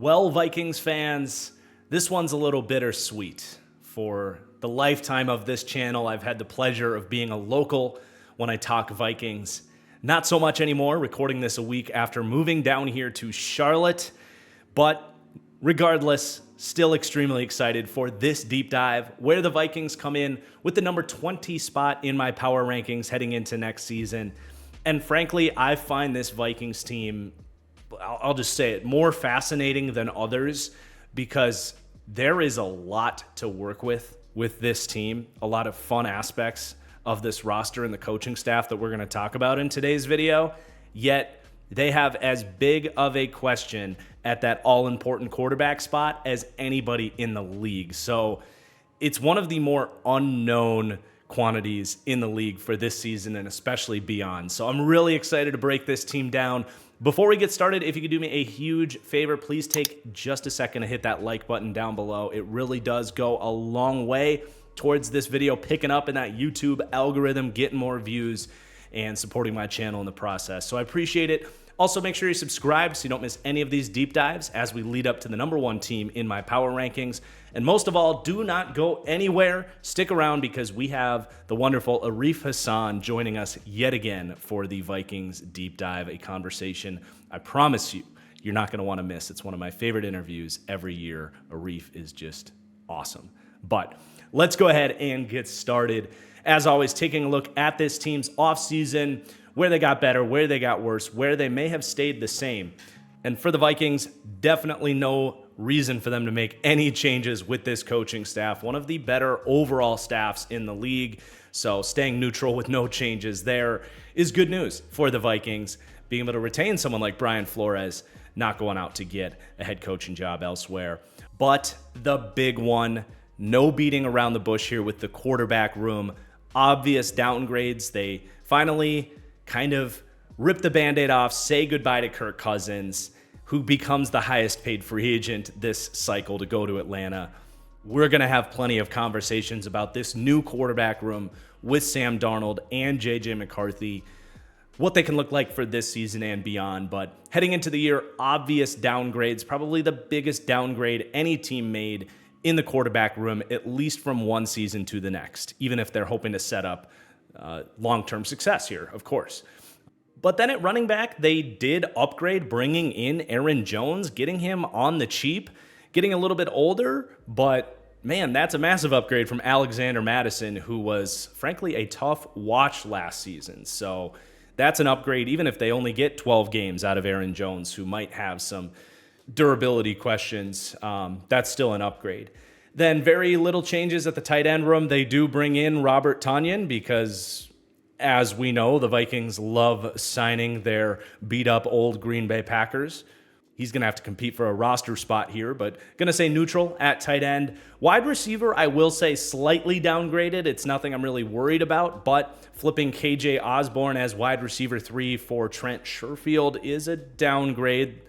Well, Vikings fans, this one's a little bittersweet. For the lifetime of this channel, I've had the pleasure of being a local when I talk Vikings. Not so much anymore, recording this a week after moving down here to Charlotte. But regardless, still extremely excited for this deep dive where the Vikings come in with the number 20 spot in my power rankings heading into next season. And frankly, I find this Vikings team, I'll just say it, more fascinating than others because there is a lot to work with this team, a lot of fun aspects of this roster and the coaching staff that we're going to talk about in today's video. Yet they have as big of a question at that all-important quarterback spot as anybody in the league. So it's one of the more unknown quantities in the league for this season and especially beyond. So I'm really excited to break this team down. Before we get started, if you could do me a huge favor, please take just a second to hit that like button down below. It really does go a long way towards this video picking up in that YouTube algorithm, getting more views, and supporting my channel in the process. So I appreciate it. Also, make sure you subscribe so you don't miss any of these deep dives as we lead up to the number one team in my power rankings. And most of all, do not go anywhere. Stick around because we have the wonderful Arif Hasan joining us yet again for the Vikings deep dive, a conversation I promise you're not going to want to miss. It's one of my favorite interviews every year. Arif is just awesome. But let's go ahead and get started. As always, taking a look at this team's offseason, where they got better, where they got worse, where they may have stayed the same. And for the Vikings, definitely no reason for them to make any changes with this coaching staff. One of the better overall staffs in the league. So staying neutral with no changes there is good news for the Vikings. Being able to retain someone like Brian Flores, not going out to get a head coaching job elsewhere. But the big one, no beating around the bush here with the quarterback room. Obvious downgrades. They finally kind of rip the Band-Aid off, say goodbye to Kirk Cousins, who becomes the highest paid free agent this cycle to go to Atlanta. We're going to have plenty of conversations about this new quarterback room with Sam Darnold and J.J. McCarthy, what they can look like for this season and beyond. But heading into the year, obvious downgrades, probably the biggest downgrade any team made in the quarterback room, at least from one season to the next, even if they're hoping to set up long-term success here, of course. But then at running back, they did upgrade, bringing in Aaron Jones, getting him on the cheap, getting a little bit older, but man, that's a massive upgrade from Alexander Mattison, who was frankly a tough watch last season. So that's an upgrade, even if they only get 12 games out of Aaron Jones, who might have some durability questions. That's still an upgrade. Then very little changes at the tight end room. They do bring in Robert Tonyan because, as we know, the Vikings love signing their beat-up old Green Bay Packers. He's going to have to compete for a roster spot here, but going to say neutral at tight end. Wide receiver, I will say slightly downgraded. It's nothing I'm really worried about, but flipping KJ Osborne as wide receiver 3 for Trent Sherfield is a downgrade,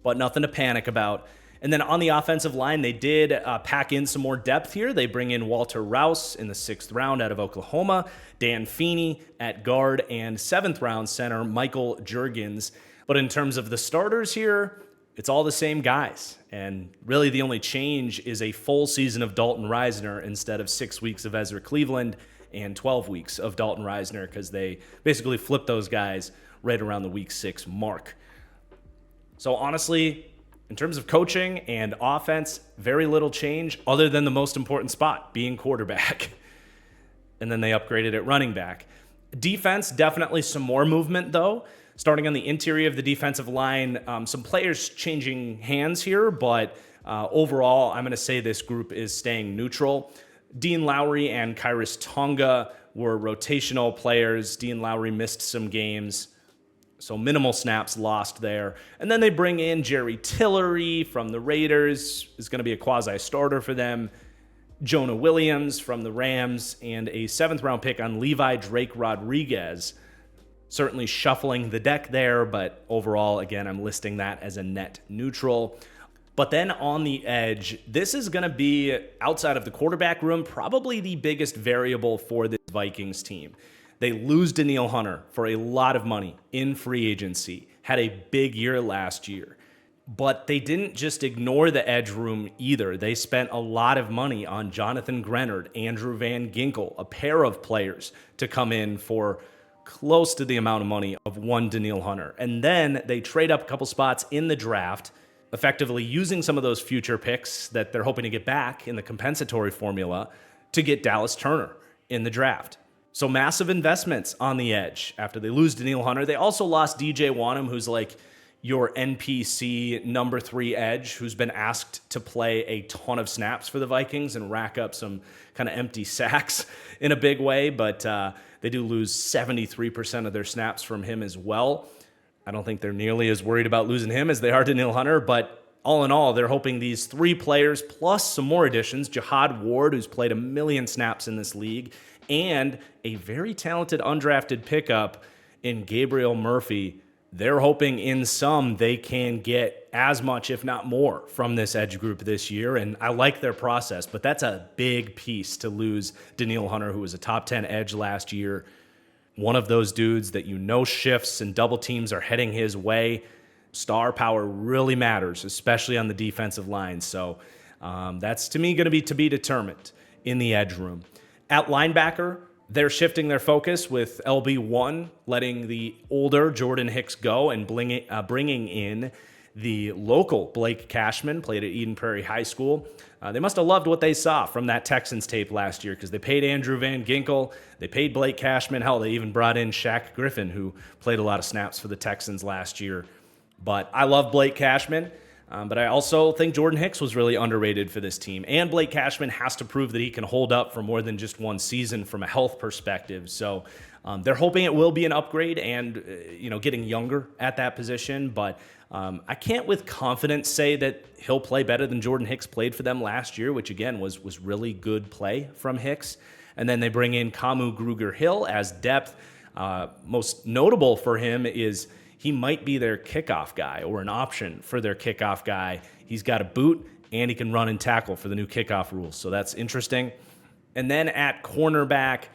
but nothing to panic about. And then on the offensive line, they did pack in some more depth here. They bring in Walter Rouse in the 6th round out of Oklahoma, Dan Feeney at guard, and 7th round center Michael Juergens. But in terms of the starters here, it's all the same guys. And really the only change is a full season of Dalton Risner instead of 6 weeks of Ezra Cleveland and 12 weeks of Dalton Risner, because they basically flipped those guys right around the week 6 mark. So honestly, in terms of coaching and offense, very little change other than the most important spot, being quarterback. And then they upgraded at running back. Defense, definitely some more movement, though. Starting on the interior of the defensive line, some players changing hands here, but overall, I'm going to say this group is staying neutral. Dean Lowry and Kyrus Tonga were rotational players. Dean Lowry missed some games, so minimal snaps lost there. And then they bring in Jerry Tillery from the Raiders, is going to be a quasi-starter for them. Jonah Williams from the Rams, and a 7th round pick on Levi Drake Rodriguez. Certainly shuffling the deck there, but overall, again, I'm listing that as a net neutral. But then on the edge, this is going to be, outside of the quarterback room, probably the biggest variable for this Vikings team. They lose Danielle Hunter for a lot of money in free agency. Had a big year last year. But they didn't just ignore the edge room either. They spent a lot of money on Jonathan Grenard, Andrew Van Ginkel, a pair of players to come in for close to the amount of money of one Danielle Hunter. And then they trade up a couple spots in the draft, effectively using some of those future picks that they're hoping to get back in the compensatory formula to get Dallas Turner in the draft. So massive investments on the edge. After they lose Danielle Hunter, they also lost DJ Wanham, who's like your NPC number 3 edge, who's been asked to play a ton of snaps for the Vikings and rack up some kind of empty sacks in a big way, but they do lose 73% of their snaps from him as well. I don't think they're nearly as worried about losing him as they are Danielle Hunter, but all in all, they're hoping these 3 players plus some more additions, Jihad Ward, who's played 1 million snaps in this league, and a very talented undrafted pickup in Gabriel Murphy. They're hoping in some they can get as much, if not more, from this edge group this year, and I like their process, but that's a big piece to lose Danielle Hunter, who was a top 10 edge last year. One of those dudes that shifts and double teams are heading his way. Star power really matters, especially on the defensive line. So that's, to me, going to be determined in the edge room. At linebacker, they're shifting their focus with LB1, letting the older Jordan Hicks go and bringing in the local Blake Cashman, played at Eden Prairie High School. They must have loved what they saw from that Texans tape last year because they paid Andrew Van Ginkel, they paid Blake Cashman. Hell, they even brought in Shaq Griffin, who played a lot of snaps for the Texans last year. But I love Blake Cashman. But I also think Jordan Hicks was really underrated for this team. And Blake Cashman has to prove that he can hold up for more than just one season from a health perspective. So they're hoping it will be an upgrade and, getting younger at that position. But I can't with confidence say that he'll play better than Jordan Hicks played for them last year, which, again, was really good play from Hicks. And then they bring in Kamu Grugier-Hill as depth. Most notable for him is he might be their kickoff guy or an option for their kickoff guy. He's got a boot and he can run and tackle for the new kickoff rules. So that's interesting. And then at cornerback,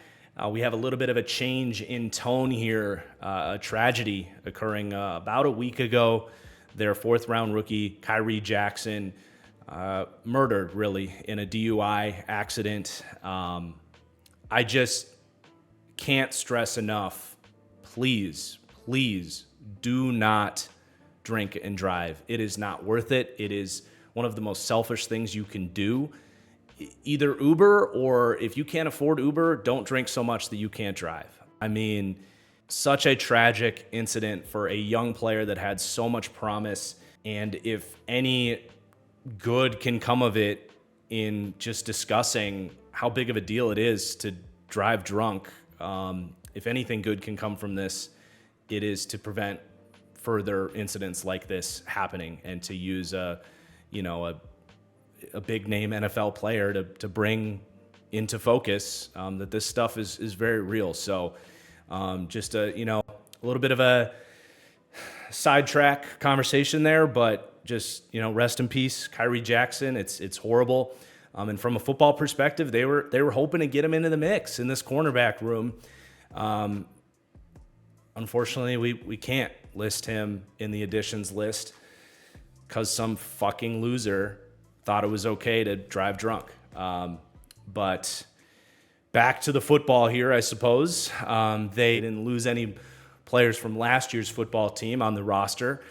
we have a little bit of a change in tone here. A tragedy occurring about a week ago. Their 4th-round rookie, Kyrie Jackson, murdered, really, in a DUI accident. I just can't stress enough, please do not drink and drive. It is not worth it. It is one of the most selfish things you can do. Either Uber, or if you can't afford Uber, don't drink so much that you can't drive. I mean, such a tragic incident for a young player that had so much promise. And if any good can come of it in just discussing how big of a deal it is to drive drunk, if anything good can come from this, it is to prevent further incidents like this happening and to use a big name NFL player to bring into focus that this stuff is very real. So just a little bit of a sidetrack conversation there, but just, rest in peace, Kyrie Jackson. It's horrible. And from a football perspective, they were hoping to get him into the mix in this cornerback room. Unfortunately, we can't list him in the additions list because some fucking loser thought it was okay to drive drunk. But back to the football here, I suppose. They didn't lose any players from last year's football team on the roster.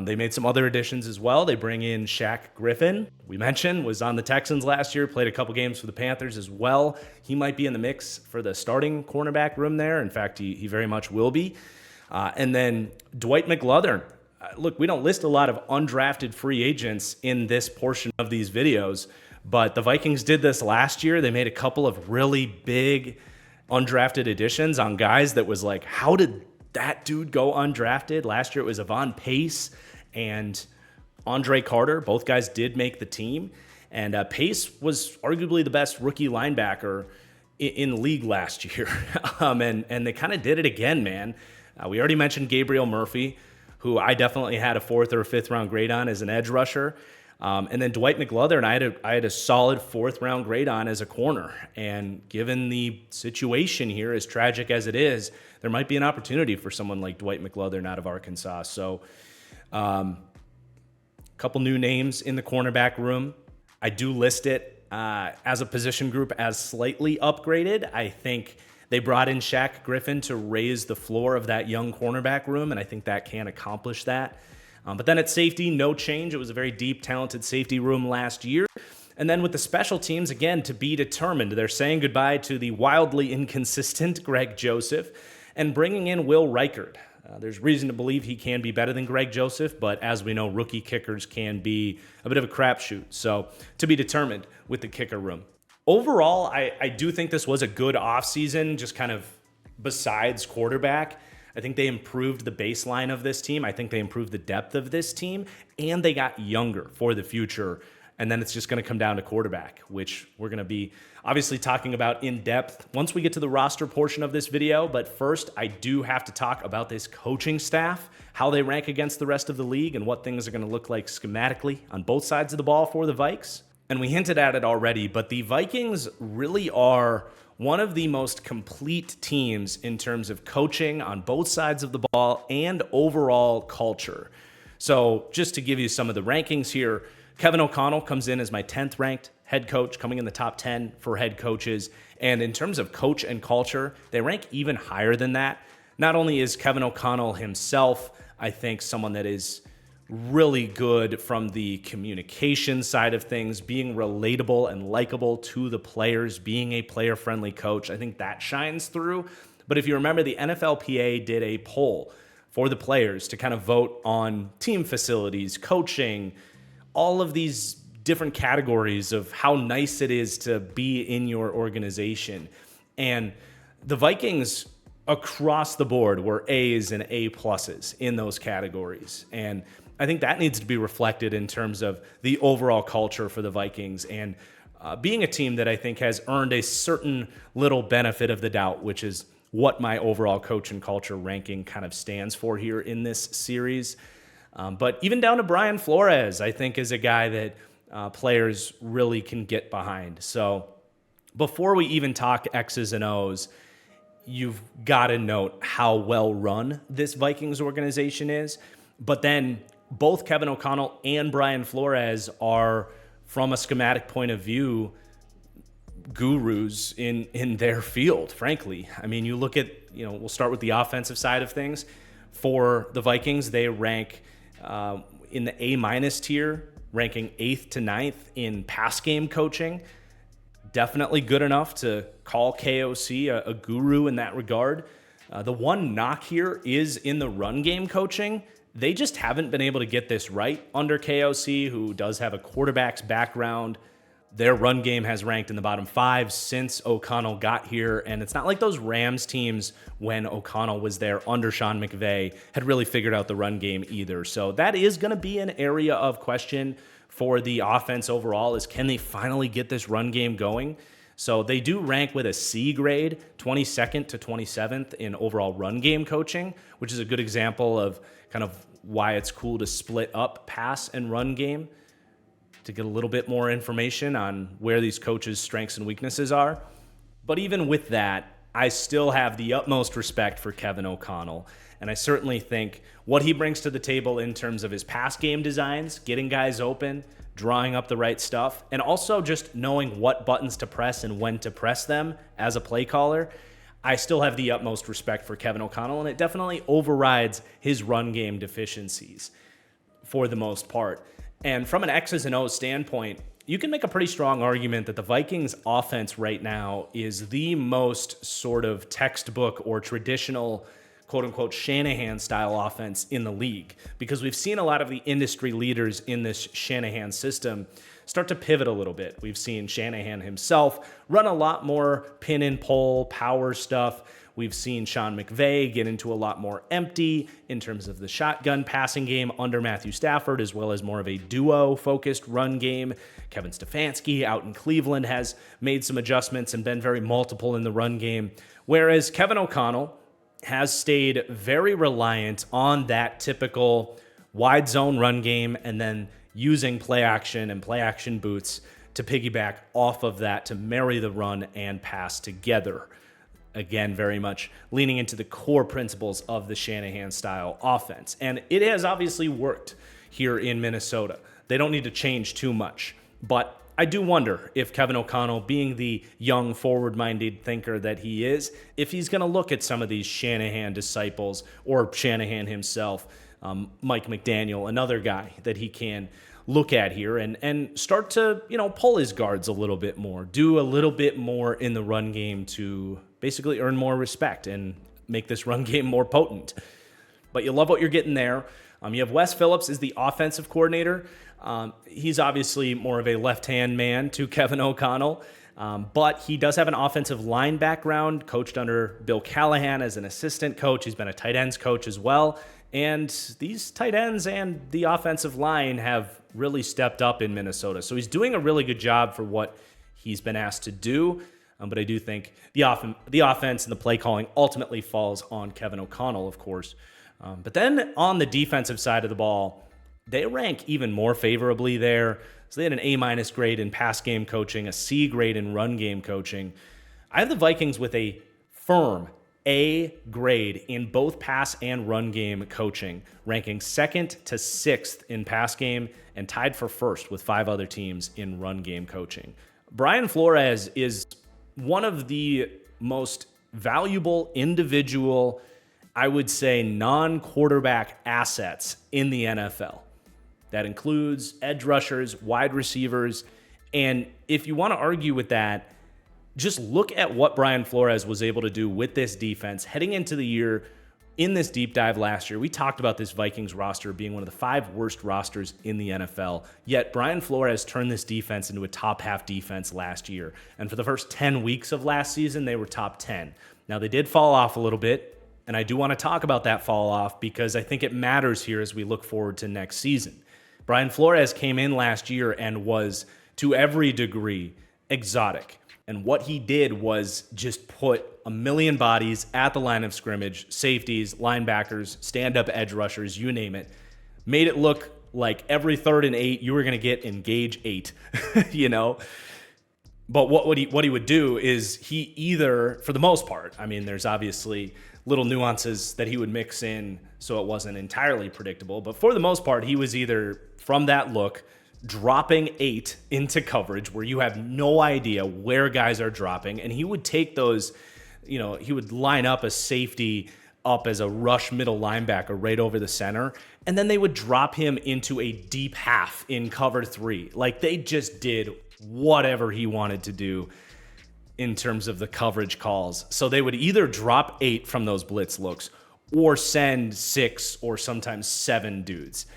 They made some other additions as well. They bring in Shaq Griffin, we mentioned, was on the Texans last year, played a couple games for the Panthers as well. He might be in the mix for the starting cornerback room there. In fact, he very much will be. And then Dwight McLeodern. Look, we don't list a lot of undrafted free agents in this portion of these videos, but the Vikings did this last year. They made a couple of really big undrafted additions on guys that was like, how did that dude go undrafted? Last year it was Avon Pace and Andre Carter. Both guys did make the team. And Pace was arguably the best rookie linebacker in the league last year. And they kind of did it again, man. We already mentioned Gabriel Murphy, who I definitely had a 4th or 5th round grade on as an edge rusher. And then Dwight McLeodern, I had a solid 4th round grade on as a corner. And given the situation here, as tragic as it is, there might be an opportunity for someone like Dwight McLeodern out of Arkansas. So couple new names in the cornerback room. I do list it as a position group as slightly upgraded. I think they brought in Shaq Griffin to raise the floor of that young cornerback room, and I think that can accomplish that. But then at safety, no change. It was a very deep, talented safety room last year. And then with the special teams, again, to be determined. They're saying goodbye to the wildly inconsistent Greg Joseph and bringing in Will Reichard. There's reason to believe he can be better than Greg Joseph, but as we know, rookie kickers can be a bit of a crapshoot. So to be determined with the kicker room. Overall, I do think this was a good offseason, just kind of besides quarterback. I think they improved the baseline of this team. I think they improved the depth of this team, and they got younger for the future. And then it's just going to come down to quarterback, which we're going to be obviously talking about in depth once we get to the roster portion of this video. But first, I do have to talk about this coaching staff, how they rank against the rest of the league, and what things are going to look like schematically on both sides of the ball for the Vikes. And we hinted at it already, but the Vikings really are one of the most complete teams in terms of coaching on both sides of the ball and overall culture. So just to give you some of the rankings here, Kevin O'Connell comes in as my 10th ranked head coach, coming in the top 10 for head coaches. And in terms of coach and culture, they rank even higher than that. Not only is Kevin O'Connell himself, I think, someone that is really good from the communication side of things, being relatable and likable to the players, being a player-friendly coach. I think that shines through. But if you remember, the NFLPA did a poll for the players to kind of vote on team facilities, coaching, all of these different categories of how nice it is to be in your organization. And the Vikings across the board were A's and A pluses in those categories. And I think that needs to be reflected in terms of the overall culture for the Vikings and being a team that I think has earned a certain little benefit of the doubt, which is what my overall coach and culture ranking kind of stands for here in this series. But even down to Brian Flores, I think, is a guy that players really can get behind. So before we even talk X's and O's, you've got to note how well run this Vikings organization is. But then both Kevin O'Connell and Brian Flores are, from a schematic point of view, gurus in their field, frankly. I mean, you look at, we'll start with the offensive side of things. For the Vikings, they rank in the A- tier, ranking 8th to 9th in pass game coaching. Definitely good enough to call KOC a guru in that regard. The one knock here is in the run game coaching. They just haven't been able to get this right under KOC, who does have a quarterback's background. Their run game has ranked in the bottom 5 since O'Connell got here, and it's not like those Rams teams when O'Connell was there under Sean McVay had really figured out the run game either. So that is going to be an area of question for the offense overall, is can they finally get this run game going? So they do rank with a C grade, 22nd to 27th in overall run game coaching, which is a good example of kind of why it's cool to split up pass and run game to get a little bit more information on where these coaches' strengths and weaknesses are. But even with that, I still have the utmost respect for Kevin O'Connell. And I certainly think what he brings to the table in terms of his pass game designs, getting guys open, drawing up the right stuff, and also just knowing what buttons to press and when to press them as a play caller, I still have the utmost respect for Kevin O'Connell, and it definitely overrides his run game deficiencies for the most part. And from an X's and O's standpoint, you can make a pretty strong argument that the Vikings offense right now is the most sort of textbook or traditional quote-unquote Shanahan-style offense in the league, because we've seen a lot of the industry leaders in this Shanahan system start to pivot a little bit. We've seen Shanahan himself run a lot more pin and pull, power stuff. We've seen Sean McVay get into a lot more empty in terms of the shotgun passing game under Matthew Stafford, as well as more of a duo-focused run game. Kevin Stefanski out in Cleveland has made some adjustments and been very multiple in the run game, whereas Kevin O'Connell has stayed very reliant on that typical wide zone run game and then using play action and play action boots to piggyback off of that to marry the run and pass together. Again, very much leaning into the core principles of the Shanahan-style offense. And it has obviously worked. here in Minnesota. They don't need to change too much. But I do wonder if Kevin O'Connell, being the young, forward-minded thinker that he is, if he's going to look at some of these Shanahan disciples or Shanahan himself, Mike McDaniel, another guy that he can look at here and start to, pull his guards a little bit more, do a little bit more in the run game to basically earn more respect and make this run game more potent. But you love what you're getting there. You have Wes Phillips as the offensive coordinator. He's obviously more of a left-hand man to Kevin O'Connell, but he does have an offensive line background, coached under Bill Callahan as an assistant coach. He's been a tight ends coach as well. And these tight ends and the offensive line have really stepped up in Minnesota. So he's doing a really good job for what he's been asked to do. But I do think the offense and the play calling ultimately falls on Kevin O'Connell, of course. But then on the defensive side of the ball, they rank even more favorably there. So they had an A- grade in pass game coaching, a C grade in run game coaching. I have the Vikings with a firm A grade in both pass and run game coaching, ranking 2nd to 6th in pass game and tied for 1st with 5 other teams in run game coaching. Brian Flores is one of the most valuable individual, I would say, non-quarterback assets in the NFL. That includes edge rushers, wide receivers, and if you want to argue with that, just look at what Brian Flores was able to do with this defense heading into the year. In this deep dive last year, we talked about this Vikings roster being one of the 5 worst rosters in the NFL, yet Brian Flores turned this defense into a top half defense last year, and for the first 10 weeks of last season, they were top 10. Now, they did fall off a little bit, and I do want to talk about that fall off because I think it matters here as we look forward to next season. Brian Flores came in last year and was, to every degree, exotic. And what he did was just put a million bodies at the line of scrimmage, safeties, linebackers, stand-up edge rushers, you name it. Made it look like every 3rd and 8, you were going to get engage 8, But what he would do is he either, for the most part, I mean, there's obviously little nuances that he would mix in so it wasn't entirely predictable, but for the most part, he was either, from that look, dropping 8 into coverage where you have no idea where guys are dropping, and he would take those, he would line up a safety up as a rush middle linebacker right over the center, and then they would drop him into a deep half in cover 3. Like, they just did whatever he wanted to do in terms of the coverage calls. So they would either drop 8 from those blitz looks or send 6 or sometimes 7 dudes.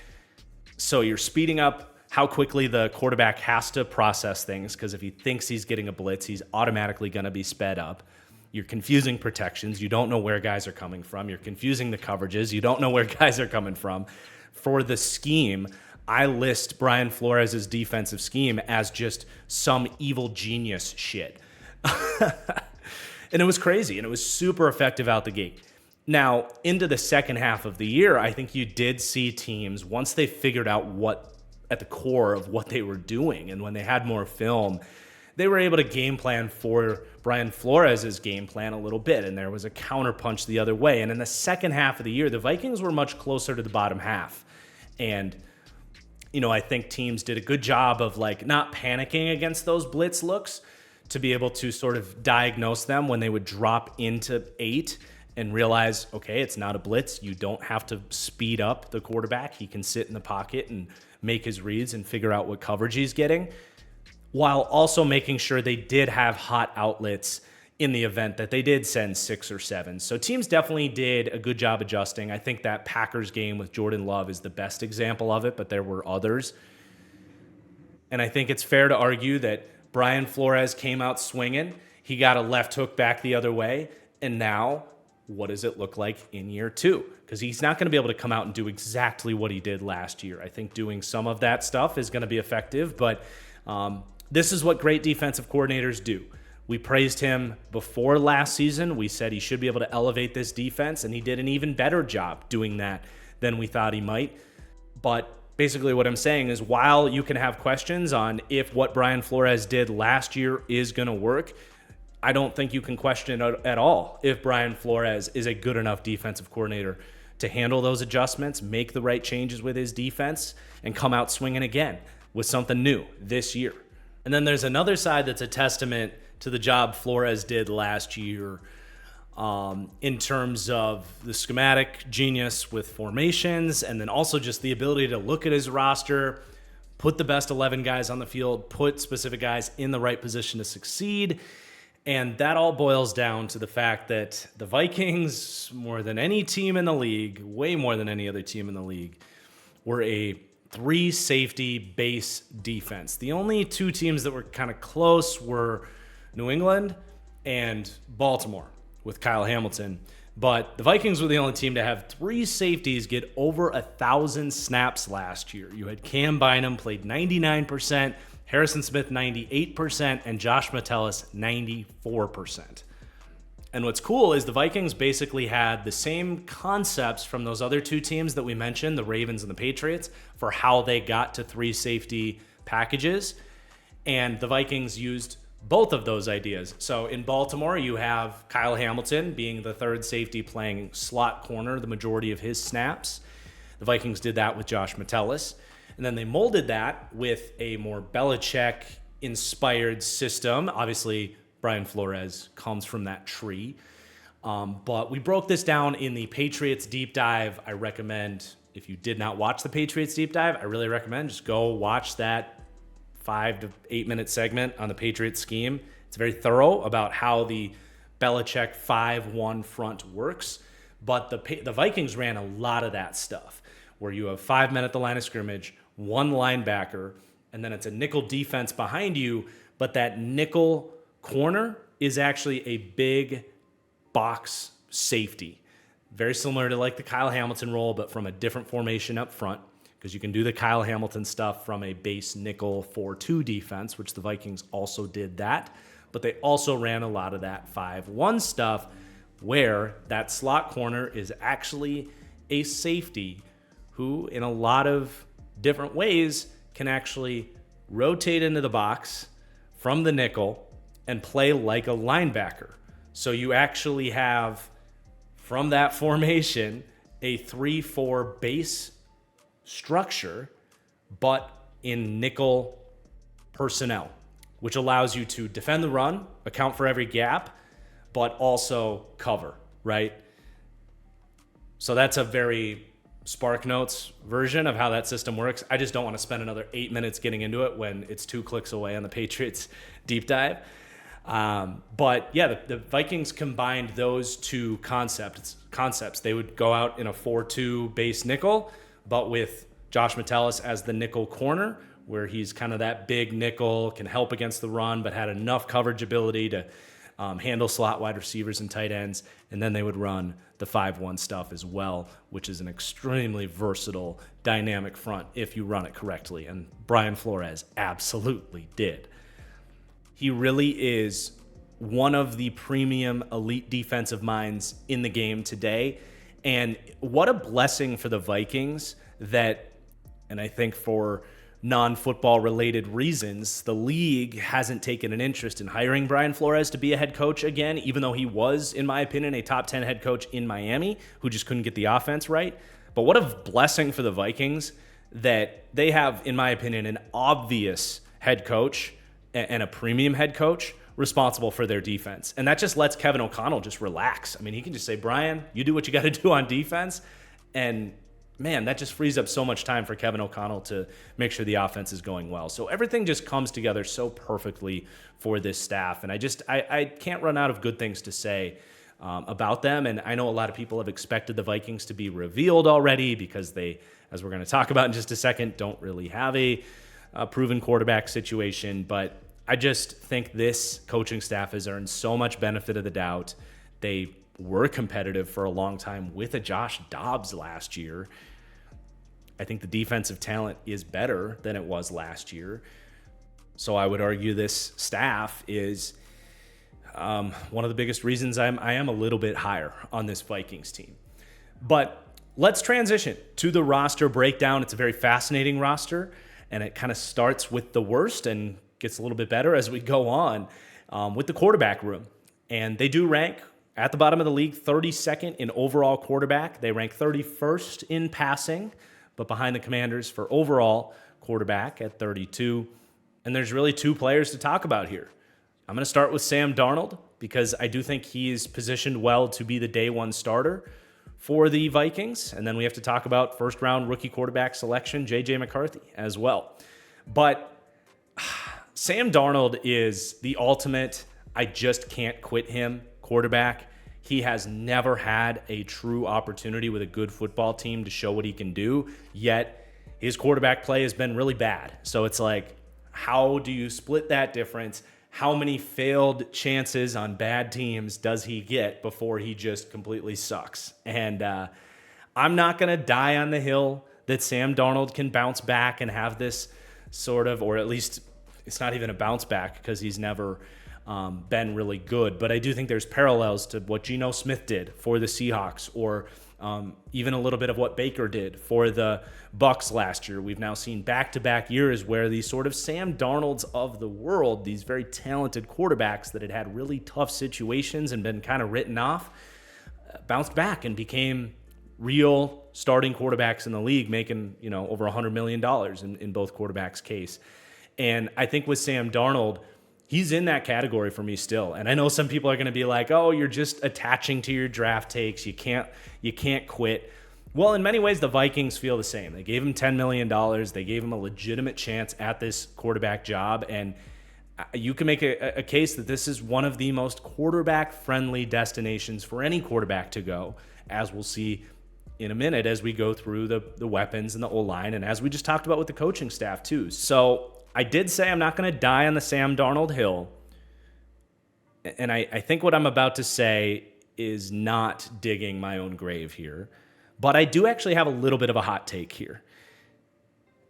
So you're speeding up how quickly the quarterback has to process things, because if he thinks he's getting a blitz, he's automatically going to be sped up. You're confusing protections. You don't know where guys are coming from. You're confusing the coverages. You don't know where guys are coming from. For the scheme, I list Brian Flores' defensive scheme as just some evil genius shit. And it was crazy, and it was super effective out the gate. Now, into the second half of the year, I think you did see teams, once they figured out what at the core of what they were doing, and when they had more film, they were able to game plan for Brian Flores' game plan a little bit, and there was a counterpunch the other way. And in the second half of the year, the Vikings were much closer to the bottom half. And, I think teams did a good job of not panicking against those blitz looks to be able to sort of diagnose them when they would drop into 8 and realize, okay, it's not a blitz. You don't have to speed up the quarterback. He can sit in the pocket and make his reads and figure out what coverage he's getting, while also making sure they did have hot outlets in the event that they did send 6 or 7. So teams definitely did a good job adjusting. I think that Packers game with Jordan Love is the best example of it, but there were others. And I think it's fair to argue that Brian Flores came out swinging. He got a left hook back the other way. And now, what does it look like in year 2? Because he's not going to be able to come out and do exactly what he did last year. I think doing some of that stuff is going to be effective, but this is what great defensive coordinators do. We praised him before last season. We said he should be able to elevate this defense, and he did an even better job doing that than we thought he might. But basically what I'm saying is, while you can have questions on if what Brian Flores did last year is going to work, I don't think you can question at all if Brian Flores is a good enough defensive coordinator to handle those adjustments, make the right changes with his defense, and come out swinging again with something new this year. And then there's another side that's a testament to the job Flores did last year in terms of the schematic genius with formations, and then also just the ability to look at his roster, put the best 11 guys on the field, put specific guys in the right position to succeed. And that all boils down to the fact that the Vikings, more than any team in the league, way more than any other team in the league, were a 3-safety base defense. The only two teams that were kind of close were New England and Baltimore with Kyle Hamilton. But the Vikings were the only team to have 3 safeties get over 1,000 snaps last year. You had Cam Bynum played 99%, Harrison Smith 98%, and Josh Metellus 94%. And what's cool is the Vikings basically had the same concepts from those other two teams that we mentioned, the Ravens and the Patriots, for how they got to 3 safety packages. And the Vikings used both of those ideas. So in Baltimore, you have Kyle Hamilton being the 3rd safety playing slot corner the majority of his snaps. The Vikings did that with Josh Metellus. And then they molded that with a more Belichick-inspired system. Obviously, Brian Flores comes from that tree. But we broke this down in the Patriots Deep Dive. I recommend, if you did not watch the Patriots Deep Dive, I really recommend just go watch that 5 to 8 minute segment on the Patriots scheme. It's very thorough about how the Belichick 5-1 front works. But the Vikings ran a lot of that stuff, where you have 5 men at the line of scrimmage, 1 linebacker, and then it's a nickel defense behind you, but that nickel corner is actually a big box safety. Very similar to like the Kyle Hamilton role, but from a different formation up front, because you can do the Kyle Hamilton stuff from a base nickel 4-2 defense, which the Vikings also did that, but they also ran a lot of that 5-1 stuff, where that slot corner is actually a safety who, in a lot of different ways, can actually rotate into the box from the nickel and play like a linebacker. So you actually have, from that formation, a 3-4 base structure, but in nickel personnel, which allows you to defend the run, account for every gap, but also cover, right? So that's a very Spark Notes version of how that system works. I just don't want to spend another 8 minutes getting into it when it's 2 clicks away on the Patriots Deep Dive. But yeah, the Vikings combined those two concepts. They would go out in a 4-2 base nickel, but with Josh Metellus as the nickel corner, where he's kind of that big nickel, can help against the run, but had enough coverage ability to handle slot wide receivers and tight ends. And then they would run the 5-1 stuff as well, which is an extremely versatile, dynamic front if you run it correctly. And Brian Flores absolutely did. He really is one of the premium elite defensive minds in the game today. And what a blessing for the Vikings that, and I think for non-football related reasons, the league hasn't taken an interest in hiring Brian Flores to be a head coach again, even though he was, in my opinion, a top 10 head coach in Miami who just couldn't get the offense right. But what a blessing for the Vikings that they have, in my opinion, an obvious head coach and a premium head coach responsible for their defense. And that just lets Kevin O'Connell just relax. I mean, he can just say, Brian, you do what you got to do on defense. And man, that just frees up so much time for Kevin O'Connell to make sure the offense is going well. So everything just comes together so perfectly for this staff. And I can't run out of good things to say about them. And I know a lot of people have expected the Vikings to be revealed already because they, as we're going to talk about in just a second, don't really have a proven quarterback situation. But I just think this coaching staff has earned so much benefit of the doubt. They were competitive for a long time with a Josh Dobbs last year. I think the defensive talent is better than it was last year. So I would argue this staff is one of the biggest reasons I am a little bit higher on this Vikings team. But let's transition to the roster breakdown. It's a very fascinating roster, and it kind of starts with the worst and gets a little bit better as we go on with the quarterback room. And they do rank at the bottom of the league, 32nd in overall quarterback. They rank 31st in passing, but behind the Commanders for overall quarterback at 32. And there's really two players to talk about here. I'm going to start with Sam Darnold because I do think he is positioned well to be the day one starter for the Vikings. And then we have to talk about first round rookie quarterback selection, J.J. McCarthy as well. But Sam Darnold is the ultimate, I just can't quit him quarterback. He has never had a true opportunity with a good football team to show what he can do, yet his quarterback play has been really bad. So it's like, how do you split that difference? How many failed chances on bad teams does he get before he just completely sucks? And I'm not going to die on the hill that Sam Darnold can bounce back and have this sort of, or at least it's not even a bounce back because he's never been really good. But I do think there's parallels to what Geno Smith did for the Seahawks, or even a little bit of what Baker did for the Bucs last year. We've now seen back-to-back years where these sort of Sam Darnolds of the world, these very talented quarterbacks that had really tough situations and been kind of written off, bounced back and became real starting quarterbacks in the league, making over $100 million in both quarterbacks' case. And I think with Sam Darnold, he's in that category for me still. And I know some people are going to be like, oh, you're just attaching to your draft takes. You can't quit. Well, in many ways, the Vikings feel the same. They gave him $10 million. They gave him a legitimate chance at this quarterback job. And you can make a case that this is one of the most quarterback-friendly destinations for any quarterback to go, as we'll see in a minute as we go through the weapons and the O-line, and as we just talked about with the coaching staff too. So I did say I'm not going to die on the Sam Darnold hill. And I think what I'm about to say is not digging my own grave here. But I do actually have a little bit of a hot take here.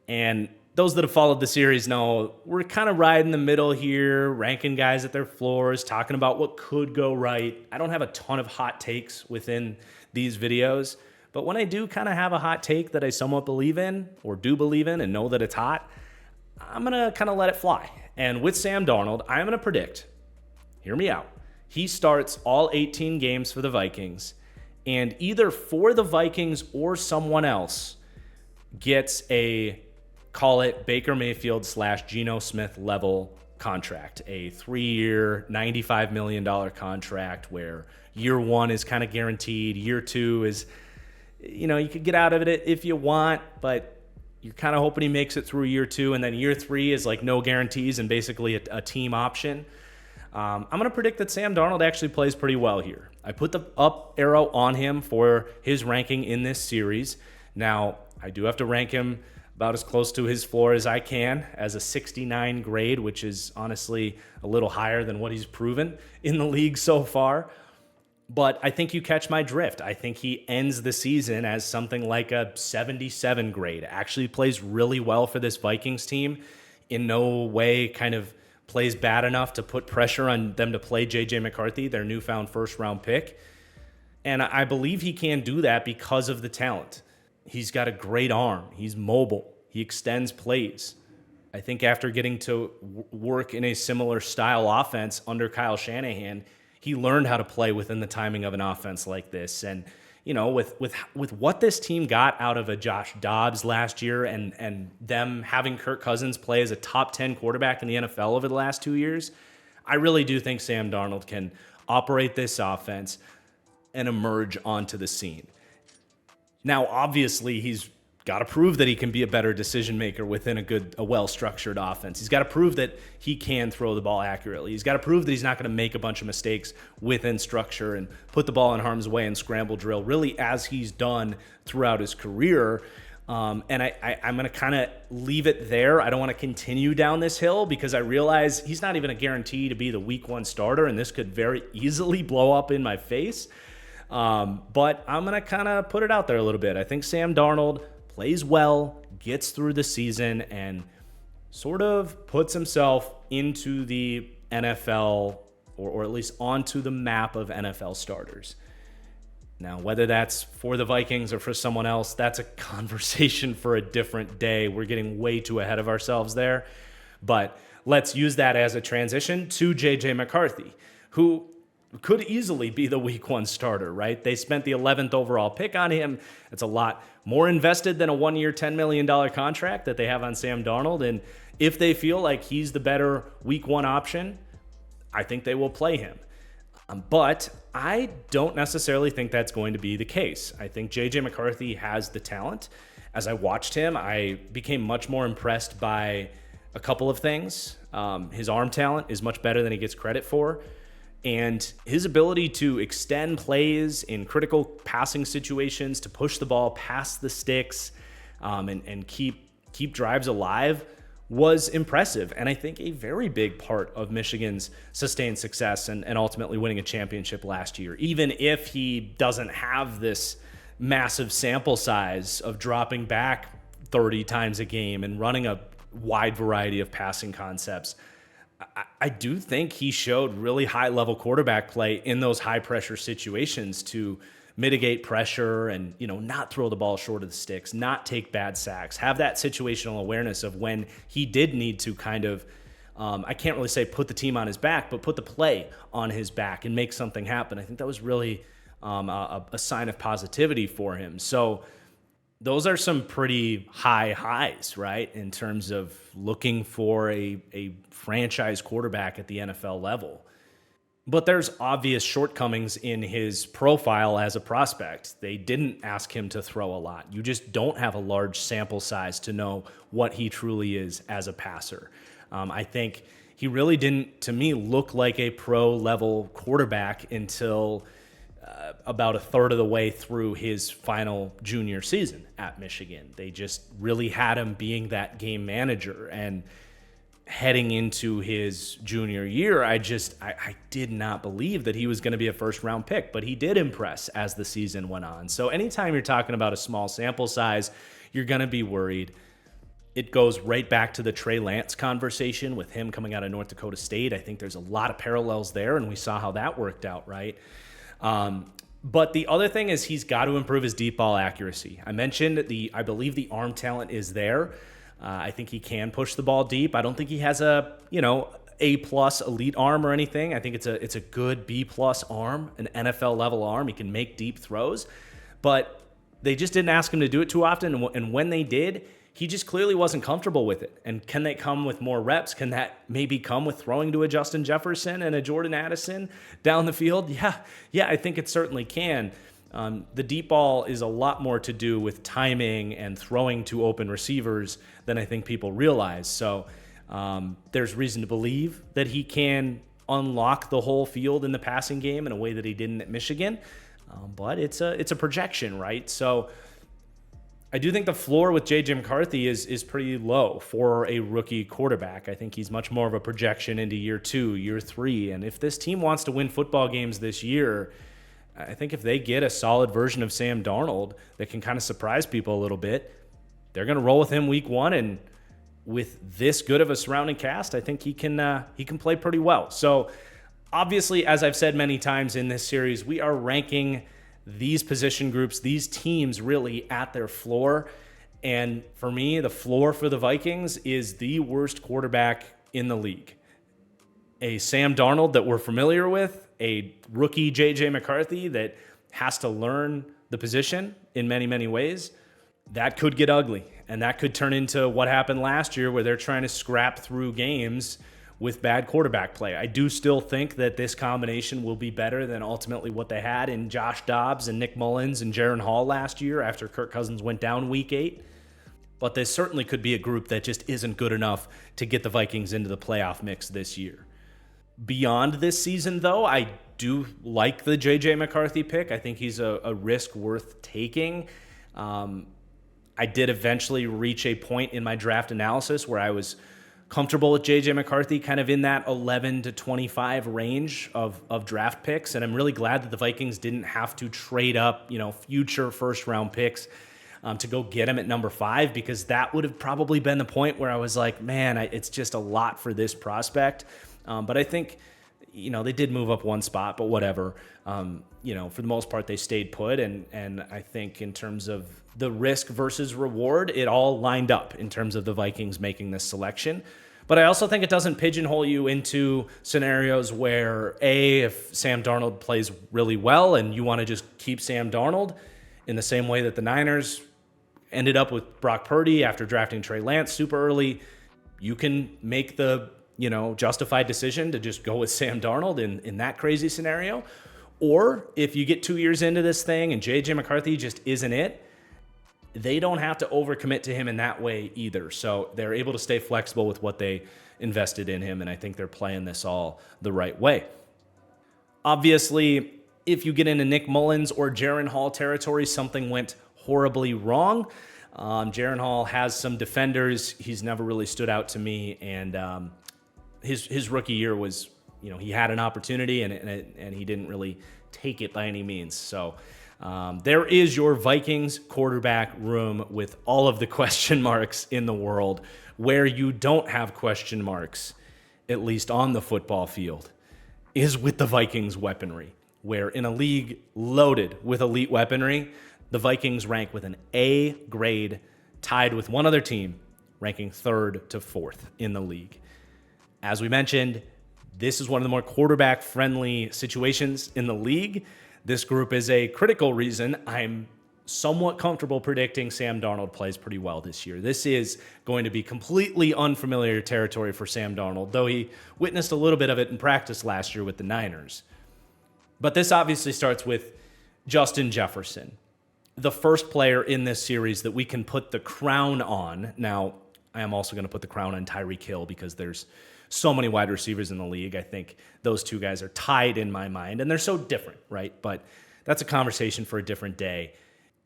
And those that have followed the series know we're kind of right in the middle here, ranking guys at their floors, talking about what could go right. I don't have a ton of hot takes within these videos. But when I do kind of have a hot take that I somewhat believe in, or do believe in and know that it's hot, I'm going to kind of let it fly. And with Sam Darnold, I'm going to predict, hear me out, he starts all 18 games for the Vikings, and either for the Vikings or someone else gets a, call it Baker Mayfield / Geno Smith level contract, a 3-year, $95 million contract where year one is kind of guaranteed, year two is, you could get out of it if you want, but you're kind of hoping he makes it through year two, and then year three is like no guarantees and basically a team option. I'm going to predict that Sam Darnold actually plays pretty well here. I put the up arrow on him for his ranking in this series. Now, I do have to rank him about as close to his floor as I can as a 69 grade, which is honestly a little higher than what he's proven in the league so far. But I think you catch my drift. I think he ends the season as something like a 77 grade. Actually plays really well for this Vikings team. In no way kind of plays bad enough to put pressure on them to play J.J. McCarthy, their newfound first-round pick. And I believe he can do that because of the talent. He's got a great arm. He's mobile. He extends plays. I think after getting to work in a similar style offense under Kyle Shanahan, he learned how to play within the timing of an offense like this. And, with what this team got out of a Josh Dobbs last year and them having Kirk Cousins play as a top 10 quarterback in the NFL over the last 2 years, I really do think Sam Darnold can operate this offense and emerge onto the scene. Now, obviously, he's got to prove that he can be a better decision maker within a well-structured offense. He's got to prove that he can throw the ball accurately. He's got to prove that he's not going to make a bunch of mistakes within structure and put the ball in harm's way and scramble drill, really as he's done throughout his career. And I'm going to kind of leave it there. I don't want to continue down this hill because I realize he's not even a guarantee to be the week one starter, and this could very easily blow up in my face. But I'm going to kind of put it out there a little bit. I think Sam Darnold plays well, gets through the season, and sort of puts himself into the NFL, or at least onto the map of NFL starters. Now, whether that's for the Vikings or for someone else, that's a conversation for a different day. We're getting way too ahead of ourselves there. But let's use that as a transition to J.J. McCarthy, who could easily be the week 1 starter, right? They spent the 11th overall pick on him. It's a lot more invested than a 1-year, $10 million contract that they have on Sam Darnold. And if they feel like he's the better week 1 option, I think they will play him. But I don't necessarily think that's going to be the case. I think J.J. McCarthy has the talent. As I watched him, I became much more impressed by a couple of things. His arm talent is much better than he gets credit for. And his ability to extend plays in critical passing situations, to push the ball past the sticks, and keep drives alive was impressive. And I think a very big part of Michigan's sustained success and ultimately winning a championship last year, even if he doesn't have this massive sample size of dropping back 30 times a game and running a wide variety of passing concepts. I do think he showed really high-level quarterback play in those high-pressure situations to mitigate pressure and, not throw the ball short of the sticks, not take bad sacks, have that situational awareness of when he did need to kind of, I can't really say put the team on his back, but put the play on his back and make something happen. I think that was really a sign of positivity for him. So those are some pretty high highs, right, in terms of looking for a franchise quarterback at the NFL level. But there's obvious shortcomings in his profile as a prospect. They didn't ask him to throw a lot. You just don't have a large sample size to know what he truly is as a passer. I think he really didn't, to me, look like a pro-level quarterback until about a third of the way through his final junior season at Michigan. They just really had him being that game manager. And heading into his junior year, I did not believe that he was going to be a first-round pick, but he did impress as the season went on. So anytime you're talking about a small sample size, you're going to be worried. It goes right back to the Trey Lance conversation with him coming out of North Dakota State. I think there's a lot of parallels there, and we saw how that worked out, right? But the other thing is he's got to improve his deep ball accuracy. I mentioned I believe the arm talent is there. I think he can push the ball deep. I don't think he has a A+ elite arm or anything. I think it's a good B+ arm, an NFL level arm. He can make deep throws, but they just didn't ask him to do it too often. And when they did, he just clearly wasn't comfortable with it. And can they come with more reps? Can that maybe come with throwing to a Justin Jefferson and a Jordan Addison down the field? Yeah, I think it certainly can. The deep ball is a lot more to do with timing and throwing to open receivers than I think people realize. So there's reason to believe that he can unlock the whole field in the passing game in a way that he didn't at Michigan. But it's a projection, right? So I do think the floor with J.J. McCarthy is pretty low for a rookie quarterback. I think he's much more of a projection into year 2, year 3. And if this team wants to win football games this year, I think if they get a solid version of Sam Darnold that can kind of surprise people a little bit, they're going to roll with him week 1. And with this good of a surrounding cast, I think he can play pretty well. So obviously, as I've said many times in this series, we are ranking these position groups, these teams really at their floor. And for me, the floor for the Vikings is the worst quarterback in the league. A Sam Darnold that we're familiar with, a rookie J.J. McCarthy that has to learn the position in many, many ways. That could get ugly. And that could turn into what happened last year where they're trying to scrap through games with bad quarterback play. I do still think that this combination will be better than ultimately what they had in Josh Dobbs and Nick Mullins and Jaron Hall last year after Kirk Cousins went down week 8. But this certainly could be a group that just isn't good enough to get the Vikings into the playoff mix this year. Beyond this season, though, I do like the J.J. McCarthy pick. I think he's a risk worth taking. I did eventually reach a point in my draft analysis where I was comfortable with J.J. McCarthy kind of in that 11 to 25 range of draft picks. And I'm really glad that the Vikings didn't have to trade up, future first-round picks to go get him at number 5, because that would have probably been the point where I was like, man, it's just a lot for this prospect. But I think, they did move up one spot, but whatever. For the most part, they stayed put. And I think in terms of the risk versus reward, it all lined up in terms of the Vikings making this selection. But I also think it doesn't pigeonhole you into scenarios where, if Sam Darnold plays really well and you want to just keep Sam Darnold in the same way that the Niners ended up with Brock Purdy after drafting Trey Lance super early, you can make the, justified decision to just go with Sam Darnold in that crazy scenario. Or if you get 2 years into this thing and JJ McCarthy just isn't it, they don't have to overcommit to him in that way either. So they're able to stay flexible with what they invested in him, and I think they're playing this all the right way. Obviously, if you get into Nick Mullins or Jaren Hall territory, something went horribly wrong. Jaren Hall has some defenders. He's never really stood out to me, and his rookie year was, he had an opportunity and he didn't really take it by any means. So there is your Vikings quarterback room with all of the question marks in the world. Where you don't have question marks, at least on the football field, is with the Vikings weaponry, where in a league loaded with elite weaponry, the Vikings rank with an A grade, tied with one other team, ranking 3rd to 4th in the league. As we mentioned, this is one of the more quarterback-friendly situations in the league. This group is a critical reason I'm somewhat comfortable predicting Sam Darnold plays pretty well this year. This is going to be completely unfamiliar territory for Sam Darnold, though he witnessed a little bit of it in practice last year with the Niners. But this obviously starts with Justin Jefferson, the first player in this series that we can put the crown on. Now, I am also going to put the crown on Tyreek Hill because there's so many wide receivers in the league. I think those two guys are tied in my mind, and they're so different, right? But that's a conversation for a different day.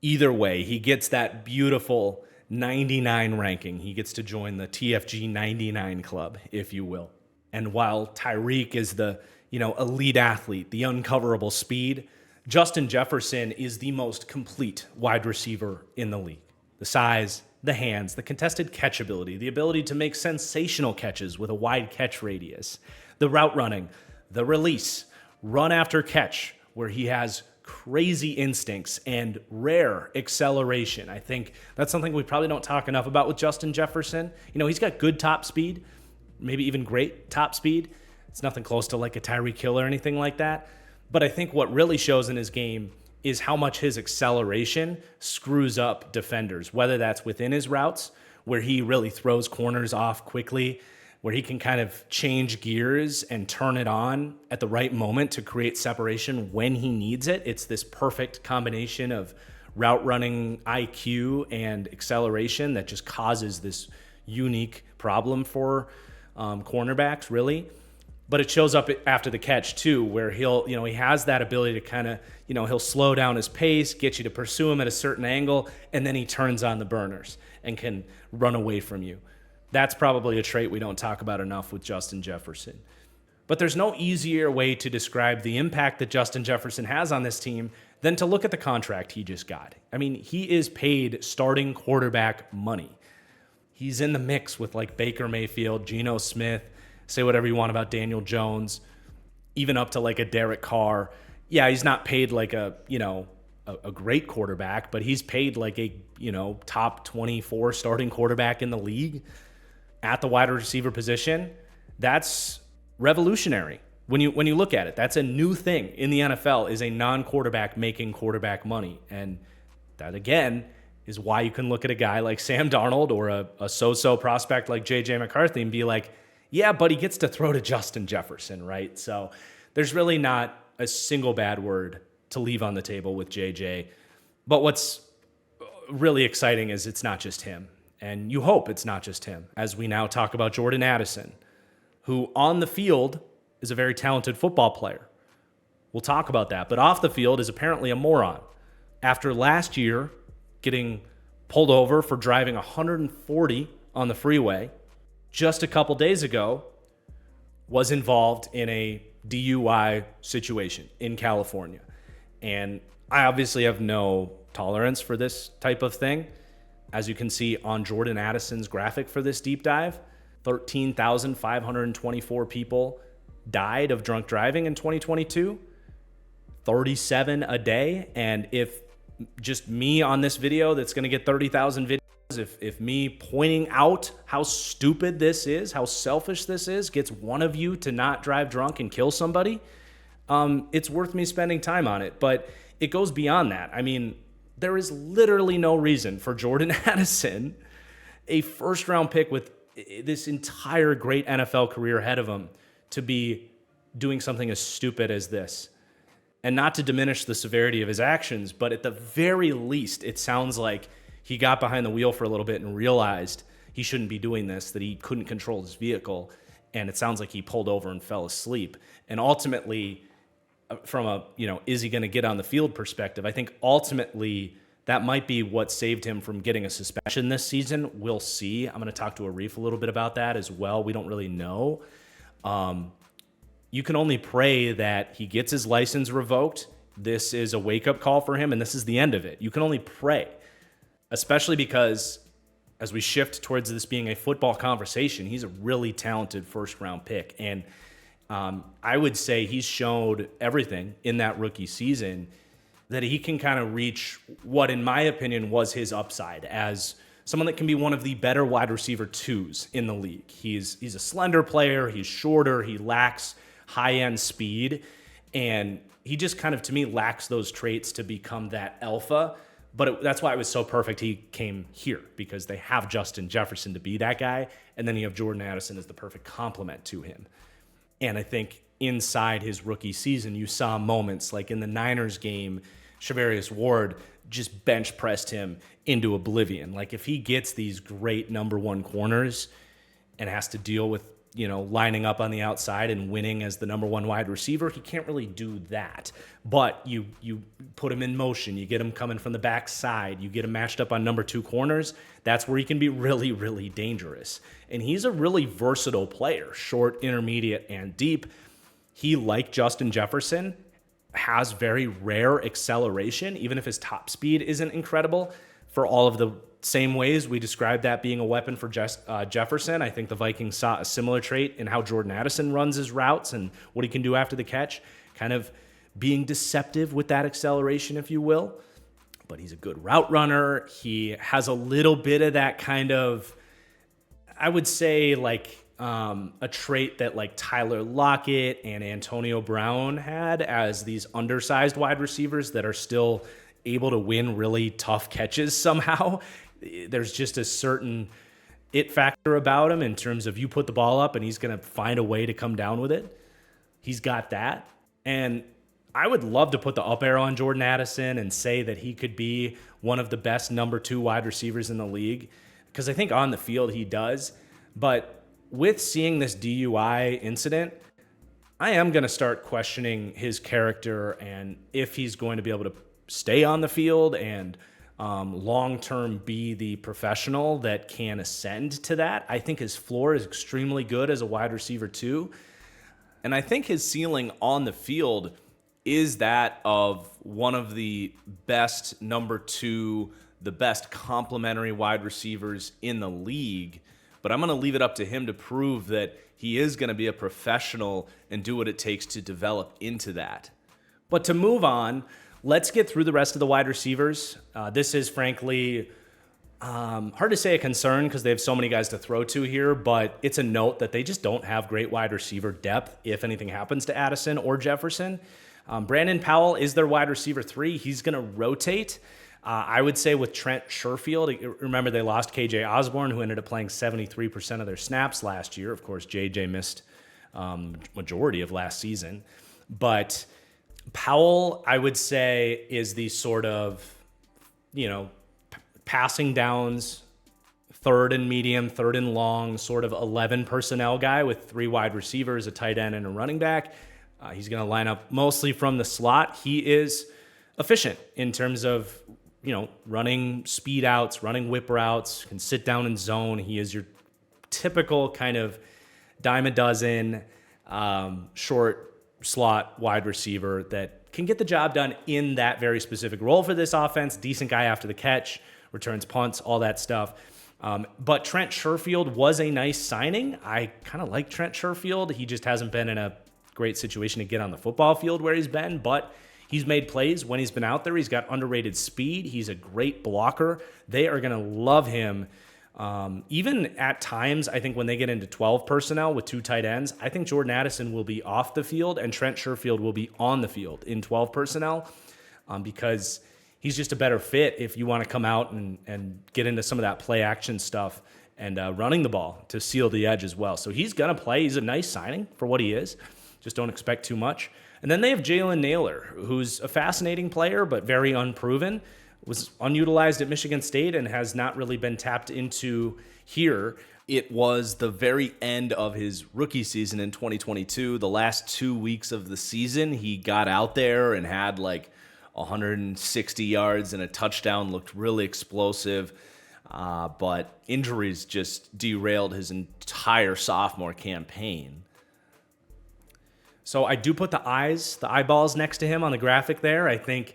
Either way, he gets that beautiful 99 ranking. He gets to join the TFG 99 club, if you will. And while Tyreek is the, elite athlete, the uncoverable speed, Justin Jefferson is the most complete wide receiver in the league. The size, the hands, the contested catch ability, the ability to make sensational catches with a wide catch radius, the route running, the release, run after catch, where he has crazy instincts and rare acceleration. I think that's something we probably don't talk enough about with Justin Jefferson. He's got good top speed, maybe even great top speed. It's nothing close to like a Tyreek Hill or anything like that. But I think what really shows in his game is how much his acceleration screws up defenders, whether that's within his routes, where he really throws corners off quickly, where he can kind of change gears and turn it on at the right moment to create separation when he needs it. It's this perfect combination of route running IQ and acceleration that just causes this unique problem for cornerbacks, really. But it shows up after the catch too, where he has that ability to kind of, he'll slow down his pace, get you to pursue him at a certain angle, and then he turns on the burners and can run away from you. That's probably a trait we don't talk about enough with Justin Jefferson. But there's no easier way to describe the impact that Justin Jefferson has on this team than to look at the contract he just got. I mean, he is paid starting quarterback money. He's in the mix with like Baker Mayfield, Geno Smith, say whatever you want about Daniel Jones, even up to like a Derek Carr. Yeah, he's not paid like a great quarterback, but he's paid like a, top 24 starting quarterback in the league at the wide receiver position. That's revolutionary. When you look at it, that's a new thing in the NFL, is a non-quarterback making quarterback money. And that, again, is why you can look at a guy like Sam Darnold or a so-so prospect like JJ McCarthy and be like, yeah, but he gets to throw to Justin Jefferson, right? So there's really not a single bad word to leave on the table with JJ. But what's really exciting is it's not just him. And you hope it's not just him, as we now talk about Jordan Addison, who on the field is a very talented football player. We'll talk about that. But off the field is apparently a moron. After last year getting pulled over for driving 140 on the freeway, just a couple days ago was involved in a DUI situation in California. And I obviously have no tolerance for this type of thing. As you can see on Jordan Addison's graphic for this deep dive, 13,524 people died of drunk driving in 2022, 37 a day. And if just me on this video that's going to get 30,000 videos If me pointing out how stupid this is, how selfish this is, gets one of you to not drive drunk and kill somebody, it's worth me spending time on it. But it goes beyond that. I mean, there is literally no reason for Jordan Addison, a first-round pick with this entire great NFL career ahead of him, to be doing something as stupid as this. And not to diminish the severity of his actions, but at the very least, it sounds like he got behind the wheel for a little bit and realized he shouldn't be doing this, that he couldn't control his vehicle. And it sounds like he pulled over and fell asleep. And ultimately, from a, is he going to get on the field perspective, I think ultimately that might be what saved him from getting a suspension this season. We'll see. I'm going to talk to Arif a little bit about that as well. We don't really know. You can only pray that he gets his license revoked. This is a wake-up call for him, and this is the end of it. You can only pray, especially because as we shift towards this being a football conversation, he's a really talented first-round pick. And I would say he's showed everything in that rookie season that he can kind of reach what, in my opinion, was his upside as someone that can be one of the better wide receiver twos in the league. He's a slender player. He's shorter. He lacks high-end speed. And he just kind of, to me, lacks those traits to become that alpha. But that's why it was so perfect he came here, because they have Justin Jefferson to be that guy. And then you have Jordan Addison as the perfect complement to him. And I think inside his rookie season, you saw moments like in the Niners game, Charvarius Ward just bench pressed him into oblivion. Like if he gets these great number one corners and has to deal with, lining up on the outside and winning as the number one wide receiver, he can't really do that. But you put him in motion, you get him coming from the backside, you get him matched up on number two corners, that's where he can be really, really dangerous. And he's a really versatile player, short, intermediate, and deep. He, like Justin Jefferson, has very rare acceleration, even if his top speed isn't incredible. For all of the same ways we described that being a weapon for Jefferson, I think the Vikings saw a similar trait in how Jordan Addison runs his routes and what he can do after the catch, kind of being deceptive with that acceleration, if you will. But he's a good route runner. He has a little bit of that kind of, I would say, like a trait that like Tyler Lockett and Antonio Brown had as these undersized wide receivers that are still able to win really tough catches somehow. There's just a certain it factor about him in terms of you put the ball up and he's going to find a way to come down with it. He's got that. And I would love to put the up arrow on Jordan Addison and say that he could be one of the best number two wide receivers in the league, because I think on the field he does. But with seeing this DUI incident, I am going to start questioning his character and if he's going to be able to stay on the field and long-term be the professional that can ascend to that. I think his floor is extremely good as a wide receiver too. And I think his ceiling on the field is that of one of the best number two, the best complementary wide receivers in the league. But I'm going to leave it up to him to prove that he is going to be a professional and do what it takes to develop into that. But to move on, let's get through the rest of the wide receivers. This is frankly hard to say a concern because they have so many guys to throw to here, but it's a note that they just don't have great wide receiver depth if anything happens to Addison or Jefferson. Brandon Powell is their wide receiver 3. He's going to rotate. I would say with Trent Sherfield, remember they lost KJ Osborne, who ended up playing 73% of their snaps last year. Of course, JJ missed majority of last season. But Powell, I would say, is the sort of, passing downs, third and medium, third and long, sort of 11 personnel guy with 3 wide receivers, a tight end, and a running back. He's going to line up mostly from the slot. He is efficient in terms of, running speed outs, running whip routes, can sit down in zone. He is your typical kind of dime a dozen, short slot wide receiver that can get the job done in that very specific role for this offense. Decent guy after the catch, returns punts, all that stuff. But Trent Sherfield was a nice signing. I kind of like Trent Sherfield. He just hasn't been in a great situation to get on the football field where he's been, but He's made plays when he's been out there. He's got underrated speed. He's a great blocker. They are going to love him. Even at times, I think when they get into 12 personnel with 2 tight ends, I think Jordan Addison will be off the field and Trent Sherfield will be on the field in 12 personnel because he's just a better fit if you want to come out and get into some of that play action stuff and running the ball to seal the edge as well. So he's going to play. He's a nice signing for what he is. Just don't expect too much. And then they have Jalen Naylor, who's a fascinating player, but very unproven. Was unutilized at Michigan State and has not really been tapped into here. It was the very end of his rookie season in 2022. The last 2 weeks of the season, he got out there and had like 160 yards and a touchdown, looked really explosive. But injuries just derailed his entire sophomore campaign. So I do put the eyeballs next to him on the graphic there. I think,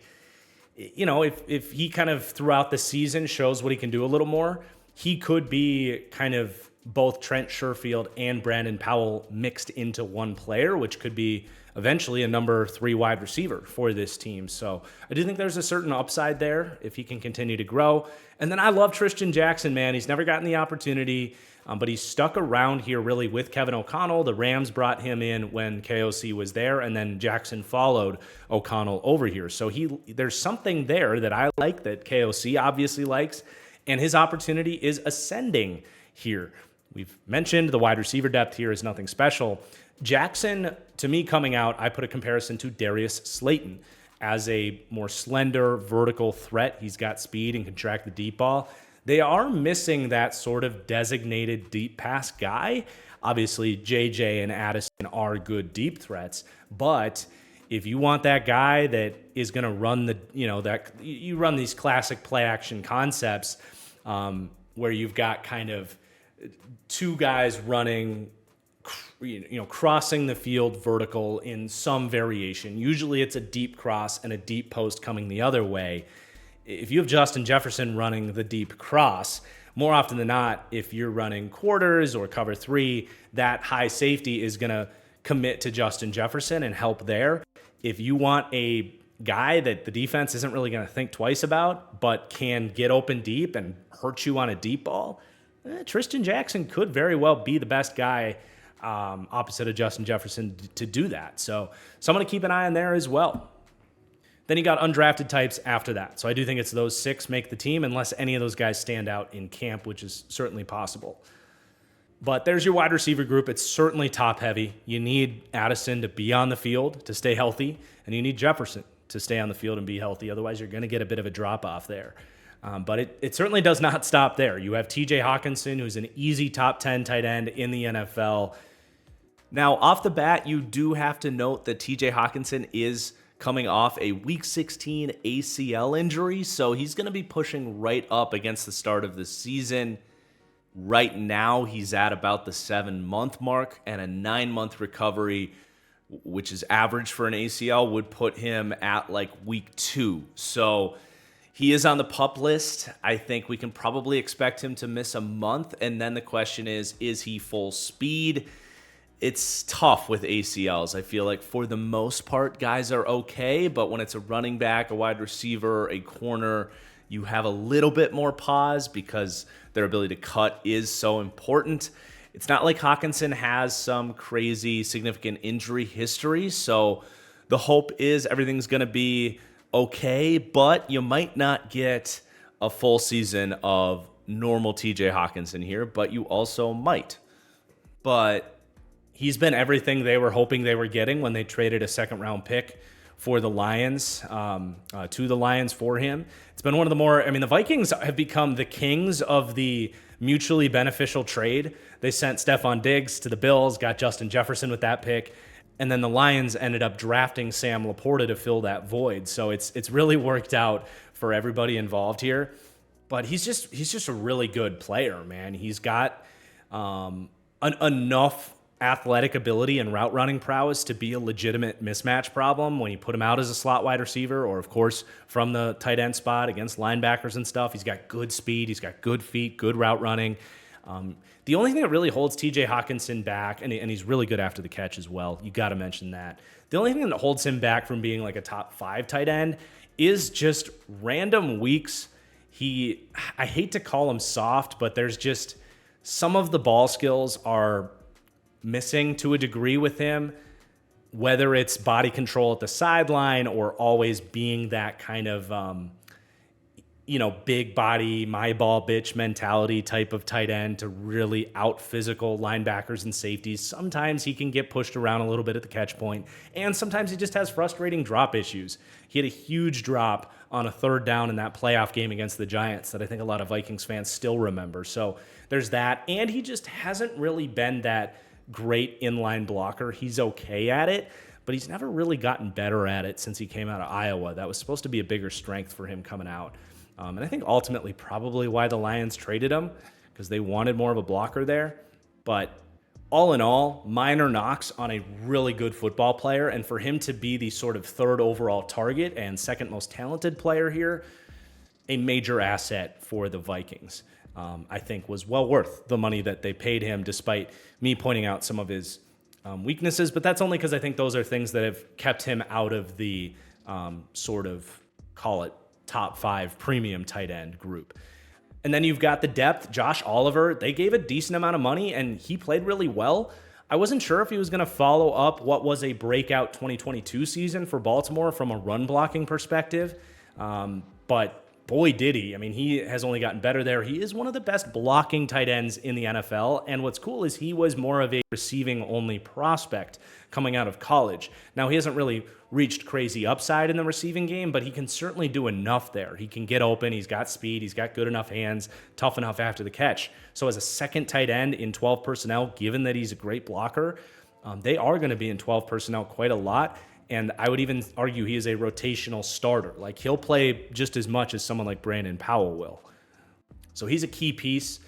you know, if he kind of throughout the season shows what he can do a little more, he could be kind of both Trent Sherfield and Brandon Powell mixed into one player, which could be eventually a number 3 wide receiver for this team. So I do think there's a certain upside there if he can continue to grow. And then I love Tristan Jackson, man. He's never gotten the opportunity, but he's stuck around here really with Kevin O'Connell. The Rams brought him in when KOC was there, and then Jackson followed O'Connell over here. So there's something there that I like that KOC obviously likes, and his opportunity is ascending here. We've mentioned the wide receiver depth here is nothing special. Jackson, to me, coming out, I put a comparison to Darius Slayton as a more slender vertical threat. He's got speed and can track the deep ball. They are missing that sort of designated deep pass guy. Obviously, JJ and Addison are good deep threats, but if you want that guy that is going to run that you run these classic play action concepts where you've got kind of 2 guys running, crossing the field vertical in some variation. Usually it's a deep cross and a deep post coming the other way. If you have Justin Jefferson running the deep cross, more often than not, if you're running quarters or cover 3, that high safety is going to commit to Justin Jefferson and help there. If you want a guy that the defense isn't really going to think twice about, but can get open deep and hurt you on a deep ball, Tristan Jackson could very well be the best guy opposite of Justin Jefferson to do that. So someone to keep an eye on there as well. Then you got undrafted types after that. So I do think it's those 6 make the team unless any of those guys stand out in camp, which is certainly possible. But there's your wide receiver group. It's certainly top heavy. You need Addison to be on the field to stay healthy, and you need Jefferson to stay on the field and be healthy. Otherwise, you're going to get a bit of a drop off there. But it certainly does not stop there. You have TJ Hawkinson, who's an easy top 10 tight end in the NFL. Now, off the bat, you do have to note that TJ Hawkinson is coming off a Week 16 ACL injury, so he's going to be pushing right up against the start of the season. Right now, he's at about the 7-month mark, and a 9-month recovery, which is average for an ACL, would put him at like Week 2. So he is on the PUP list. I think we can probably expect him to miss a month, and then the question is he full speed? It's tough with ACLs. I feel like for the most part, guys are okay, but when it's a running back, a wide receiver, a corner, you have a little bit more pause because their ability to cut is so important. It's not like Hawkinson has some crazy significant injury history, so the hope is everything's going to be okay, but you might not get a full season of normal TJ Hawkinson here, but you also might. But he's been everything they were hoping they were getting when they traded a 2nd-round pick for the Lions, to the Lions for him. It's been one of the more, the Vikings have become the kings of the mutually beneficial trade. They sent Stephon Diggs to the Bills, got Justin Jefferson with that pick, and then the Lions ended up drafting Sam Laporta to fill that void. So it's really worked out for everybody involved here. But he's just a really good player, man. He's got enough athletic ability and route running prowess to be a legitimate mismatch problem when you put him out as a slot wide receiver or, of course, from the tight end spot against linebackers and stuff. He's got good speed. He's got good feet, good route running. The only thing that really holds TJ Hawkinson back, and he's really good after the catch as well, you got to mention that. The only thing that holds him back from being like a top 5 tight end is just random weeks. I hate to call him soft, but there's just some of the ball skills are missing to a degree with him, whether it's body control at the sideline or always being that kind of, big body, my ball bitch mentality type of tight end to really out physical linebackers and safeties. Sometimes he can get pushed around a little bit at the catch point, and sometimes he just has frustrating drop issues. He had a huge drop on a 3rd down in that playoff game against the Giants that I think a lot of Vikings fans still remember. So there's that, and he just hasn't really been that great inline blocker. He's okay at it, but he's never really gotten better at it since he came out of Iowa. That was supposed to be a bigger strength for him coming out. And I think ultimately probably why the Lions traded him, because they wanted more of a blocker there. But all in all, minor knocks on a really good football player. And for him to be the sort of 3rd overall target and 2nd most talented player here, a major asset for the Vikings, I think was well worth the money that they paid him, despite me pointing out some of his weaknesses. But that's only because I think those are things that have kept him out of the sort of, call it, top 5 premium tight end group. And then you've got the depth. Josh Oliver, they gave a decent amount of money, and he played really well. I wasn't sure if he was going to follow up what was a breakout 2022 season for Baltimore from a run blocking perspective, but boy, did he. I mean, he has only gotten better there. He is one of the best blocking tight ends in the NFL, and what's cool is he was more of a receiving-only prospect coming out of college. Now, he hasn't really reached crazy upside in the receiving game, but he can certainly do enough there. He can get open, he's got speed, he's got good enough hands, tough enough after the catch. So as a second tight end in 12 personnel, given that he's a great blocker, they are going to be in 12 personnel quite a lot. And I would even argue he is a rotational starter. Like, he'll play just as much as someone like Brandon Powell will. So he's a key piece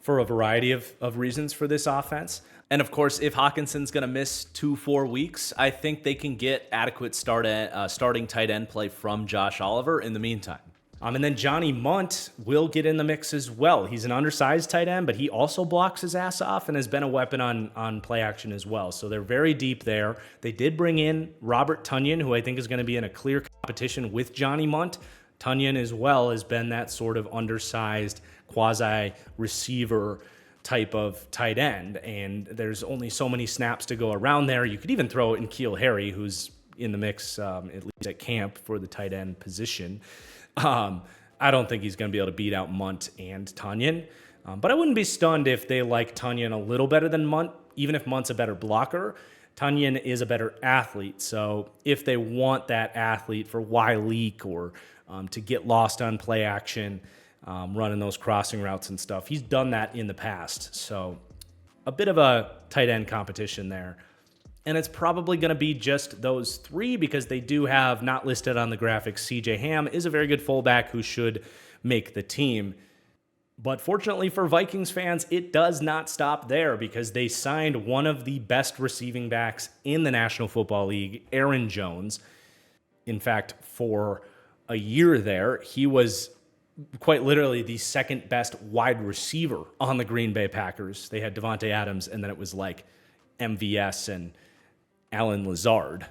for a variety of reasons for this offense. And of course, if Hawkinson's going to miss 2-4 weeks, I think they can get adequate starting tight end play from Josh Oliver in the meantime. And then Johnny Munt will get in the mix as well. He's an undersized tight end, but he also blocks his ass off and has been a weapon on play action as well. So they're very deep there. They did bring in Robert Tonyan, who I think is going to be in a clear competition with Johnny Munt. Tonyan as well has been that sort of undersized quasi-receiver type of tight end, and there's only so many snaps to go around there. You could even throw in N'Keal Harry, who's in the mix, at least at camp, for the tight end position. I don't think he's going to be able to beat out Munt and Tonyan, but I wouldn't be stunned if they like Tonyan a little better than Munt, even if Munt's a better blocker. Tonyan is a better athlete, so if they want that athlete for Y-leak or to get lost on play action, running those crossing routes and stuff, he's done that in the past. So a bit of a tight end competition there. And it's probably going to be just those 3 because they do have, not listed on the graphics, CJ Ham is a very good fullback who should make the team. But fortunately for Vikings fans, it does not stop there because they signed one of the best receiving backs in the National Football League, Aaron Jones. In fact, for a year there, he was quite literally the 2nd best wide receiver on the Green Bay Packers. They had Devontae Adams, and then it was like MVS and Alan Lazard.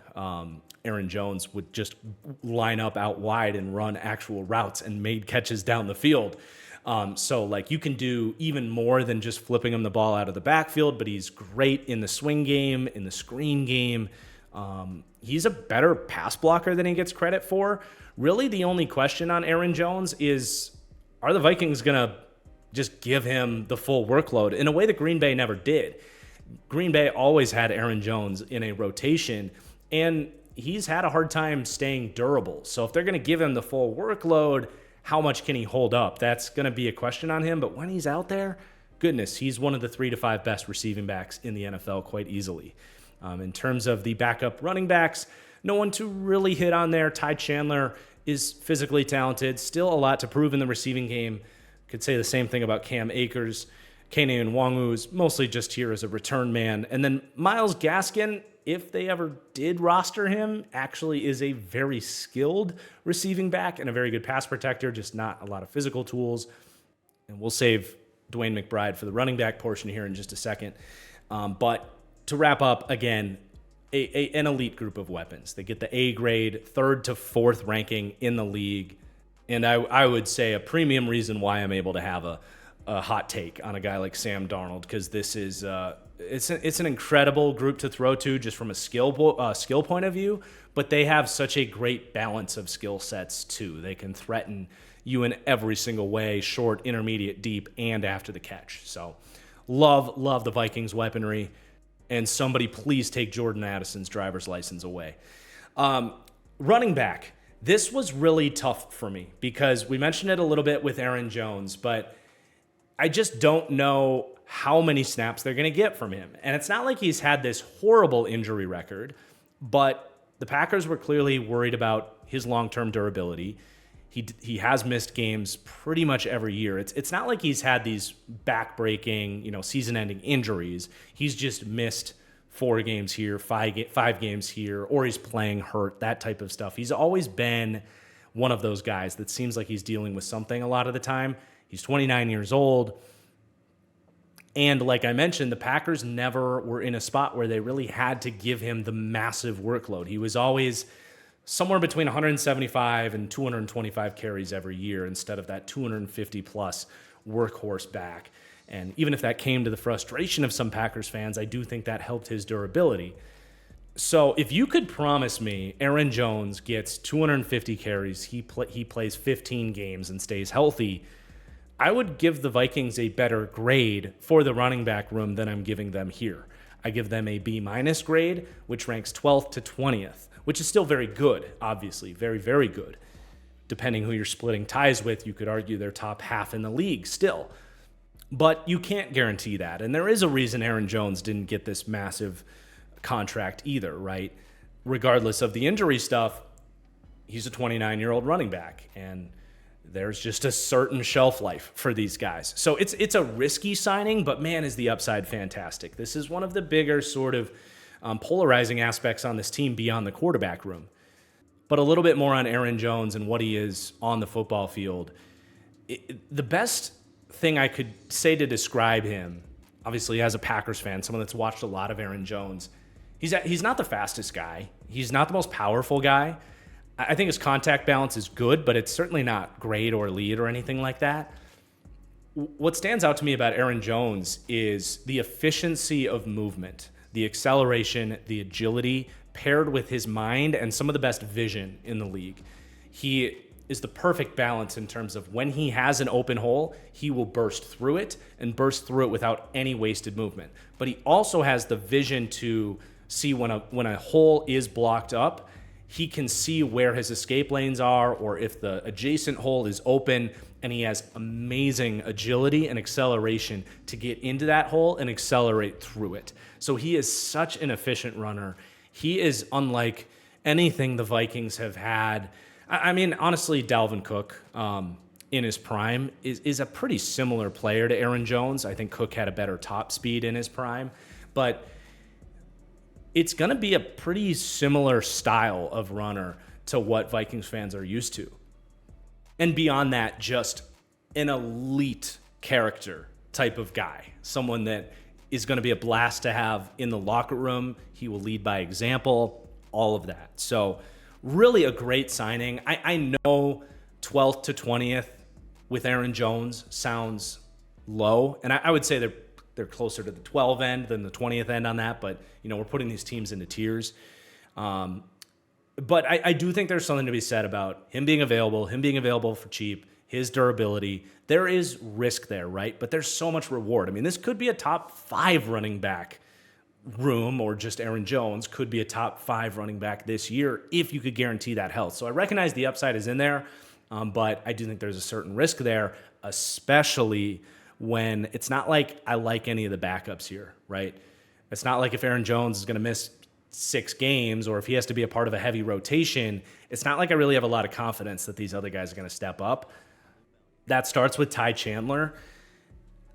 Aaron Jones would just line up out wide and run actual routes and made catches down the field. So like you can do even more than just flipping him the ball out of the backfield, but he's great in the swing game, in the screen game. He's a better pass blocker than he gets credit for. Really, the only question on Aaron Jones is, are the Vikings going to just give him the full workload in a way that Green Bay never did? Green Bay always had Aaron Jones in a rotation, and he's had a hard time staying durable. So if they're going to give him the full workload, how much can he hold up? That's going to be a question on him. But when he's out there, goodness, he's one of the 3 to 5 best receiving backs in the NFL quite easily. In terms of the backup running backs, no one to really hit on there. Ty Chandler is physically talented, still a lot to prove in the receiving game. Could say the same thing about Cam Akers. Kane Nwangu's mostly just here as a return man. And then Myles Gaskin, if they ever did roster him, actually is a very skilled receiving back and a very good pass protector, just not a lot of physical tools. And we'll save Dwayne McBride for the running back portion here in just a second. But to wrap up, again, an elite group of weapons. They get the A grade, 3rd to 4th ranking in the league. And I would say a premium reason why I'm able to have a hot take on a guy like Sam Darnold, because this is it's an incredible group to throw to just from a skill point of view, but they have such a great balance of skill sets too. They can threaten you in every single way, short, intermediate, deep, and after the catch. So love the Vikings weaponry, and somebody please take Jordan Addison's driver's license away. Running back. This was really tough for me because we mentioned it a little bit with Aaron Jones, but I just don't know how many snaps they're going to get from him. And it's not like he's had this horrible injury record, but the Packers were clearly worried about his long-term durability. He has missed games pretty much every year. It's not like he's had these back-breaking, season-ending injuries. He's just missed 4 games here, 5 games here, or he's playing hurt, that type of stuff. He's always been one of those guys that seems like he's dealing with something a lot of the time. He's 29 years old. And like I mentioned, the Packers never were in a spot where they really had to give him the massive workload. He was always somewhere between 175 and 225 carries every year instead of that 250-plus workhorse back. And even if that came to the frustration of some Packers fans, I do think that helped his durability. So if you could promise me Aaron Jones gets 250 carries, he plays 15 games and stays healthy, I would give the Vikings a better grade for the running back room than I'm giving them here. I give them a B- grade, which ranks 12th to 20th, which is still very good, obviously, very, very good. Depending who you're splitting ties with, you could argue they're top half in the league still. But you can't guarantee that. And there is a reason Aaron Jones didn't get this massive contract either, right? Regardless of the injury stuff, he's a 29-year-old running back. And there's just a certain shelf life for these guys. So it's a risky signing, but man, is the upside fantastic. This is one of the bigger sort of polarizing aspects on this team beyond the quarterback room. But a little bit more on Aaron Jones and what he is on the football field. The best thing I could say to describe him, obviously as a Packers fan, someone that's watched a lot of Aaron Jones, he's not the fastest guy. He's not the most powerful guy. I think his contact balance is good, but it's certainly not great or elite or anything like that. What stands out to me about Aaron Jones is the efficiency of movement, the acceleration, the agility, paired with his mind and some of the best vision in the league. He is the perfect balance in terms of when he has an open hole, he will burst through it and burst through it without any wasted movement. But he also has the vision to see when a hole is blocked up, he can see where his escape lanes are or if the adjacent hole is open, and he has amazing agility and acceleration to get into that hole and accelerate through it. So he is such an efficient runner. He is unlike anything the Vikings have had. I mean, honestly, Dalvin Cook in his prime is a pretty similar player to Aaron Jones. I think Cook had a better top speed in his prime, but it's going to be a pretty similar style of runner to what Vikings fans are used to. And beyond that, just an elite character type of guy, someone that is going to be a blast to have in the locker room. He will lead by example, all of that. So really a great signing. I know 12th to 20th with Aaron Jones sounds low, and I would say they're closer to the 12 end than the 20th end on that, but we're putting these teams into tiers. But I do think there's something to be said about him being available for cheap, his durability. There is risk there, right? But there's so much reward. I mean, this could be a top 5 running back room, or just Aaron Jones could be a top 5 running back this year if you could guarantee that health. So I recognize the upside is in there, but I do think there's a certain risk there, especially when it's not like I like any of the backups here, right? It's not like if Aaron Jones is going to miss 6 games or if he has to be a part of a heavy rotation, it's not like I really have a lot of confidence that these other guys are going to step up. That starts with Ty Chandler.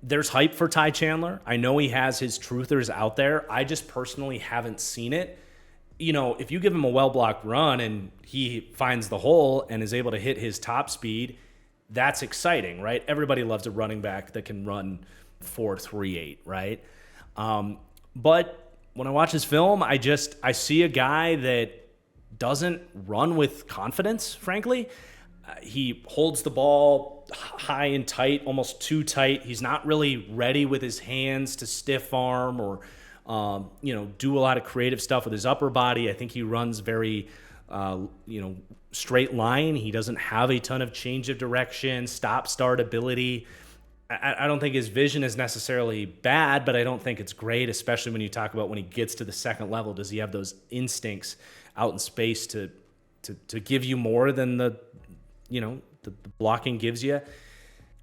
There's hype for Ty Chandler. I know he has his truthers out there. I just personally haven't seen it. If you give him a well-blocked run and he finds the hole and is able to hit his top speed, that's exciting, right? Everybody loves a running back that can run 4.38, right? But when I watch his film, I see a guy that doesn't run with confidence, frankly. He holds the ball high and tight, almost too tight. He's not really ready with his hands to stiff arm or, do a lot of creative stuff with his upper body. I think he runs very, straight line. He doesn't have a ton of change of direction, stop-start ability. I don't think his vision is necessarily bad, but I don't think it's great, especially when you talk about when he gets to the second level. Does he have those instincts out in space to give you more than the blocking gives you?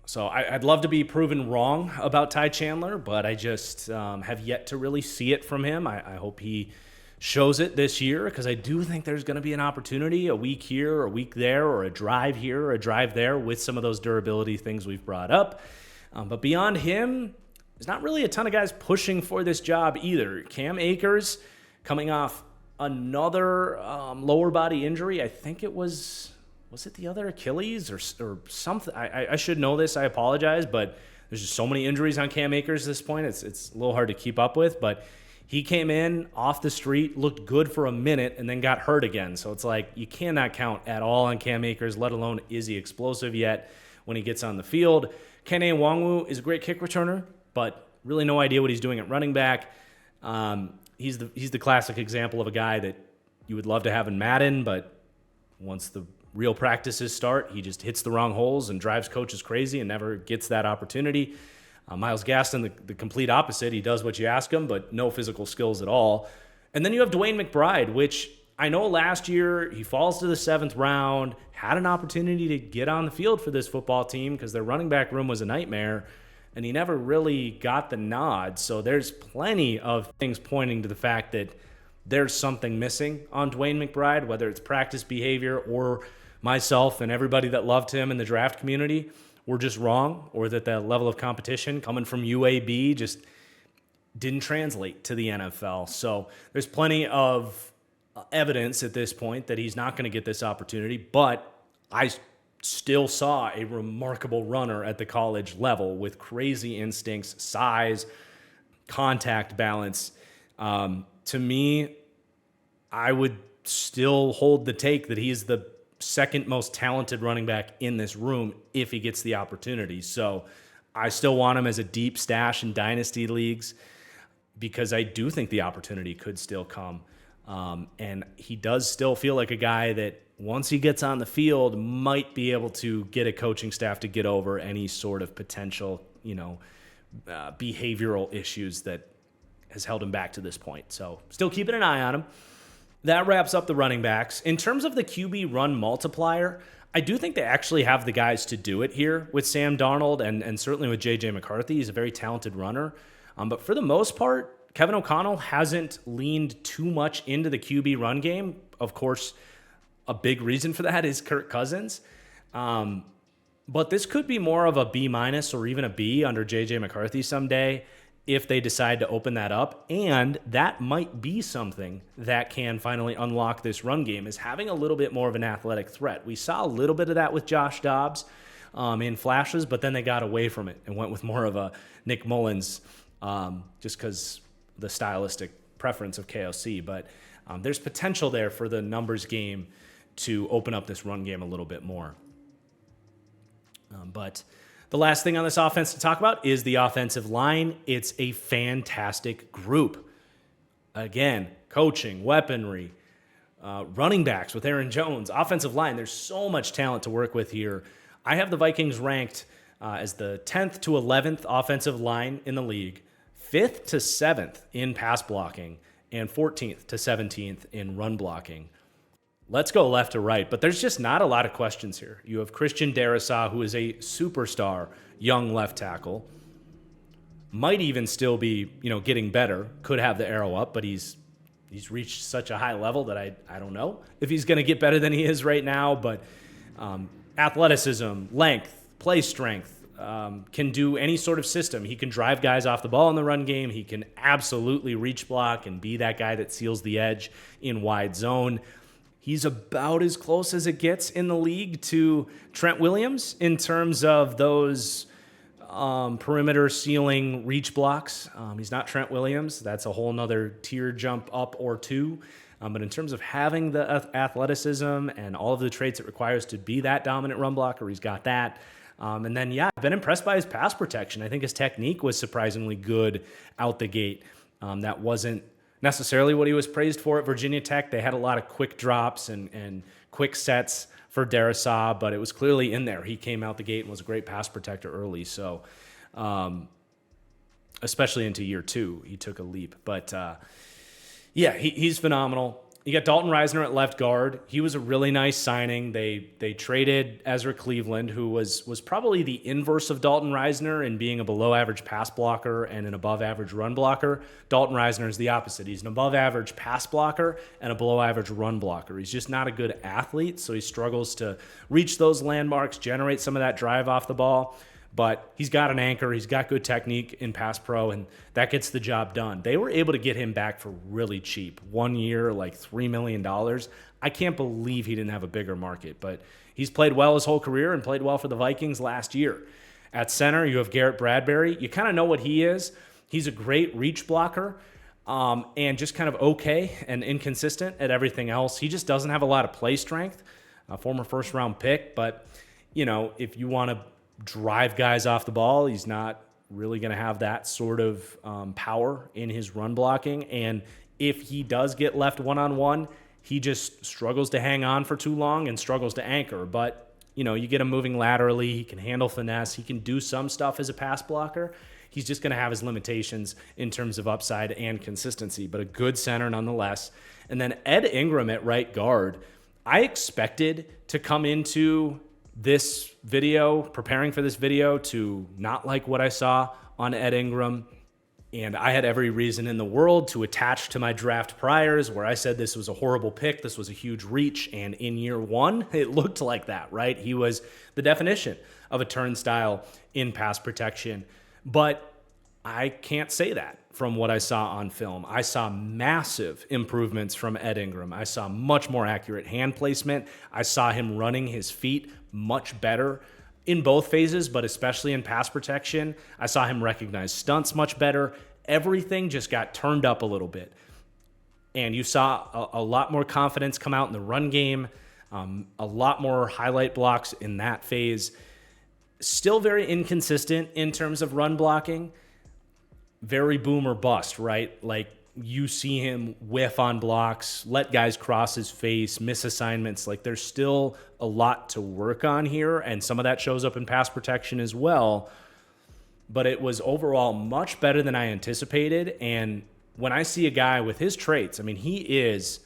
So I'd love to be proven wrong about Ty Chandler, but I just have yet to really see it from him. I hope he shows it this year, because I do think there's going to be an opportunity, a week here, a week there, or a drive here, or a drive there with some of those durability things we've brought up. But beyond him, there's not really a ton of guys pushing for this job either. Cam Akers coming off another lower body injury. I think it was it the other Achilles or something? I should know this. I apologize, but there's just so many injuries on Cam Akers at this point. It's a little hard to keep up with, but he came in off the street, looked good for a minute, and then got hurt again. So it's like you cannot count at all on Cam Akers, let alone is he explosive yet when he gets on the field. Kene Nwangwu is a great kick returner, but really no idea what he's doing at running back. He's the classic example of a guy that you would love to have in Madden, but once the real practices start, he just hits the wrong holes and drives coaches crazy and never gets that opportunity. Myles Gaston, the complete opposite. He does what you ask him, but no physical skills at all. And then you have Dwayne McBride, which I know last year he falls to the 7th round, had an opportunity to get on the field for this football team because their running back room was a nightmare, and he never really got the nod. So there's plenty of things pointing to the fact that there's something missing on Dwayne McBride, whether it's practice behavior or myself and everybody that loved him in the draft community were just wrong, or that the level of competition coming from UAB just didn't translate to the NFL. So there's plenty of evidence at this point that he's not going to get this opportunity, but I still saw a remarkable runner at the college level with crazy instincts, size, contact balance. To me, I would still hold the take that he's the second most talented running back in this room if he gets the opportunity. So I still want him as a deep stash in dynasty leagues because I do think the opportunity could still come. And he does still feel like a guy that once he gets on the field might be able to get a coaching staff to get over any sort of potential, behavioral issues that has held him back to this point. So still keeping an eye on him. That wraps up the running backs. In terms of the QB run multiplier, I do think they actually have the guys to do it here with Sam Darnold and certainly with J.J. McCarthy. He's a very talented runner. But for the most part, Kevin O'Connell hasn't leaned too much into the QB run game. Of course, a big reason for that is Kirk Cousins. But this could be more of a B- or even a B under J.J. McCarthy someday if they decide to open that up. And that might be something that can finally unlock this run game, is having a little bit more of an athletic threat. We saw a little bit of that with Josh Dobbs in flashes, but then they got away from it and went with more of a Nick Mullins just because the stylistic preference of KOC. But there's potential there for the numbers game to open up this run game a little bit more. But the last thing on this offense to talk about is the offensive line. It's a fantastic group. Again, coaching, weaponry, running backs with Aaron Jones, offensive line. There's so much talent to work with here. I have the Vikings ranked as the 10th to 11th offensive line in the league, 5th to 7th in pass blocking, and 14th to 17th in run blocking. Let's go left to right, but there's just not a lot of questions here. You have Christian Darrisaw, who is a superstar young left tackle. Might even still be, getting better. Could have the arrow up, but he's reached such a high level that I don't know if he's going to get better than he is right now. But athleticism, length, play strength, can do any sort of system. He can drive guys off the ball in the run game. He can absolutely reach block and be that guy that seals the edge in wide zone. He's about as close as it gets in the league to Trent Williams in terms of those perimeter ceiling reach blocks. He's not Trent Williams. That's a whole nother tier jump up or two. But in terms of having the athleticism and all of the traits it requires to be that dominant run blocker, he's got that. And then, I've been impressed by his pass protection. I think his technique was surprisingly good out the gate. That wasn't necessarily what he was praised for at Virginia Tech. They had a lot of quick drops and quick sets for Darrisaw, but it was clearly in there. He came out the gate and was a great pass protector early. So, especially into year 2, he took a leap. But, he's phenomenal. You got Dalton Reisner at left guard. He was a really nice signing. They traded Ezra Cleveland, who was probably the inverse of Dalton Reisner in being a below-average pass blocker and an above-average run blocker. Dalton Reisner is the opposite. He's an above-average pass blocker and a below-average run blocker. He's just not a good athlete, so he struggles to reach those landmarks, generate some of that drive off the ball. But he's got an anchor. He's got good technique in pass pro, and that gets the job done. They were able to get him back for really cheap. 1 year, like $3 million. I can't believe he didn't have a bigger market, but he's played well his whole career and played well for the Vikings last year. At center, you have Garrett Bradbury. You kind of know what he is. He's a great reach blocker and just kind of okay and inconsistent at everything else. He just doesn't have a lot of play strength, a former first-round pick, but, if you want to drive guys off the ball, he's not really going to have that sort of power in his run blocking. And if he does get left one-on-one, he just struggles to hang on for too long and struggles to anchor. But, you get him moving laterally. He can handle finesse. He can do some stuff as a pass blocker. He's just going to have his limitations in terms of upside and consistency, but a good center nonetheless. And then Ed Ingram at right guard. I expected to come into this video, preparing for this video, to not like what I saw on Ed Ingram. And I had every reason in the world to attach to my draft priors where I said this was a horrible pick, this was a huge reach, and in year 1, it looked like that, right? He was the definition of a turnstile in pass protection. But I can't say that from what I saw on film. I saw massive improvements from Ed Ingram. I saw much more accurate hand placement. I saw him running his feet much better in both phases, but especially in pass protection. I saw him recognize stunts much better. Everything just got turned up a little bit. And you saw a lot more confidence come out in the run game, a lot more highlight blocks in that phase. Still very inconsistent in terms of run blocking. Very boom or bust, right? Like, you see him whiff on blocks, let guys cross his face, miss assignments. Like, there's still a lot to work on here, and some of that shows up in pass protection as well. But it was overall much better than I anticipated. And when I see a guy with his traits, I mean, he is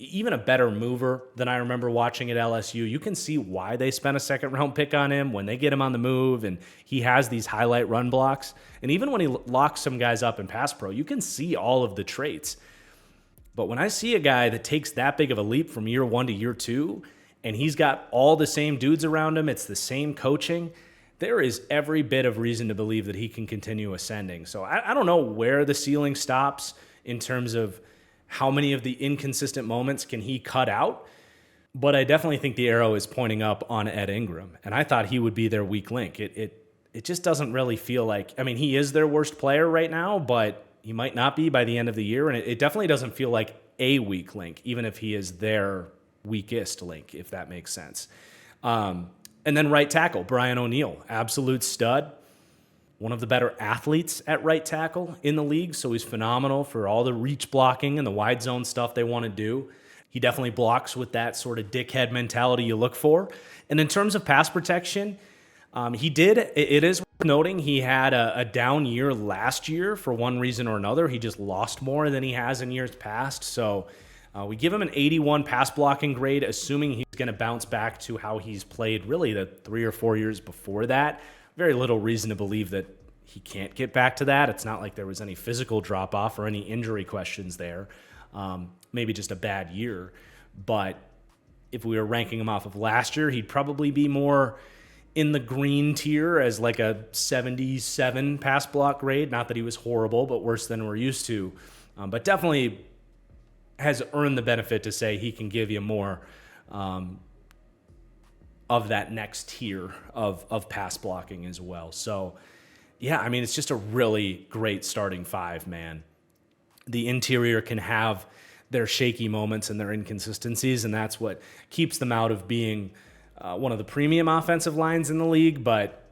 even a better mover than I remember watching at LSU. You can see why they spent a second-round pick on him when they get him on the move, and he has these highlight run blocks. And even when he locks some guys up in pass pro, you can see all of the traits. But when I see a guy that takes that big of a leap from year 1 to year 2, and he's got all the same dudes around him, it's the same coaching, there is every bit of reason to believe that he can continue ascending. So I don't know where the ceiling stops in terms of how many of the inconsistent moments can he cut out, but I definitely think the arrow is pointing up on Ed Ingram, and I thought he would be their weak link. It just doesn't really feel like, I mean, he is their worst player right now, but he might not be by the end of the year, and it definitely doesn't feel like a weak link, even if he is their weakest link, if that makes sense. And then right tackle, Brian O'Neill, absolute stud. One of the better athletes at right tackle in the league, so he's phenomenal for all the reach blocking and the wide zone stuff they want to do. He definitely blocks with that sort of dickhead mentality you look for. And in terms of pass protection, it is worth noting he had a down year last year for one reason or another. He just lost more than he has in years past. So we give him an 81 pass blocking grade, assuming he's going to bounce back to how he's played really the 3 or 4 years before that. Very little reason to believe that he can't get back to that. It's not like there was any physical drop-off or any injury questions there. Maybe just a bad year. But if we were ranking him off of last year, he'd probably be more in the green tier as like a 77 pass block grade. Not that he was horrible, but worse than we're used to. But definitely has earned the benefit to say he can give you more of that next tier of pass blocking as well. So, yeah, I mean, it's just a really great starting five, man. The interior can have their shaky moments and their inconsistencies, and that's what keeps them out of being one of the premium offensive lines in the league, but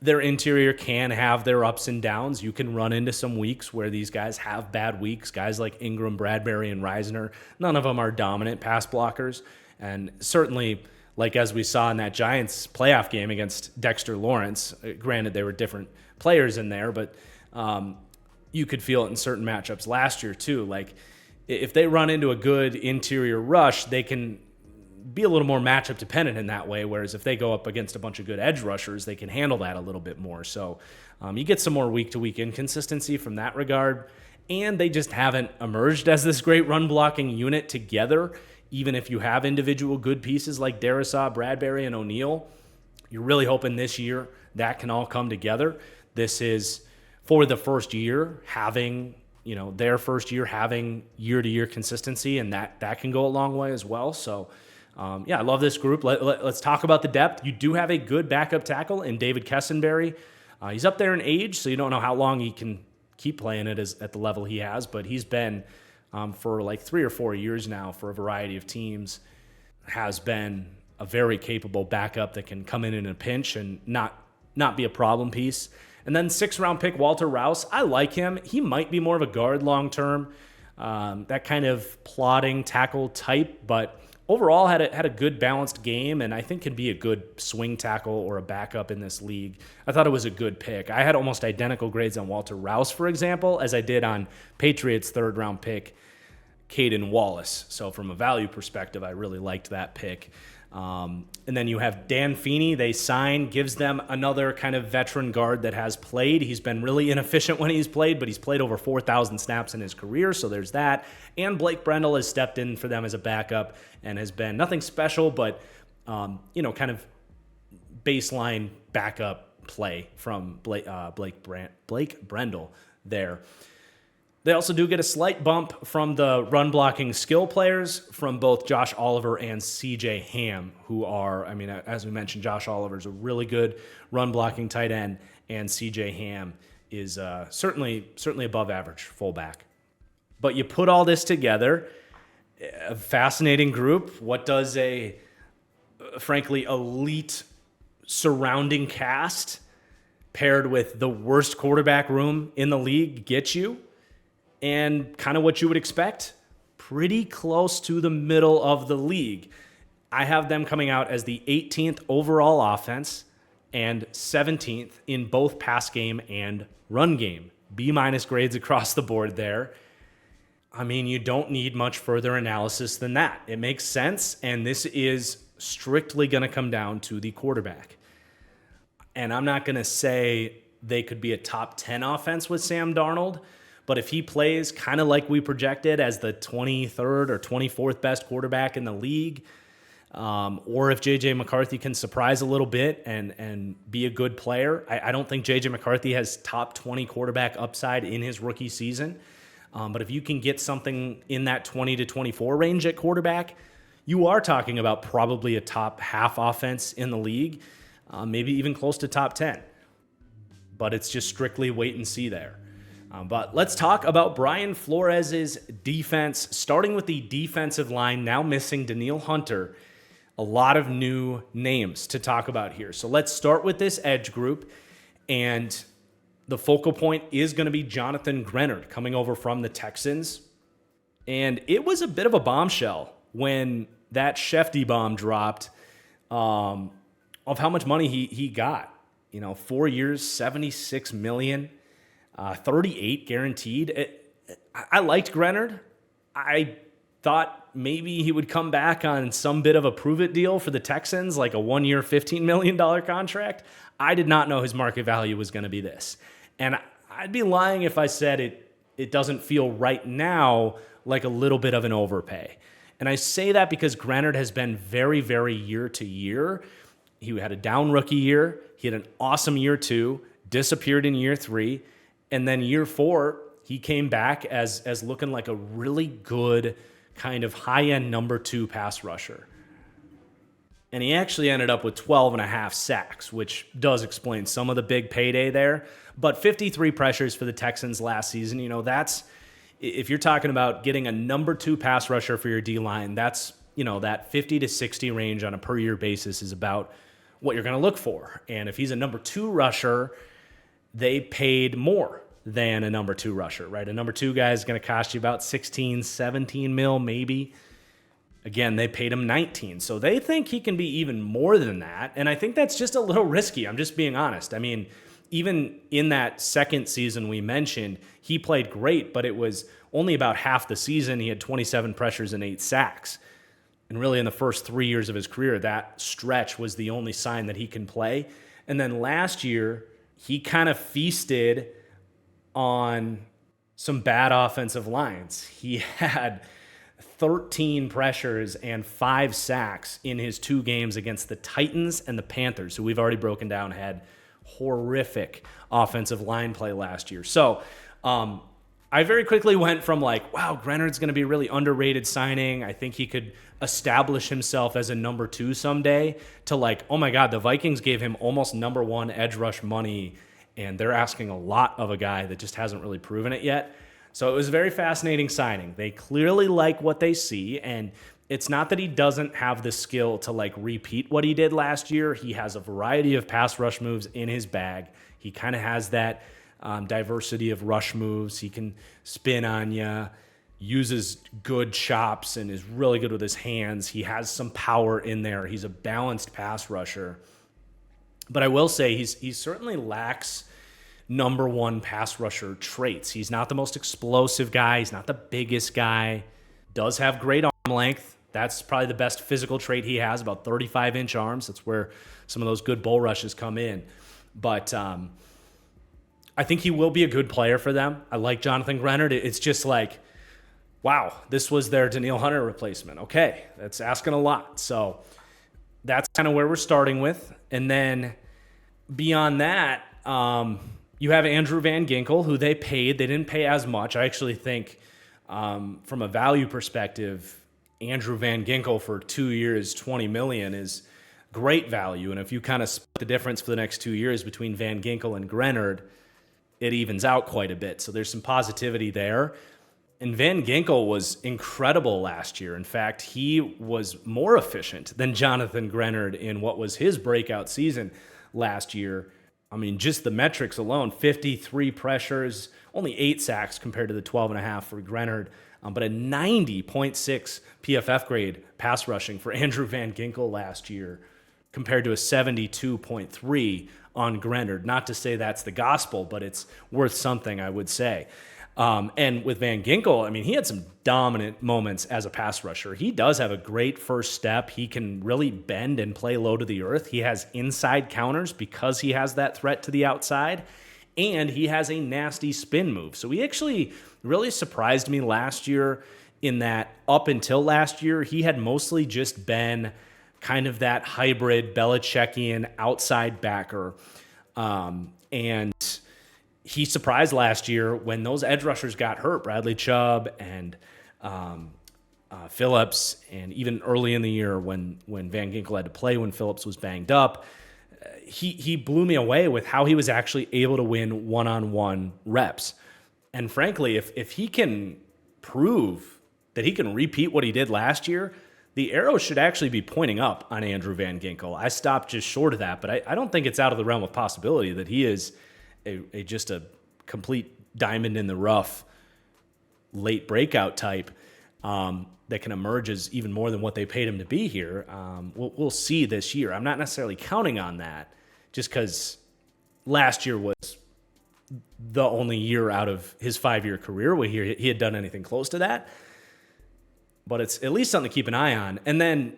their interior can have their ups and downs. You can run into some weeks where these guys have bad weeks. Guys like Ingram, Bradbury, and Reisner, none of them are dominant pass blockers, and certainly, like as we saw in that Giants playoff game against Dexter Lawrence, granted they were different players in there, but you could feel it in certain matchups last year too. Like if they run into a good interior rush, they can be a little more matchup dependent in that way, whereas if they go up against a bunch of good edge rushers, they can handle that a little bit more. So you get some more week-to-week inconsistency from that regard, and they just haven't emerged as this great run-blocking unit together. Even if you have individual good pieces like Darrisaw, Bradbury, and O'Neal, you're really hoping this year that can all come together. This is for the first year having, their first year having year-to-year consistency, and that can go a long way as well. So, I love this group. Let's talk about the depth. You do have a good backup tackle in David Kessenberry. He's up there in age, so you don't know how long he can keep playing it at the level he has, but he's been for like 3 or 4 years now for a variety of teams, has been a very capable backup that can come in a pinch and not be a problem piece. And then 6th-round pick Walter Rouse. I like him. He might be more of a guard long-term, that kind of plodding tackle type, but overall had a good balanced game, and I think can be a good swing tackle or a backup in this league. I thought it was a good pick. I had almost identical grades on Walter Rouse, for example, as I did on Patriots' 3rd-round pick Caden Wallace. So from a value perspective, I really liked that pick. And then you have Dan Feeney. They sign, gives them another kind of veteran guard that has played. He's been really inefficient when he's played, but he's played over 4,000 snaps in his career, so there's that. And Blake Brendel has stepped in for them as a backup and has been nothing special, but kind of baseline backup play from Blake Brendel there. They also do get a slight bump from the run-blocking skill players from both Josh Oliver and C.J. Ham, who are, as we mentioned, Josh Oliver is a really good run-blocking tight end, and C.J. Ham is certainly above average fullback. But you put all this together, a fascinating group. What does a, frankly, elite surrounding cast paired with the worst quarterback room in the league get you? And kind of what you would expect, pretty close to the middle of the league. I have them coming out as the 18th overall offense and 17th in both pass game and run game. B- grades across the board there. You don't need much further analysis than that. It makes sense, and this is strictly going to come down to the quarterback. And I'm not going to say they could be a top 10 offense with Sam Darnold, but if he plays kind of like we projected as the 23rd or 24th best quarterback in the league, or if J.J. McCarthy can surprise a little bit and be a good player, I don't think J.J. McCarthy has top 20 quarterback upside in his rookie season. But if you can get something in that 20 to 24 range at quarterback, you are talking about probably a top half offense in the league, maybe even close to top 10. But it's just strictly wait and see there. But let's talk about Brian Flores' defense, starting with the defensive line, now missing Danielle Hunter. A lot of new names to talk about here. So let's start with this edge group, and the focal point is going to be Jonathan Grenard coming over from the Texans. And it was a bit of a bombshell when that Shefty bomb dropped of how much money he got. 4 years, $76 million. 38 guaranteed. I liked Grenard. I thought maybe he would come back on some bit of a prove-it deal for the Texans, like a 1-year, $15 million contract. I did not know his market value was going to be this. And I'd be lying if I said it doesn't feel right now like a little bit of an overpay. And I say that because Grenard has been very, very year to year. He had a down rookie year. He had an awesome year 2, disappeared in year 3. And then year 4, he came back as looking like a really good kind of high-end number 2 pass rusher. And he actually ended up with 12 and a half sacks, which does explain some of the big payday there. But 53 pressures for the Texans last season, that's, if you're talking about getting a number 2 pass rusher for your D-line, that's, that 50 to 60 range on a per year basis is about what you're going to look for. And if he's a number 2 rusher, they paid more than a number 2 rusher, right? A number 2 guy is going to cost you about 16, 17 mil, maybe. Again, they paid him 19. So they think he can be even more than that. And I think that's just a little risky. I'm just being honest. I mean, even in that second season we mentioned, he played great, but it was only about half the season. He had 27 pressures and 8 sacks. And really in the first 3 years of his career, that stretch was the only sign that he can play. And then last year, he kind of feasted on some bad offensive lines. He had 13 pressures and 5 sacks in his 2 games against the Titans and the Panthers, who we've already broken down had horrific offensive line play last year. So I very quickly went from like, wow, Grenard's going to be a really underrated signing. I think he could establish himself as a number 2 someday, to like, oh my God, the Vikings gave him almost number 1 edge rush money, and they're asking a lot of a guy that just hasn't really proven it yet. So it was a very fascinating signing. They clearly like what they see, and it's not that he doesn't have the skill to like repeat what he did last year. He has a variety of pass rush moves in his bag. He kind of has that diversity of rush moves. He can spin on you, uses good chops, and is really good with his hands. He has some power in there. He's a balanced pass rusher. But I will say he certainly lacks number 1 pass rusher traits. He's not the most explosive guy. He's not the biggest guy. Does have great arm length. That's probably the best physical trait he has, about 35-inch arms. That's where some of those good bull rushes come in. But I think he will be a good player for them. I like Jonathan Grenard. It's just like, wow, this was their Danielle Hunter replacement. Okay, that's asking a lot. So that's kind of where we're starting with. And then beyond that, you have Andrew Van Ginkel, who they paid. They didn't pay as much. I actually think from a value perspective, Andrew Van Ginkel for 2 years, $20 million is great value. And if you kind of split the difference for the next 2 years between Van Ginkel and Grenard, it evens out quite a bit. So there's some positivity there. And Van Ginkel was incredible last year. In fact, he was more efficient than Jonathan Grenard in what was his breakout season last year. I mean, just the metrics alone, 53 pressures, only 8 sacks compared to the 12.5 for Grenard, but a 90.6 PFF grade pass rushing for Andrew Van Ginkel last year compared to a 72.3 on Grenard. Not to say that's the gospel, but it's worth something, I would say. And with Van Ginkel, I mean, he had some dominant moments as a pass rusher. He does have a great first step. He can really bend and play low to the earth. He has inside counters because he has that threat to the outside, and he has a nasty spin move. So he actually really surprised me last year in that up until last year, he had mostly just been kind of that hybrid Belichickian outside backer. And he surprised last year when those edge rushers got hurt, Bradley Chubb and Phillips, and even early in the year when Van Ginkel had to play when Phillips was banged up. He blew me away with how he was actually able to win one-on-one reps. And frankly, if he can prove that he can repeat what he did last year, the arrow should actually be pointing up on Andrew Van Ginkel. I stopped just short of that, but I don't think it's out of the realm of possibility that he is just a complete diamond in the rough, late breakout type that can emerge as even more than what they paid him to be here. We'll see this year. I'm not necessarily counting on that just because last year was the only year out of his 5-year career where he had done anything close to that. But it's at least something to keep an eye on. And then,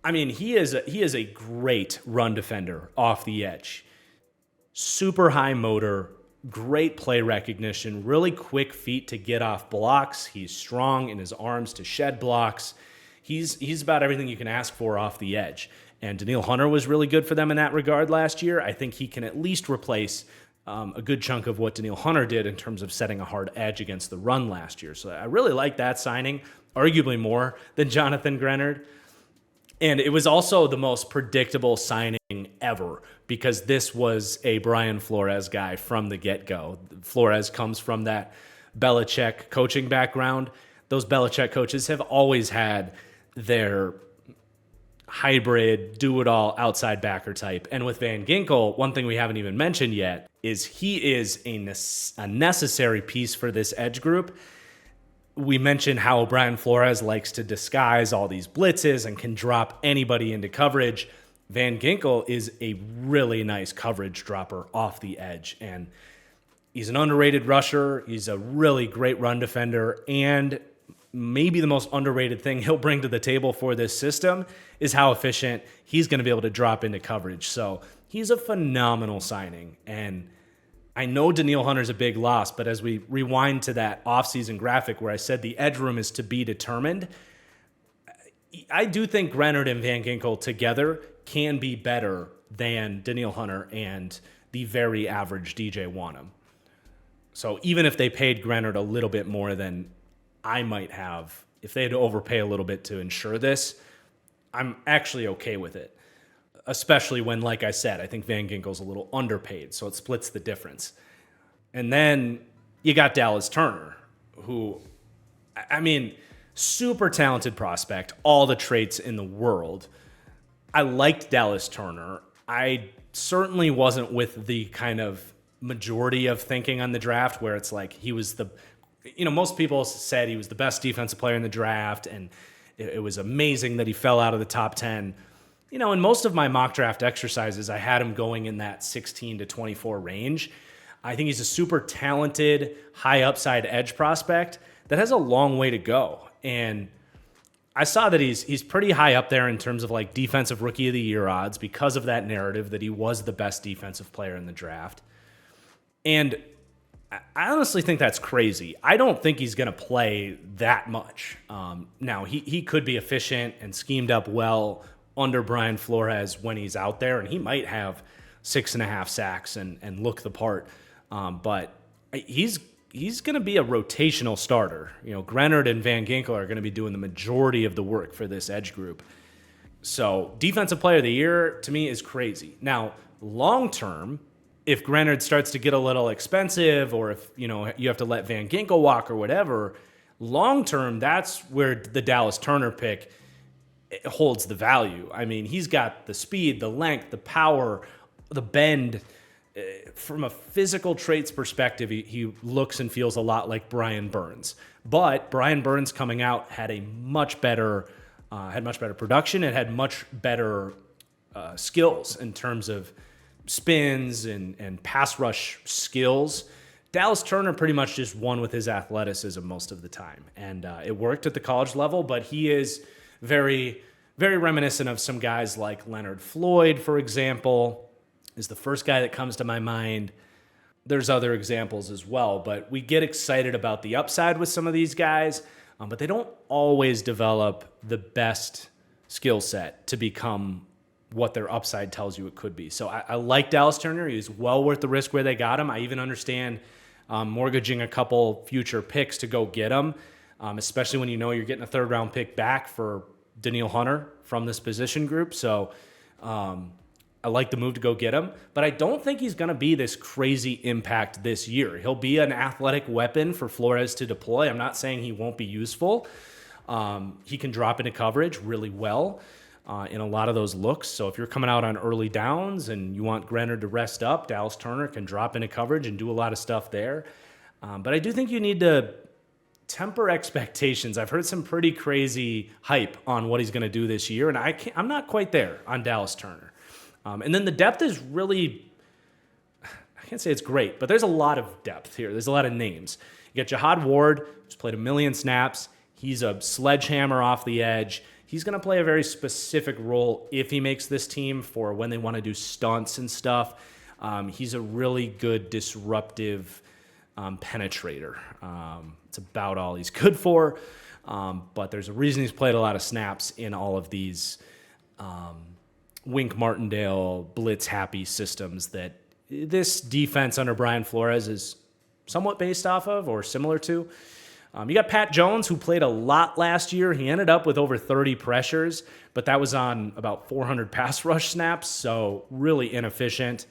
I mean, he is a great run defender off the edge. Super high motor, great play recognition, really quick feet to get off blocks. He's strong in his arms to shed blocks. He's about everything you can ask for off the edge. And Danielle Hunter was really good for them in that regard last year. I think he can at least replace a good chunk of what Danielle Hunter did in terms of setting a hard edge against the run last year. So I really like that signing, arguably more than Jonathan Grenard. And it was also the most predictable signing ever because this was a Brian Flores guy from the get-go. Flores comes from that Belichick coaching background. Those Belichick coaches have always had their hybrid, do-it-all outside backer type. And with Van Ginkel, one thing we haven't even mentioned yet is he is a necessary piece for this edge group. We mentioned how Brian Flores likes to disguise all these blitzes and can drop anybody into coverage. Van Ginkel is a really nice coverage dropper off the edge, and he's an underrated rusher. He's a really great run defender, and maybe the most underrated thing he'll bring to the table for this system is how efficient he's going to be able to drop into coverage. So he's a phenomenal signing, and I know Danielle Hunter's a big loss, but as we rewind to that offseason graphic where I said the edge room is to be determined, I do think Grenard and Van Ginkel together can be better than Danielle Hunter and the very average DJ Wanham. So even if they paid Grenard a little bit more than I might have, if they had to overpay a little bit to ensure this, I'm actually okay with it. Especially when, like I said, I think Van Ginkel's a little underpaid, so it splits the difference. And then you got Dallas Turner, who, I mean, super talented prospect, all the traits in the world. I liked Dallas Turner. I certainly wasn't with the kind of majority of thinking on the draft where it's like he was most people said he was the best defensive player in the draft, and it was amazing that he fell out of the top 10. In most of my mock draft exercises, I had him going in that 16 to 24 range. I think he's a super talented, high upside edge prospect that has a long way to go. And I saw that he's pretty high up there in terms of like defensive rookie of the year odds because of that narrative that he was the best defensive player in the draft. And I honestly think that's crazy. I don't think he's going to play that much. Now, he could be efficient and schemed up well under Brian Flores when he's out there, and he might have 6.5 sacks and look the part. But he's going to be a rotational starter. Grenard and Van Ginkel are going to be doing the majority of the work for this edge group. So defensive player of the year to me is crazy. Now, long term, if Grenard starts to get a little expensive, or if you have to let Van Ginkel walk or whatever, long term, that's where the Dallas Turner pick holds the value. I mean, he's got the speed, the length, the power, the bend. From a physical traits perspective, he looks and feels a lot like Brian Burns. But Brian Burns coming out had much better production and had much better skills in terms of spins and pass rush skills. Dallas Turner pretty much just won with his athleticism most of the time. And it worked at the college level, but he is very, very reminiscent of some guys like Leonard Floyd, for example, is the first guy that comes to my mind. There's other examples as well, but we get excited about the upside with some of these guys, but they don't always develop the best skill set to become what their upside tells you it could be. So I like Dallas Turner. He's well worth the risk where they got him. I even understand mortgaging a couple future picks to go get him, especially when you're getting a third-round pick back for Danielle Hunter from this position group. So I like the move to go get him, but I don't think he's going to be this crazy impact this year. He'll be an athletic weapon for Flores to deploy. I'm not saying he won't be useful. He can drop into coverage really well in a lot of those looks. So if you're coming out on early downs and you want Grenard to rest up, Dallas Turner can drop into coverage and do a lot of stuff there. But I do think you need to temper expectations. I've heard some pretty crazy hype on what he's going to do this year, and I'm not quite there on Dallas Turner. And then the depth is really, I can't say it's great, but there's a lot of depth here. There's a lot of names. You got Jihad Ward, who's played 1 million snaps. He's a sledgehammer off the edge. He's going to play a very specific role if he makes this team for when they want to do stunts and stuff. He's a really good disruptive penetrator. It's about all he's good for. But there's a reason he's played a lot of snaps in all of these Wink Martindale blitz happy systems that this defense under Brian Flores is somewhat based off of or similar to. You got Pat Jones, who played a lot last year. He ended up with over 30 pressures, but that was on about 400 pass rush snaps, so really inefficient.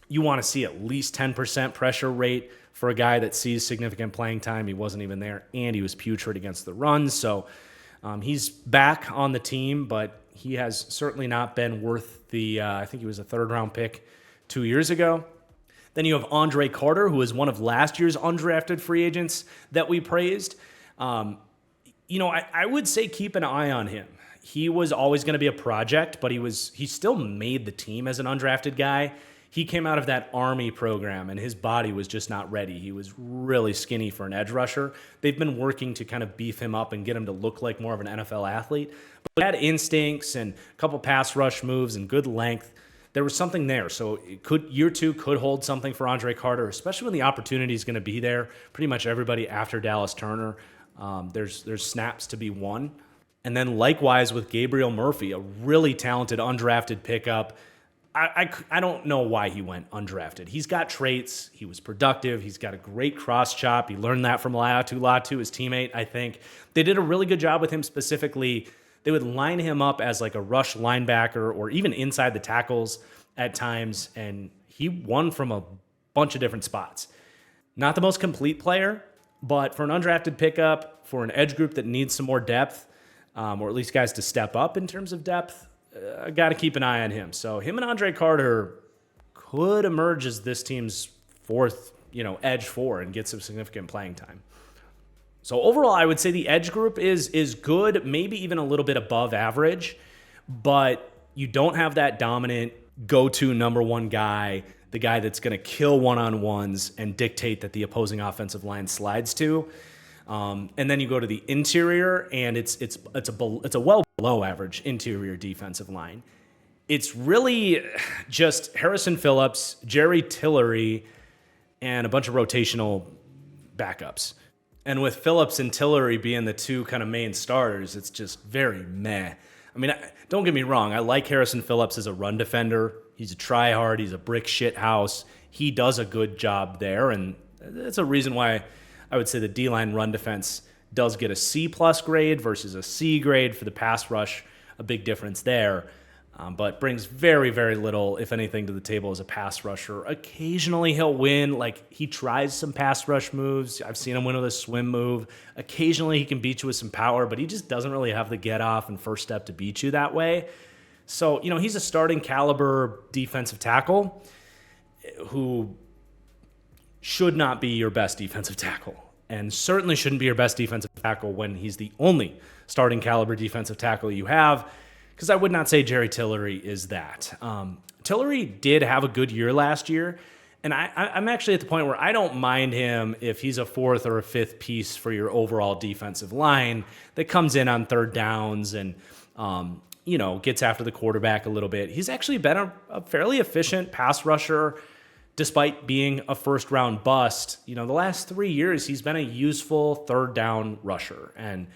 You want to see at least 10% pressure rate for a guy that sees significant playing time. He wasn't even there, and he was putrid against the run, so he's back on the team, but he has certainly not been worth the, I think he was a third-round pick 2 years ago. Then you have Andre Carter, who is one of last year's undrafted free agents that we praised. I would say keep an eye on him. He was always going to be a project, but he still made the team as an undrafted guy. He came out of that Army program, and his body was just not ready. He was really skinny for an edge rusher. They've been working to kind of beef him up and get him to look like more of an NFL athlete. But he had instincts and a couple pass rush moves and good length. There was something there. So year two could hold something for Andre Carter, especially when the opportunity is going to be there. Pretty much everybody after Dallas Turner, there's snaps to be won. And then likewise with Gabriel Murphy, a really talented undrafted pickup. I don't know why he went undrafted. He's got traits. He was productive. He's got a great cross chop. He learned that from Latu, his teammate, I think. They did a really good job with him specifically. They would line him up as like a rush linebacker or even inside the tackles at times, and he won from a bunch of different spots. Not the most complete player, but for an undrafted pickup, for an edge group that needs some more depth, or at least guys to step up in terms of depth, I got to keep an eye on him. So him and Andre Carter could emerge as this team's fourth, edge four and get some significant playing time. So overall, I would say the edge group is good, maybe even a little bit above average, but you don't have that dominant go-to number one guy, the guy that's going to kill one-on-ones and dictate that the opposing offensive line slides to. And then you go to the interior, and it's a well below average interior defensive line. It's really just Harrison Phillips, Jerry Tillery, and a bunch of rotational backups. And with Phillips and Tillery being the two kind of main starters, it's just very meh. I mean, don't get me wrong. I like Harrison Phillips as a run defender. He's a try-hard. He's a brick shit house. He does a good job there, and that's a reason why I would say the D-line run defense does get a C-plus grade versus a C grade for the pass rush. A big difference there. But brings very, very little, if anything, to the table as a pass rusher. Occasionally he'll win. Like, he tries some pass rush moves. I've seen him win with a swim move. Occasionally he can beat you with some power, but he just doesn't really have the get-off and first step to beat you that way. So, he's a starting caliber defensive tackle who should not be your best defensive tackle, and certainly shouldn't be your best defensive tackle when he's the only starting caliber defensive tackle you have. Because I would not say Jerry Tillery is that. Tillery did have a good year last year, and I'm actually at the point where I don't mind him if he's a fourth or a fifth piece for your overall defensive line that comes in on third downs and, gets after the quarterback a little bit. He's actually been a fairly efficient pass rusher despite being a first-round bust. The last 3 years he's been a useful third-down rusher, and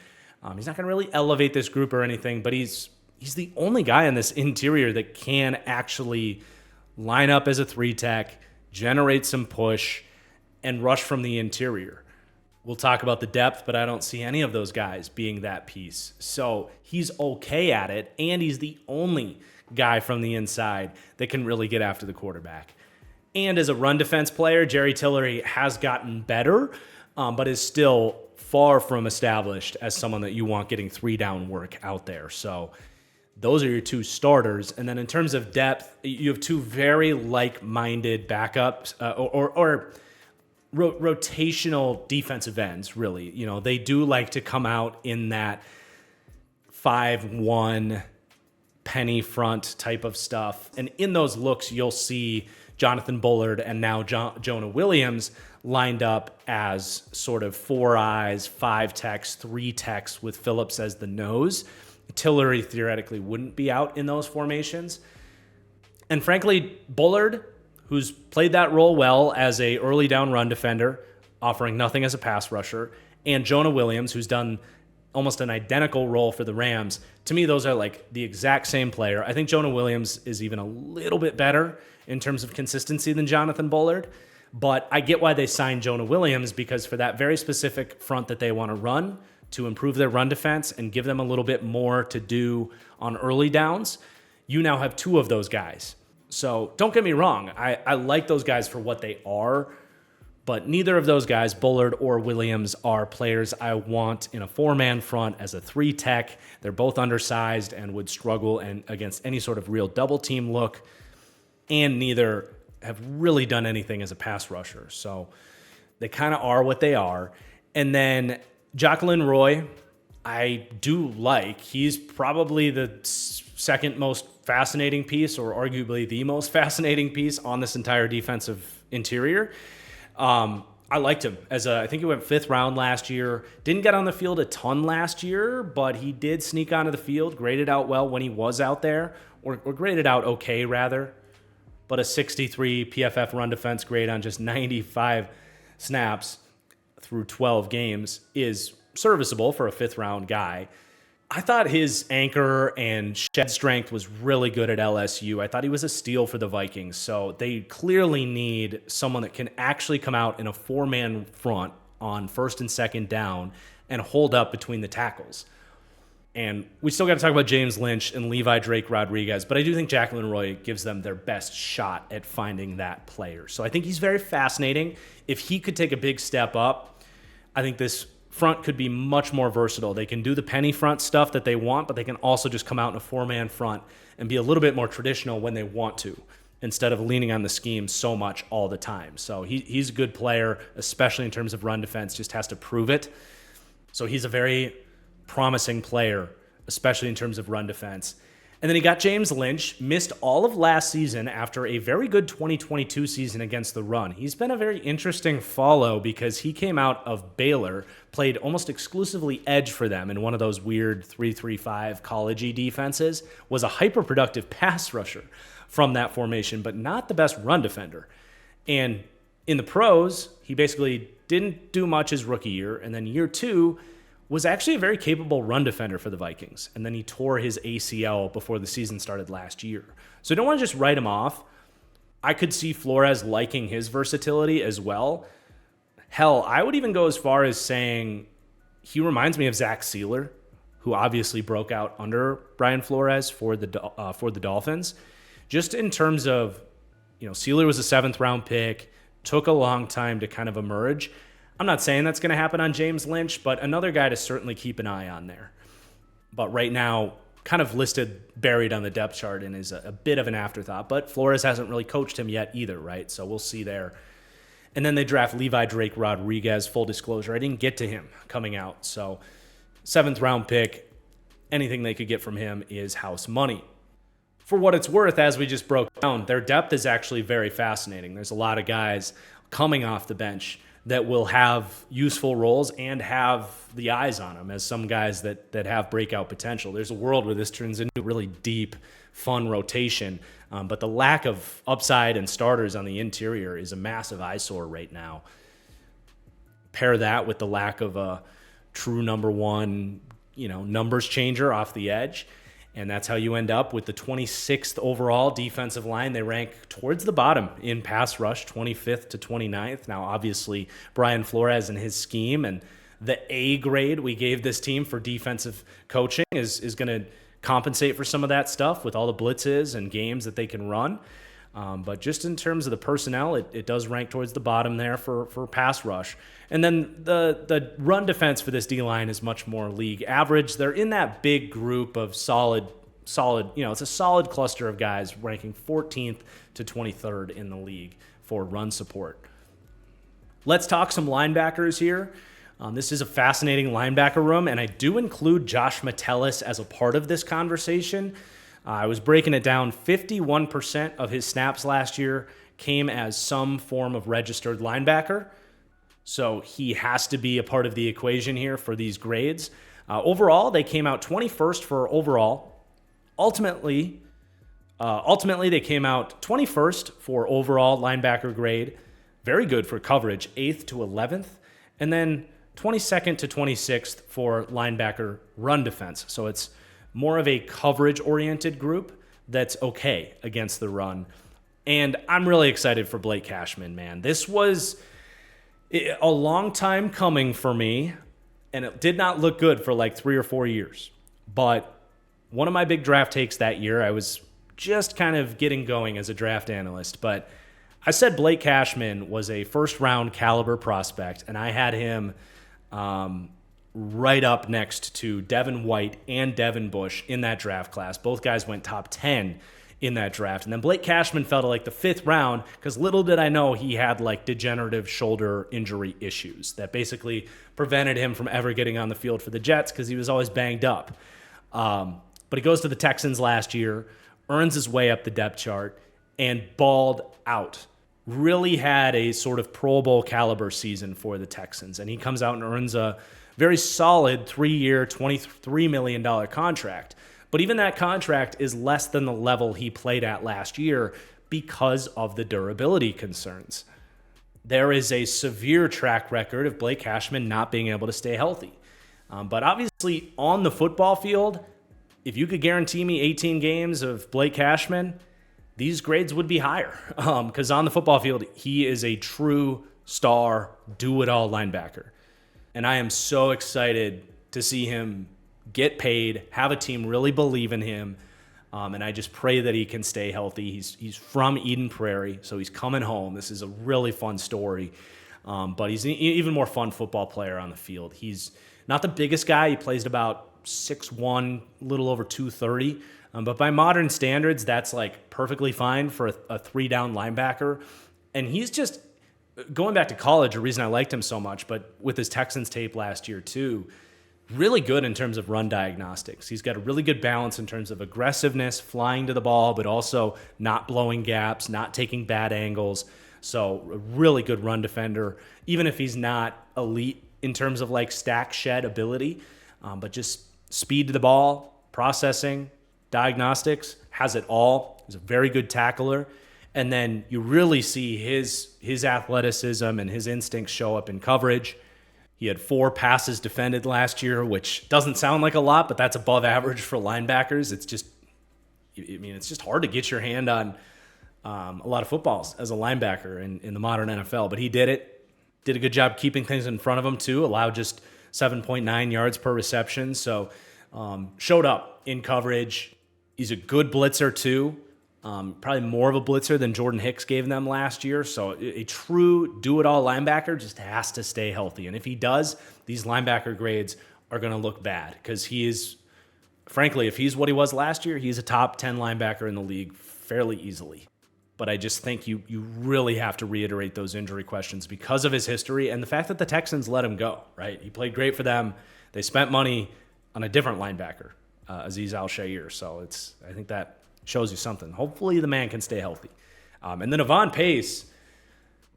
he's not going to really elevate this group or anything, but he's the only guy in this interior that can actually line up as a three-tech, generate some push, and rush from the interior. We'll talk about the depth, but I don't see any of those guys being that piece. So he's okay at it, and he's the only guy from the inside that can really get after the quarterback. And as a run defense player, Jerry Tillery has gotten better, but is still far from established as someone that you want getting three-down work out there. So those are your two starters. And then in terms of depth, you have two very like-minded backups or rotational defensive ends, really. They do like to come out in that 5-1 penny front type of stuff. And in those looks, you'll see Jonathan Bullard and now Jonah Williams lined up as sort of 4 eyes, 5 techs, 3 techs with Phillips as the nose. Tillery theoretically wouldn't be out in those formations. And frankly, Bullard, who's played that role well as a early down run defender, offering nothing as a pass rusher, and Jonah Williams, who's done almost an identical role for the Rams. To me, those are like the exact same player. I think Jonah Williams is even a little bit better in terms of consistency than Jonathan Bullard. But I get why they signed Jonah Williams, because for that very specific front that they want to run to improve their run defense and give them a little bit more to do on early downs, you now have two of those guys. So don't get me wrong. I like those guys for what they are, but neither of those guys, Bullard or Williams, are players I want in a four-man front as a three tech. They're both undersized and would struggle against any sort of real double team look, and neither have really done anything as a pass rusher. So they kind of are what they are. And then Jacqueline Roy, I do like. He's probably the second most fascinating piece, or arguably the most fascinating piece on this entire defensive interior. I liked him I think he went 5th round last year. Didn't get on the field a ton last year, but he did sneak onto the field, graded out well when he was out there, or graded out okay rather. But a 63 PFF run defense grade on just 95 snaps through 12 games is serviceable for a 5th round guy. I thought his anchor and shed strength was really good at LSU. I thought he was a steal for the Vikings. So they clearly need someone that can actually come out in a 4-man front on 1st and 2nd down and hold up between the tackles. And we still got to talk about James Lynch and Levi Drake Rodriguez, but I do think Jacqueline Roy gives them their best shot at finding that player. So I think he's very fascinating. If he could take a big step up, I think this front could be much more versatile. They can do the penny front stuff that they want, but they can also just come out in a 4-man front and be a little bit more traditional when they want to, instead of leaning on the scheme so much all the time. So he's a good player, especially in terms of run defense, just has to prove it. So he's a very promising player, especially in terms of run defense. And then he got James Lynch, missed all of last season after a very good 2022 season against the run. He's been a very interesting follow because he came out of Baylor, played almost exclusively edge for them in one of those weird 3-3-5 college-y defenses, was a hyper-productive pass rusher from that formation, but not the best run defender. And in the pros, he basically didn't do much his rookie year, and then year 2 was actually a very capable run defender for the Vikings. And then he tore his ACL before the season started last year. So I don't want to just write him off. I could see Flores liking his versatility as well. Hell, I would even go as far as saying he reminds me of Zach Sealer, who obviously broke out under Brian Flores for the Dolphins. Just in terms of, Sealer was a 7th round pick, took a long time to kind of emerge. I'm not saying that's going to happen on James Lynch, but another guy to certainly keep an eye on there. But right now, kind of listed, buried on the depth chart, and is a bit of an afterthought. But Flores hasn't really coached him yet either, right? So we'll see there. And then they draft Levi Drake Rodriguez, full disclosure. I didn't get to him coming out. So 7th round pick, anything they could get from him is house money. For what it's worth, as we just broke down, their depth is actually very fascinating. There's a lot of guys coming off the bench that will have useful roles and have the eyes on them as some guys that have breakout potential. There's a world where this turns into really deep, fun rotation, but the lack of upside and starters on the interior is a massive eyesore right now. Pair that with the lack of a true number one, numbers changer off the edge, and that's how you end up with the 26th overall defensive line. They rank towards the bottom in pass rush, 25th to 29th. Now, obviously, Brian Flores and his scheme and the A grade we gave this team for defensive coaching is going to compensate for some of that stuff with all the blitzes and games that they can run. But just in terms of the personnel, it does rank towards the bottom there for pass rush. And then the run defense for this D-line is much more league average. They're in that big group of solid, it's a solid cluster of guys ranking 14th to 23rd in the league for run support. Let's talk some linebackers here. This is a fascinating linebacker room, and I do include Josh Metellus as a part of this conversation. I was breaking it down. 51% of his snaps last year came as some form of registered linebacker. So he has to be a part of the equation here for these grades. Overall, they came out 21st for overall. Ultimately, they came out 21st for overall linebacker grade. Very good for coverage, 8th to 11th. And then 22nd to 26th for linebacker run defense. So it's more of a coverage-oriented group that's okay against the run. And I'm really excited for Blake Cashman, man. This was a long time coming for me, and it did not look good for like 3 or 4 years. But one of my big draft takes that year, I was just kind of getting going as a draft analyst, but I said Blake Cashman was a first-round caliber prospect, and I had him right up next to Devin White and Devin Bush in that draft class. Both guys went top 10 in that draft. And then Blake Cashman fell to like the 5th round because little did I know he had like degenerative shoulder injury issues that basically prevented him from ever getting on the field for the Jets because he was always banged up. But he goes to the Texans last year, earns his way up the depth chart, and balled out. Really had a sort of Pro Bowl caliber season for the Texans. And he comes out and earns a very solid 3-year, $23 million contract. But even that contract is less than the level he played at last year because of the durability concerns. There is a severe track record of Blake Cashman not being able to stay healthy. But obviously on the football field, if you could guarantee me 18 games of Blake Cashman, these grades would be higher. Because on the football field, he is a true star, do-it-all linebacker. And I am so excited to see him get paid, have a team really believe in him, and I just pray that he can stay healthy. He's from Eden Prairie, so he's coming home. This is a really fun story, but he's an even more fun football player on the field. He's not the biggest guy. He plays about 6'1", a little over 230, but by modern standards, that's like perfectly fine for a 3-down linebacker. And he's just, going back to college, a reason I liked him so much, but with his Texans tape last year too, really good in terms of run diagnostics. He's got a really good balance in terms of aggressiveness, flying to the ball, but also not blowing gaps, not taking bad angles. So a really good run defender, even if he's not elite in terms of like stack shed ability, but just speed to the ball, processing, diagnostics, has it all. He's a very good tackler. And then you really see his athleticism and his instincts show up in coverage. He had 4 passes defended last year, which doesn't sound like a lot, but that's above average for linebackers. It's just hard to get your hand on a lot of footballs as a linebacker in the modern NFL. But he did it. Did a good job keeping things in front of him too. Allowed just 7.9 yards per reception. So showed up in coverage. He's a good blitzer too. Probably more of a blitzer than Jordan Hicks gave them last year. So a true do-it-all linebacker just has to stay healthy. And if he does, these linebacker grades are going to look bad because he is, frankly, if he's what he was last year, he's a top 10 linebacker in the league fairly easily. But I just think you really have to reiterate those injury questions because of his history and the fact that the Texans let him go, right? He played great for them. They spent money on a different linebacker, Azeez Al-Shaair. So I think that shows you something. Hopefully the man can stay healthy. And then Avon Pace,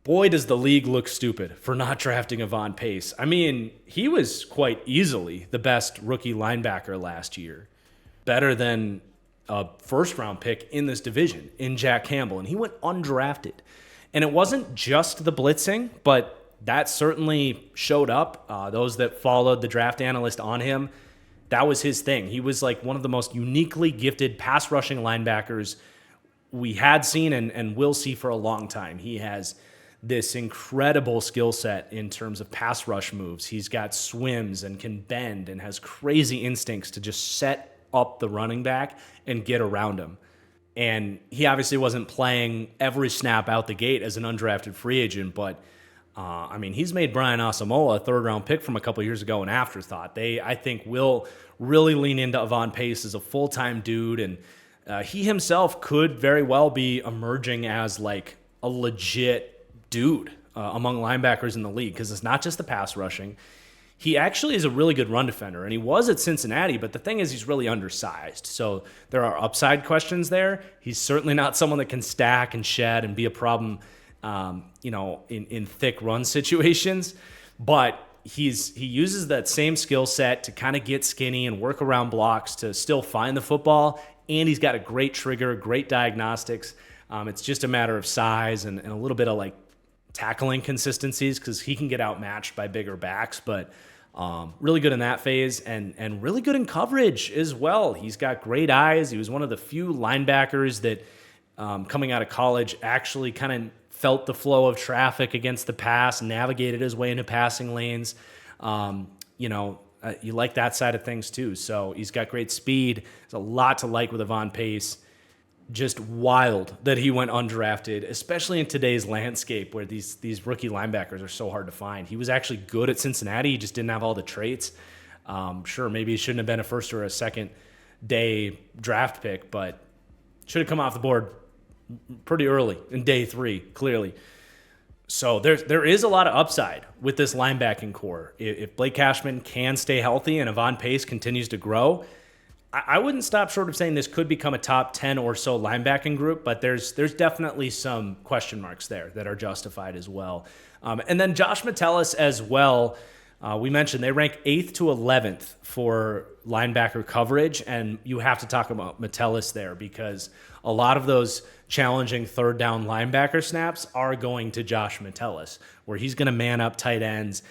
boy, does the league look stupid for not drafting Avon Pace. I mean, he was quite easily the best rookie linebacker last year. Better than a first-round pick in this division in Jack Campbell. And he went undrafted. And it wasn't just the blitzing, but that certainly showed up. Those that followed the draft analyst on him, that was his thing. He was like one of the most uniquely gifted pass rushing linebackers we had seen and will see for a long time. He has this incredible skill set in terms of pass rush moves. He's got swims and can bend and has crazy instincts to just set up the running back and get around him. And he obviously wasn't playing every snap out the gate as an undrafted free agent, but I mean, he's made Brian Asamoah a 3rd-round pick from a couple years ago an afterthought. They, I think, will really lean into Avon Pace as a full-time dude, and he himself could very well be emerging as like a legit dude among linebackers in the league because it's not just the pass rushing. He actually is a really good run defender, and he was at Cincinnati, but the thing is he's really undersized. So there are upside questions there. He's certainly not someone that can stack and shed and be a problem in thick run situations, but he uses that same skill set to kind of get skinny and work around blocks to still find the football, and he's got a great trigger, great diagnostics. It's just a matter of size and a little bit of like tackling consistencies because he can get outmatched by bigger backs, but really good in that phase and really good in coverage as well. He's got great eyes. He was one of the few linebackers that coming out of college, actually kind of felt the flow of traffic against the pass, navigated his way into passing lanes. You like that side of things too. So he's got great speed. There's a lot to like with Avon Pace. Just wild that he went undrafted, especially in today's landscape where these rookie linebackers are so hard to find. He was actually good at Cincinnati. He just didn't have all the traits. Sure, maybe he shouldn't have been a first or a second day draft pick, but should have come off the board pretty early in day 3, clearly. So there is a lot of upside with this linebacking core. If Blake Cashman can stay healthy and Avon Pace continues to grow, I wouldn't stop short of saying this could become a top 10 or so linebacking group, but there's definitely some question marks there that are justified as well. And then Josh Metellus as well. We mentioned they rank 8th to 11th for linebacker coverage, and you have to talk about Metellus there because a lot of those challenging third down linebacker snaps are going to Josh Metellus, where he's going to man up tight ends,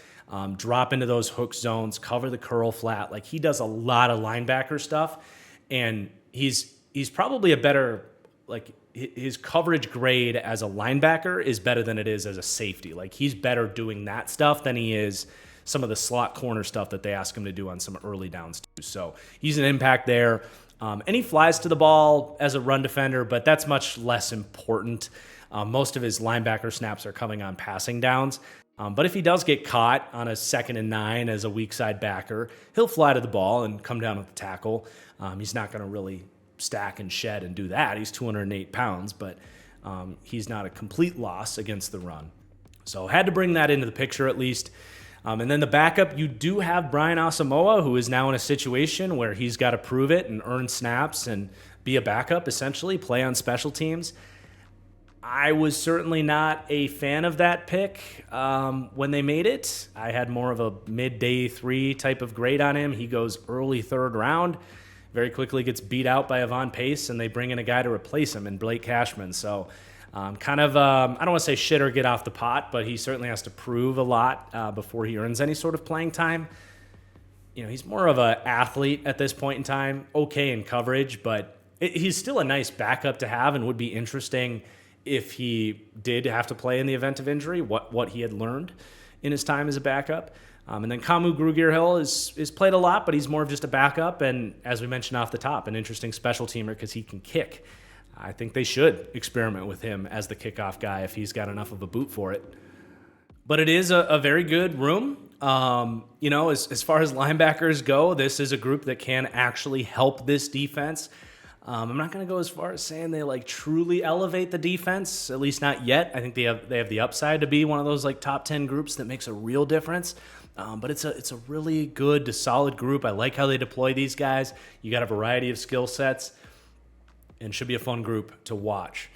drop into those hook zones, cover the curl flat. Like, he does a lot of linebacker stuff, and he's probably a better, like, his coverage grade as a linebacker is better than it is as a safety. Like, he's better doing that stuff than he is some of the slot corner stuff that they ask him to do on some early downs too. So he's an impact there. And he flies to the ball as a run defender, but that's much less important. Most of his linebacker snaps are coming on passing downs. But if he does get caught on a 2nd and 9 as a weak side backer, he'll fly to the ball and come down with the tackle. He's not going to really stack and shed and do that. He's 208 pounds, but he's not a complete loss against the run. So had to bring that into the picture at least. And then the backup, you do have Brian Asamoah, who is now in a situation where he's got to prove it and earn snaps and be a backup, essentially, play on special teams. I was certainly not a fan of that pick when they made it. I had more of a mid-day 3 type of grade on him. He goes early 3rd round, very quickly gets beat out by Avon Pace, and they bring in a guy to replace him in Blake Cashman. So I don't want to say shit or get off the pot, but he certainly has to prove a lot before he earns any sort of playing time. He's more of an athlete at this point in time, okay in coverage, but he's still a nice backup to have and would be interesting if he did have to play in the event of injury, what he had learned in his time as a backup. And then Kamu Grugier-Hill is played a lot, but he's more of just a backup, and as we mentioned off the top, an interesting special teamer because he can kick. I think they should experiment with him as the kickoff guy if he's got enough of a boot for it. But it is a very good room. As far as linebackers go, this is a group that can actually help this defense. I'm not going to go as far as saying they truly elevate the defense, at least not yet. I think they have the upside to be one of those top 10 groups that makes a real difference. But it's a really good to solid group. I like how they deploy these guys. You got a variety of skill sets, and should be a fun group to watch.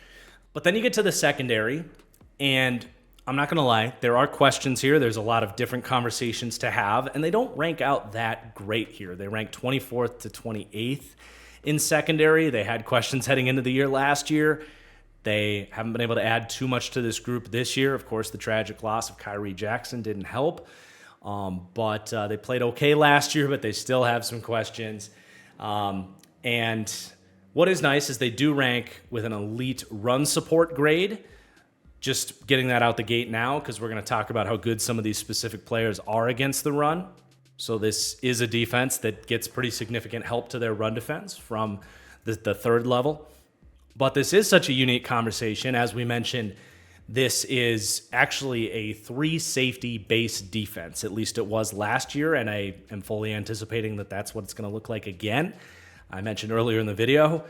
But then you get to the secondary, and I'm not going to lie, there are questions here. There's a lot of different conversations to have, and they don't rank out that great here. They rank 24th to 28th in secondary. They had questions heading into the year last year. They haven't been able to add too much to this group this year. Of course, the tragic loss of Kyrie Jackson didn't help, but they played okay last year, but they still have some questions. And what is nice is they do rank with an elite run support grade. Just getting that out the gate now because we're going to talk about how good some of these specific players are against the run. So this is a defense that gets pretty significant help to their run defense from the 3rd level. But this is such a unique conversation. As we mentioned, this is actually a 3-safety base defense. At least it was last year, and I am fully anticipating that that's what it's going to look like again. I mentioned earlier in the video,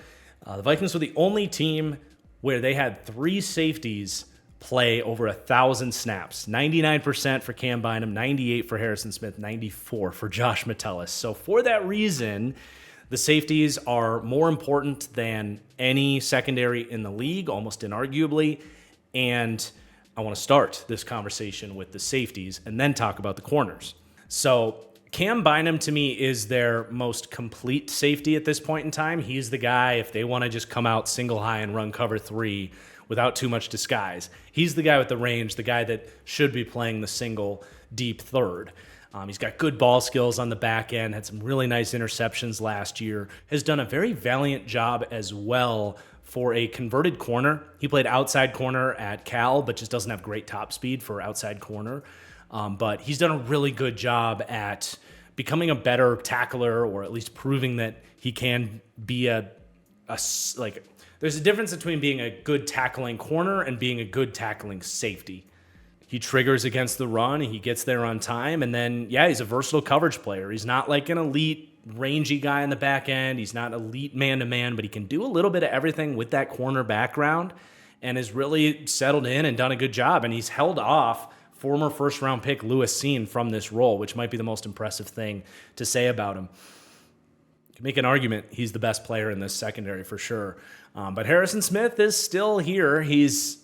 the Vikings were the only team where they had 3 safeties play over 1,000 snaps. 99% for Cam Bynum, 98 for Harrison Smith, 94 for Josh Metellus. So for that reason, the safeties are more important than any secondary in the league, almost inarguably. And I want to start this conversation with the safeties and then talk about the corners. So Cam Bynum, to me, is their most complete safety at this point in time. He's the guy, if they want to just come out single high and run cover 3 without too much disguise, he's the guy with the range, the guy that should be playing the single deep 3rd. He's got good ball skills on the back end, had some really nice interceptions last year, has done a very valiant job as well for a converted corner. He played outside corner at Cal, but just doesn't have great top speed for outside corner. But he's done a really good job at becoming a better tackler, or at least proving that he can be there's a difference between being a good tackling corner and being a good tackling safety. He triggers against the run, he gets there on time, and then, he's a versatile coverage player. He's not like an elite, rangy guy in the back end. He's not elite man-to-man, but he can do a little bit of everything with that corner background and has really settled in and done a good job. And he's held off former first-round pick Lewis Seen from this role, which might be the most impressive thing to say about him. You can make an argument he's the best player in this secondary for sure. But Harrison Smith is still here. He's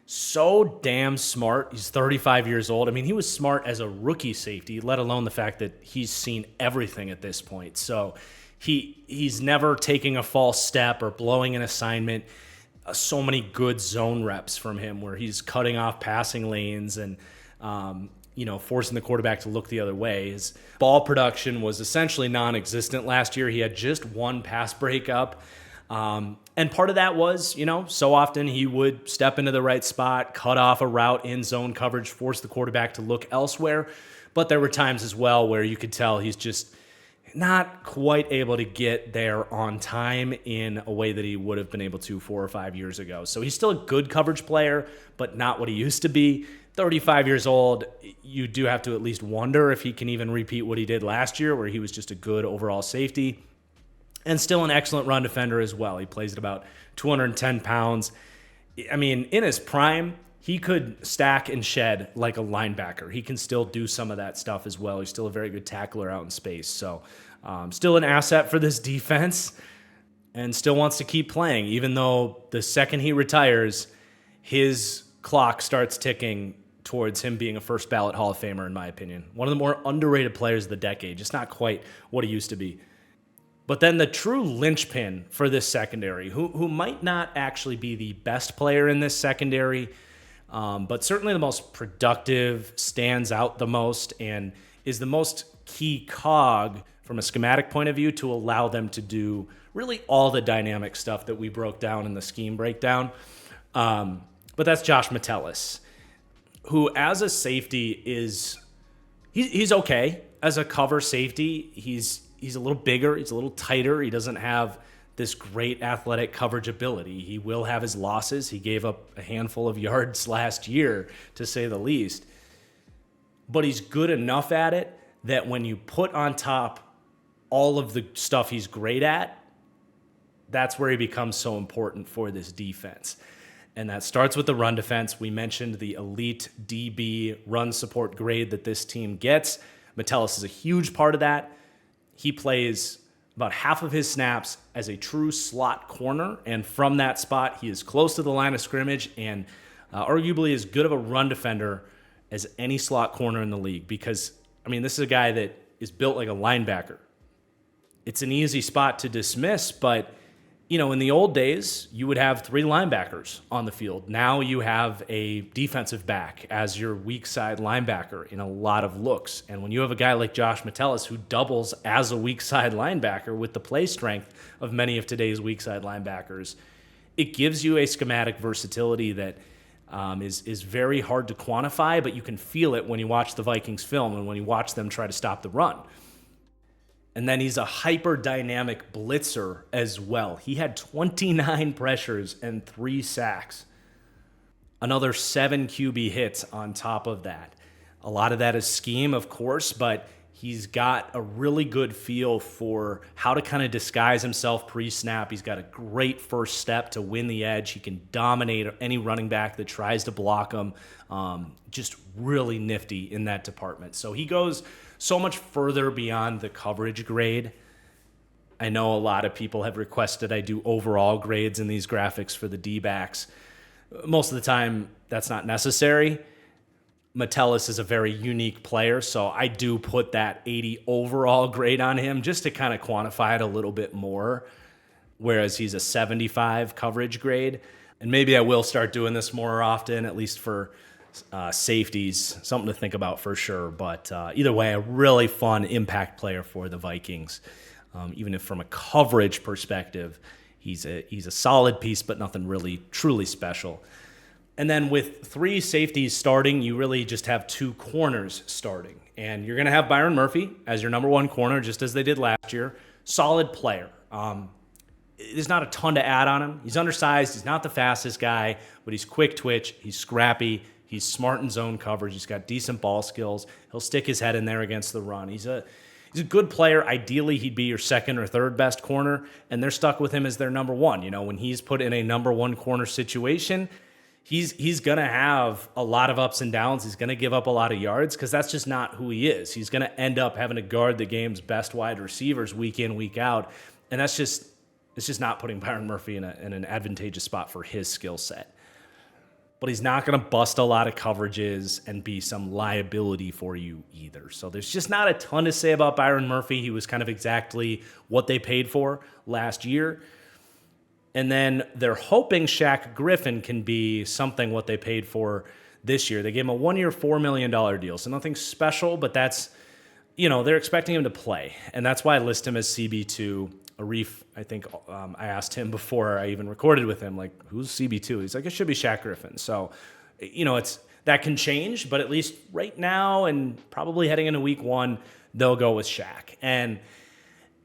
so damn smart. He's 35 years old. He was smart as a rookie safety, let alone the fact that he's seen everything at this point. So he's never taking a false step or blowing an assignment. So many good zone reps from him where he's cutting off passing lanes and forcing the quarterback to look the other way. His ball production was essentially non-existent last year. He had just one pass breakup. And part of that was, so often he would step into the right spot, cut off a route in zone coverage, force the quarterback to look elsewhere. But there were times as well where you could tell he's just not quite able to get there on time in a way that he would have been able to 4 or 5 years ago. So he's still a good coverage player, but not what he used to be. 35 years old, you do have to at least wonder if he can even repeat what he did last year, where he was just a good overall safety. And still an excellent run defender as well. He plays at about 210 pounds. In his prime, he could stack and shed like a linebacker. He can still do some of that stuff as well. He's still a very good tackler out in space. So still an asset for this defense and still wants to keep playing, even though the second he retires, his clock starts ticking towards him being a first ballot Hall of Famer, in my opinion. One of the more underrated players of the decade, just not quite what he used to be. But then the true linchpin for this secondary, who might not actually be the best player in this secondary, but certainly the most productive, stands out the most, and is the most key cog from a schematic point of view to allow them to do really all the dynamic stuff that we broke down in the scheme breakdown. But that's Josh Metellus, who as a safety he's okay. As a cover safety, he's a little bigger, he's a little tighter. He doesn't have this great athletic coverage ability. He will have his losses. He gave up a handful of yards last year, to say the least. But he's good enough at it that when you put on top all of the stuff he's great at, that's where he becomes so important for this defense. And that starts with the run defense. We mentioned the elite DB run support grade that this team gets. Metellus is a huge part of that. He plays about half of his snaps as a true slot corner, and from that spot, he is close to the line of scrimmage and arguably as good of a run defender as any slot corner in the league because, this is a guy that is built like a linebacker. It's an easy spot to dismiss, but, in the old days, you would have 3 linebackers on the field. Now you have a defensive back as your weak side linebacker in a lot of looks. And when you have a guy like Josh Metellus who doubles as a weak side linebacker with the play strength of many of today's weak side linebackers, it gives you a schematic versatility that is very hard to quantify, but you can feel it when you watch the Vikings film and when you watch them try to stop the run. And then he's a hyper-dynamic blitzer as well. He had 29 pressures and 3 sacks. Another 7 QB hits on top of that. A lot of that is scheme, of course, but he's got a really good feel for how to kind of disguise himself pre-snap. He's got a great first step to win the edge. He can dominate any running back that tries to block him. Just really nifty in that department. So he goes so much further beyond the coverage grade. I know a lot of people have requested I do overall grades in these graphics for the D-backs. Most of the time, that's not necessary. Metellus is a very unique player, so I do put that 80 overall grade on him just to kind of quantify it a little bit more, whereas he's a 75 coverage grade. And maybe I will start doing this more often, at least for safeties, something to think about for sure. But either way, a really fun impact player for the Vikings. Even if from a coverage perspective, he's a solid piece, but nothing really truly special. And then with 3 safeties starting, you really just have 2 corners starting. And you're going to have Byron Murphy as your number 1 corner, just as they did last year. Solid player. There's not a ton to add on him. He's undersized. He's not the fastest guy, but he's quick twitch. He's scrappy. He's smart in zone coverage. He's got decent ball skills. He'll stick his head in there against the run. He's a good player. Ideally, he'd be your 2nd or 3rd best corner, and they're stuck with him as their number 1. When he's put in a number 1 corner situation, he's going to have a lot of ups and downs. He's going to give up a lot of yards because that's just not who he is. He's going to end up having to guard the game's best wide receivers week in, week out, and it's just not putting Byron Murphy in an advantageous spot for his skill set. But he's not going to bust a lot of coverages and be some liability for you either. So there's just not a ton to say about Byron Murphy. He was kind of exactly what they paid for last year. And then they're hoping Shaq Griffin can be something what they paid for this year. They gave him a 1-year, $4 million deal. So nothing special, but that's, they're expecting him to play. And that's why I list him as CB2. Arif, I think I asked him before I even recorded with him, like, who's CB2? He's like, it should be Shaq Griffin. So, that can change, but at least right now and probably heading into week 1, they'll go with Shaq. And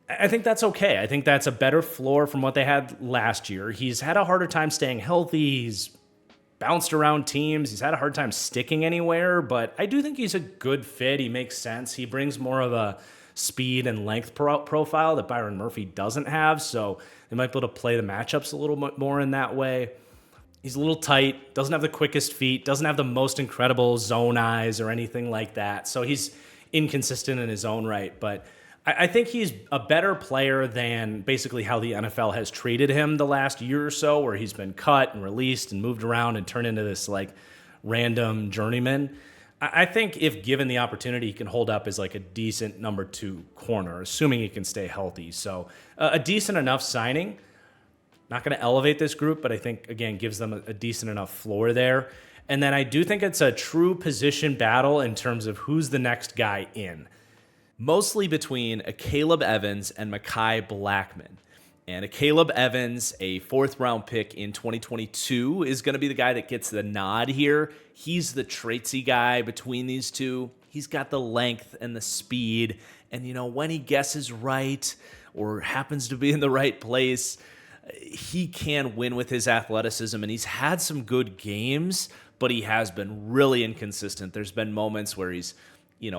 I think that's okay. I think that's a better floor from what they had last year. He's had a harder time staying healthy. He's bounced around teams. He's had a hard time sticking anywhere, but I do think he's a good fit. He makes sense. He brings more of a speed and length profile that Byron Murphy doesn't have, so they might be able to play the matchups a little bit more in that way. He's a little tight, doesn't have the quickest feet, doesn't have the most incredible zone eyes or anything like that, so he's inconsistent in his own right, but I think he's a better player than basically how the NFL has treated him the last year or so, where he's been cut and released and moved around and turned into this random journeyman. I think if given the opportunity, he can hold up as a decent number 2 corner, assuming he can stay healthy. So a decent enough signing. Not going to elevate this group, but I think, again, gives them a decent enough floor there. And then I do think it's a true position battle in terms of who's the next guy in. Mostly between a Caleb Evans and Mekhi Blackman. And a Caleb Evans, a 4th-round pick in 2022, is going to be the guy that gets the nod here. He's the traitsy guy between these two. He's got the length and the speed. And, when he guesses right or happens to be in the right place, he can win with his athleticism. And he's had some good games, but he has been really inconsistent. There's been moments where he's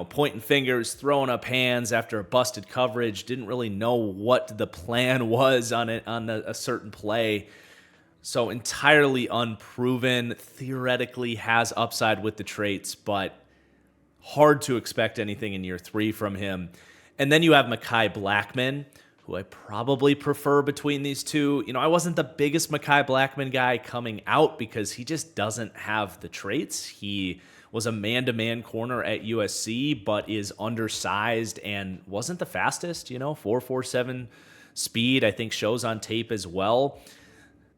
pointing fingers, throwing up hands after a busted coverage, didn't really know what the plan was on a certain play. So entirely unproven, theoretically has upside with the traits, but hard to expect anything in year 3 from him. And then you have Mekhi Blackman, who I probably prefer between these two. I wasn't the biggest Mekhi Blackman guy coming out because he just doesn't have the traits. He was a man-to-man corner at USC, but is undersized and wasn't the fastest, 4.47 speed, I think shows on tape as well.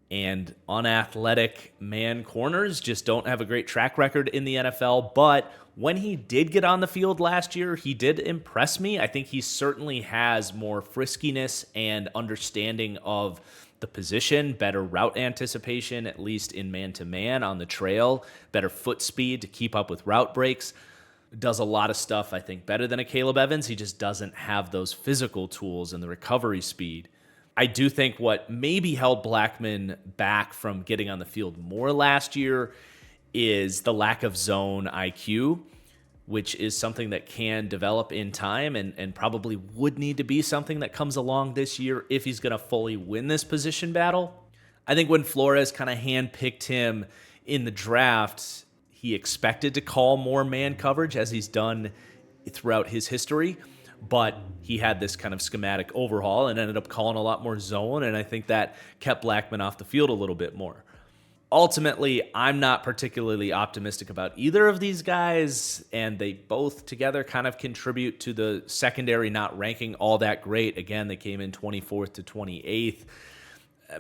And unathletic man corners just don't have a great track record in the NFL, but when he did get on the field last year, he did impress me. I think he certainly has more friskiness and understanding of the position, better route anticipation, at least in man-to-man on the trail, better foot speed to keep up with route breaks. Does a lot of stuff, I think, better than a Caleb Evans. He just doesn't have those physical tools and the recovery speed. I do think what maybe held Blackman back from getting on the field more last year is the lack of zone IQ, which is something that can develop in time and probably would need to be something that comes along this year if he's going to fully win this position battle. I think when Flores kind of handpicked him in the draft, he expected to call more man coverage as he's done throughout his history, but he had this kind of schematic overhaul and ended up calling a lot more zone, and I think that kept Blackman off the field a little bit more. Ultimately, I'm not particularly optimistic about either of these guys, and they both together kind of contribute to the secondary not ranking all that great. Again, they came in 24th to 28th.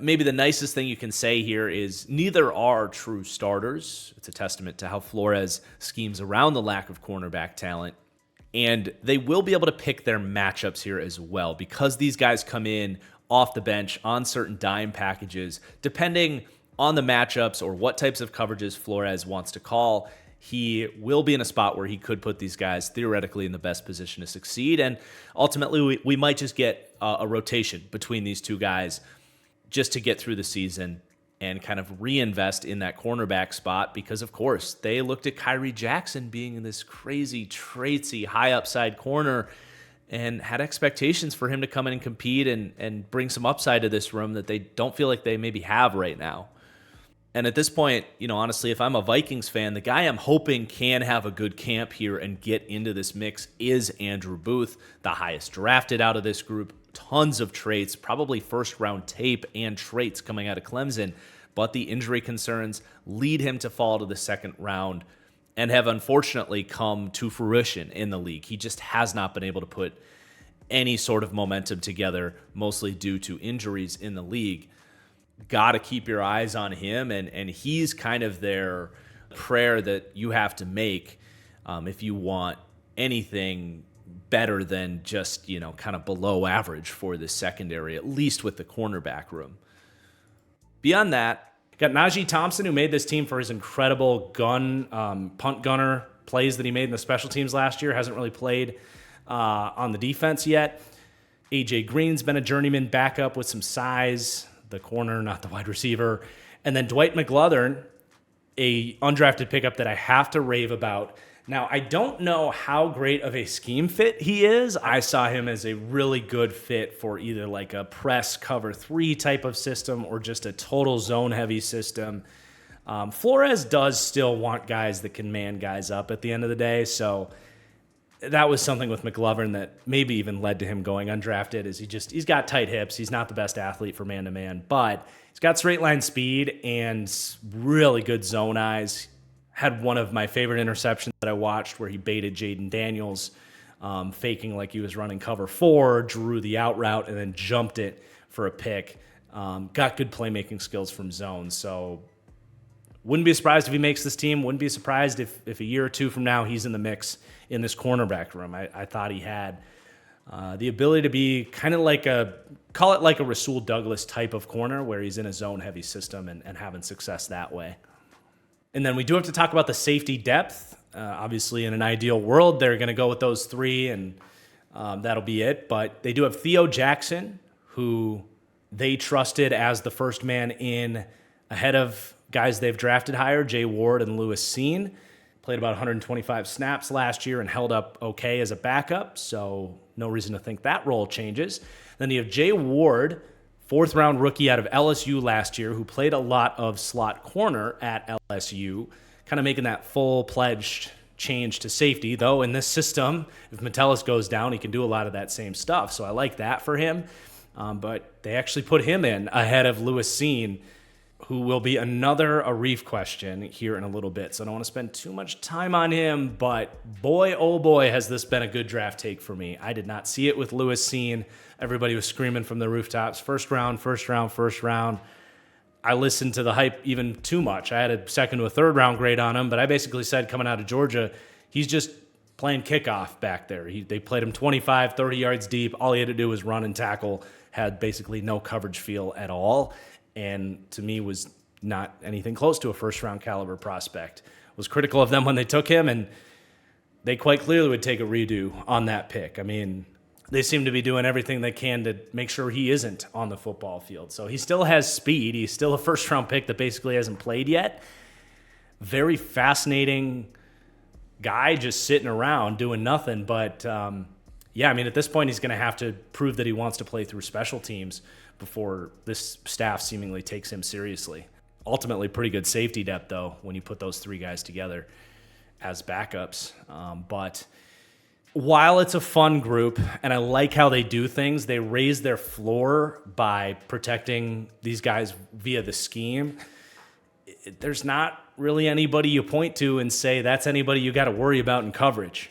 maybe the nicest thing you can say here is neither are true starters. It's a testament to how Flores schemes around the lack of cornerback talent. And they will be able to pick their matchups here as well because these guys come in off the bench on certain dime packages. Depending on the matchups or what types of coverages Flores wants to call, he will be in a spot where he could put these guys theoretically in the best position to succeed. And ultimately, we might just get a rotation between these two guys just to get through the season and kind of reinvest in that cornerback spot because, of course, they looked at Kyrie Jackson being in this crazy, traitsy, high upside corner and had expectations for him to come in and compete and bring some upside to this room that they don't feel like they maybe have right now. And at this point, honestly, if I'm a Vikings fan, the guy I'm hoping can have a good camp here and get into this mix is Andrew Booth, the highest drafted out of this group. Tons of traits, probably first-round tape and traits coming out of Clemson, but the injury concerns lead him to fall to the second round and have unfortunately come to fruition in the league. He just has not been able to put any sort of momentum together, mostly due to injuries in the league. Got to keep your eyes on him, and he's kind of their prayer that you have to make if you want anything better than just, kind of below average for the secondary, at least with the cornerback room. Beyond that, got Najee Thompson, who made this team for his incredible punt gunner plays that he made in the special teams last year. Hasn't really played on the defense yet. AJ Green's been a journeyman backup with some size, the corner, not the wide receiver. And then Dwight McGlothern, a undrafted pickup that I have to rave about. Now, I don't know how great of a scheme fit he is. I saw him as a really good fit for either like a press cover 3 type of system or just a total zone heavy system. Flores does still want guys that can man guys up at the end of the day. So that was something with McGlovern that maybe even led to him going undrafted is he's got tight hips. He's not the best athlete for man to man, but he's got straight line speed and really good zone eyes. Had one of my favorite interceptions that I watched where he baited Jaden Daniels, faking like he was running cover 4, drew the out route, and then jumped it for a pick. Got good playmaking skills from zone. So wouldn't be surprised if he makes this team. Wouldn't be surprised if a year or two from now he's in the mix in this cornerback room. I thought he had the ability to be kind of like call it like a Rasul Douglas type of corner where he's in a zone-heavy system and having success that way. And then we do have to talk about the safety depth. Obviously, in an ideal world, they're going to go with those 3, and that'll be it. But they do have Theo Jackson, who they trusted as the first man in ahead of guys they've drafted higher, Jay Ward and Lewis Seen. Played about 125 snaps last year and held up okay as a backup, so no reason to think that role changes. Then you have Jay Ward, 4th-round rookie out of LSU last year, who played a lot of slot corner at LSU, kind of making that full-pledged change to safety, though in this system, if Metellus goes down, he can do a lot of that same stuff, so I like that for him. But they actually put him in ahead of Lewis Seen, who will be another Arif question here in a little bit. So I don't want to spend too much time on him, but boy, oh boy, has this been a good draft take for me. I did not see it with Lewis Seen. Everybody was screaming from the rooftops, first round. I listened to the hype even too much. I had a 2nd to a 3rd round grade on him, but I basically said coming out of Georgia, he's just playing kickoff back there. They played him 25, 30 yards deep. All he had to do was run and tackle, had basically no coverage feel at all. And to me was not anything close to a first-round caliber prospect. Was critical of them when they took him, and they quite clearly would take a redo on that pick. I mean, they seem to be doing everything they can to make sure he isn't on the football field. So he still has speed. He's still a first-round pick that basically hasn't played yet. Very fascinating guy just sitting around doing nothing. But, at this point he's going to have to prove that he wants to play through special teams before this staff seemingly takes him seriously. Ultimately, pretty good safety depth, though, when you put those 3 guys together as backups. But while it's a fun group, and I like how they do things, they raise their floor by protecting these guys via the scheme. There's not really anybody you point to and say that's anybody you got to worry about in coverage.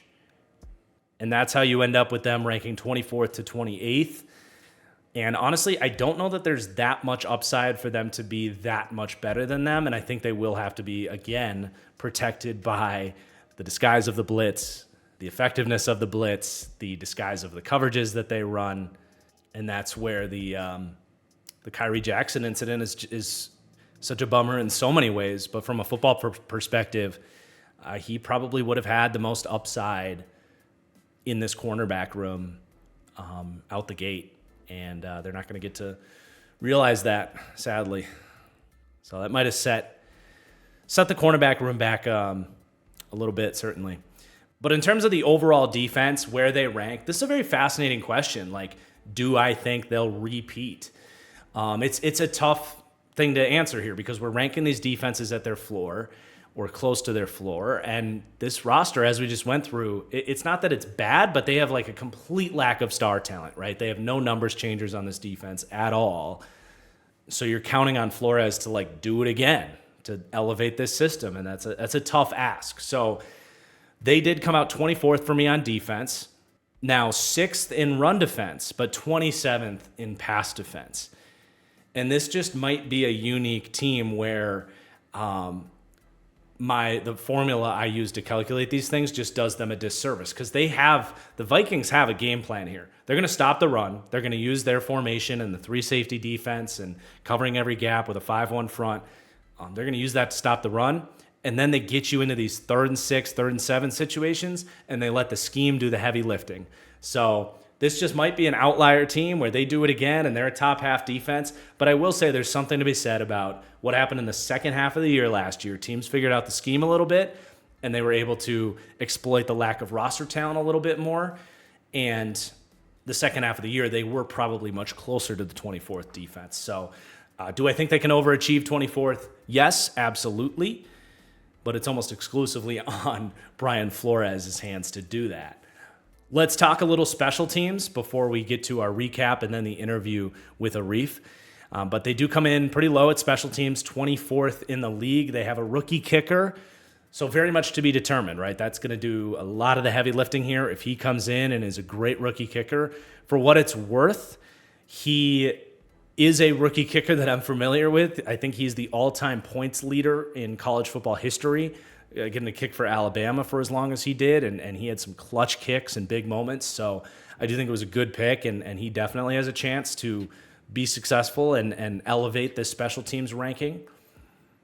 And that's how you end up with them ranking 24th to 28th. And honestly, I don't know that there's that much upside for them to be that much better than them. And I think they will have to be, again, protected by the disguise of the blitz, the effectiveness of the blitz, the disguise of the coverages that they run. And that's where the Kyrie Jackson incident is such a bummer in so many ways. But from a football perspective, he probably would have had the most upside in this cornerback room out the gate. And they're not going to get to realize that, sadly. So that might have set the cornerback room back a little bit, certainly. But in terms of the overall defense, where they rank, this is a very fascinating question. Like, do I think they'll repeat? It's a tough thing to answer here because we're ranking these defenses at their floor or close to their floor. And this roster, as we just went through, it's not that it's bad, but they have like a complete lack of star talent, right? They have no numbers changers on this defense at all. So you're counting on Flores to like do it again, to elevate this system. And that's a tough ask. So they did come out 24th for me on defense. Now 6th in run defense, but 27th in pass defense. And this just might be a unique team where the formula I use to calculate these things just does them a disservice because the Vikings have a game plan here. They're going to stop the run. They're going to use their formation and the 3 safety defense and covering every gap with a 5-1 front. They're going to use that to stop the run. And then they get you into these 3rd and 6, 3rd and 7 situations, and they let the scheme do the heavy lifting. So this just might be an outlier team where they do it again and they're a top half defense. But I will say there's something to be said about what happened in the second half of the year last year. Teams figured out the scheme a little bit and they were able to exploit the lack of roster talent a little bit more. And the second half of the year, they were probably much closer to the 24th defense. So do I think they can overachieve 24th? Yes, absolutely. But it's almost exclusively on Brian Flores' hands to do that. Let's talk a little special teams before we get to our recap and then the interview with Arif. But they do come in pretty low at special teams, 24th in the league. They have a rookie kicker, so very much to be determined, right? That's going to do a lot of the heavy lifting here. If he comes in and is a great rookie kicker, for what it's worth, he is a rookie kicker that I'm familiar with. I think he's the all-time points leader in college football history, getting a kick for Alabama for as long as he did, and he had some clutch kicks and big moments. So I do think it was a good pick, and he definitely has a chance to be successful and elevate this special teams ranking.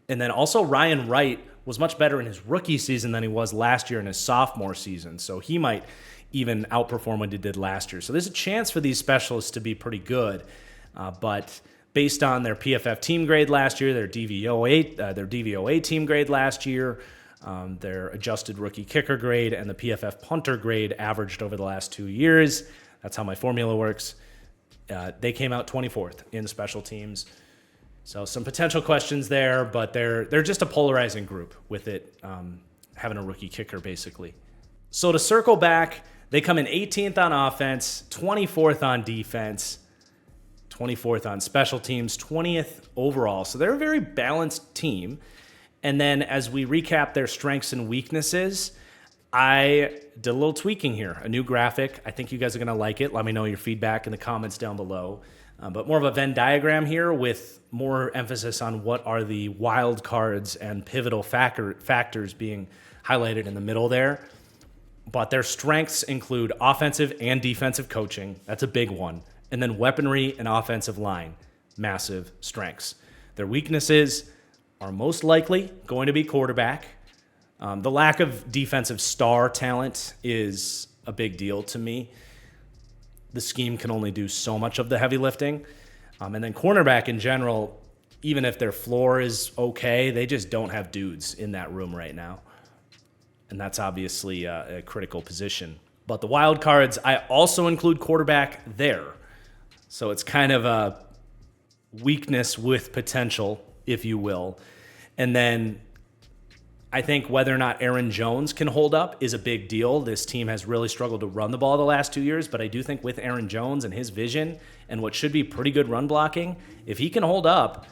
And then also Ryan Wright was much better in his rookie season than he was last year in his sophomore season. So he might even outperform what he did last year. So there's a chance for these specialists to be pretty good. But based on their PFF team grade last year, their DVOA team grade last year, their adjusted rookie kicker grade, and the PFF punter grade averaged over the last 2 years, that's how my formula works, they came out 24th in special teams. So some potential questions there, but they're just a polarizing group with it having a rookie kicker, basically. So to circle back, they come in 18th on offense, 24th on defense, 24th on special teams, 20th overall. So they're a very balanced team. And then as we recap their strengths and weaknesses, I did a little tweaking here, a new graphic. I think you guys are going to like it. Let me know your feedback in the comments down below. But more of a Venn diagram here with more emphasis on what are the wild cards and pivotal factors being highlighted in the middle there. But their strengths include offensive and defensive coaching. That's a big one. And then weaponry and offensive line, massive strengths. Their weaknesses are most likely going to be quarterback. The lack of defensive star talent is a big deal to me. The scheme can only do so much of the heavy lifting. And then cornerback in general, even if their floor is okay, they just don't have dudes in that room right now. And that's obviously a critical position. But the wild cards, I also include quarterback there. So it's kind of a weakness with potential, if you will. And then I think whether or not Aaron Jones can hold up is a big deal. This team has really struggled to run the ball the last 2 years, but I do think with Aaron Jones and his vision and what should be pretty good run blocking, if he can hold up,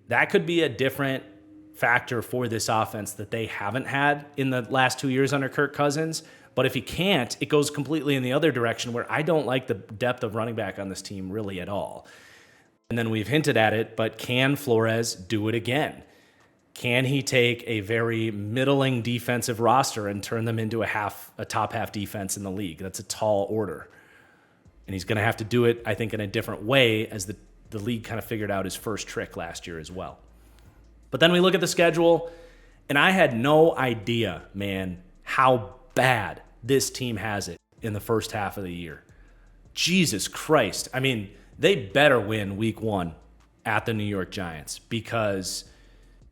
that could be a different factor for this offense that they haven't had in the last 2 years under Kirk Cousins. But if he can't, it goes completely in the other direction where I don't like the depth of running back on this team really at all. And then we've hinted at it, but can Flores do it again? Can he take a very middling defensive roster and turn them into a top half defense in the league? That's a tall order. And he's going to have to do it, I think, in a different way as the league kind of figured out his first trick last year as well. But then we look at the schedule, and I had no idea, man, how bad this team has it in the first half of the year. Jesus Christ. I mean, they better win week 1 at the New York Giants because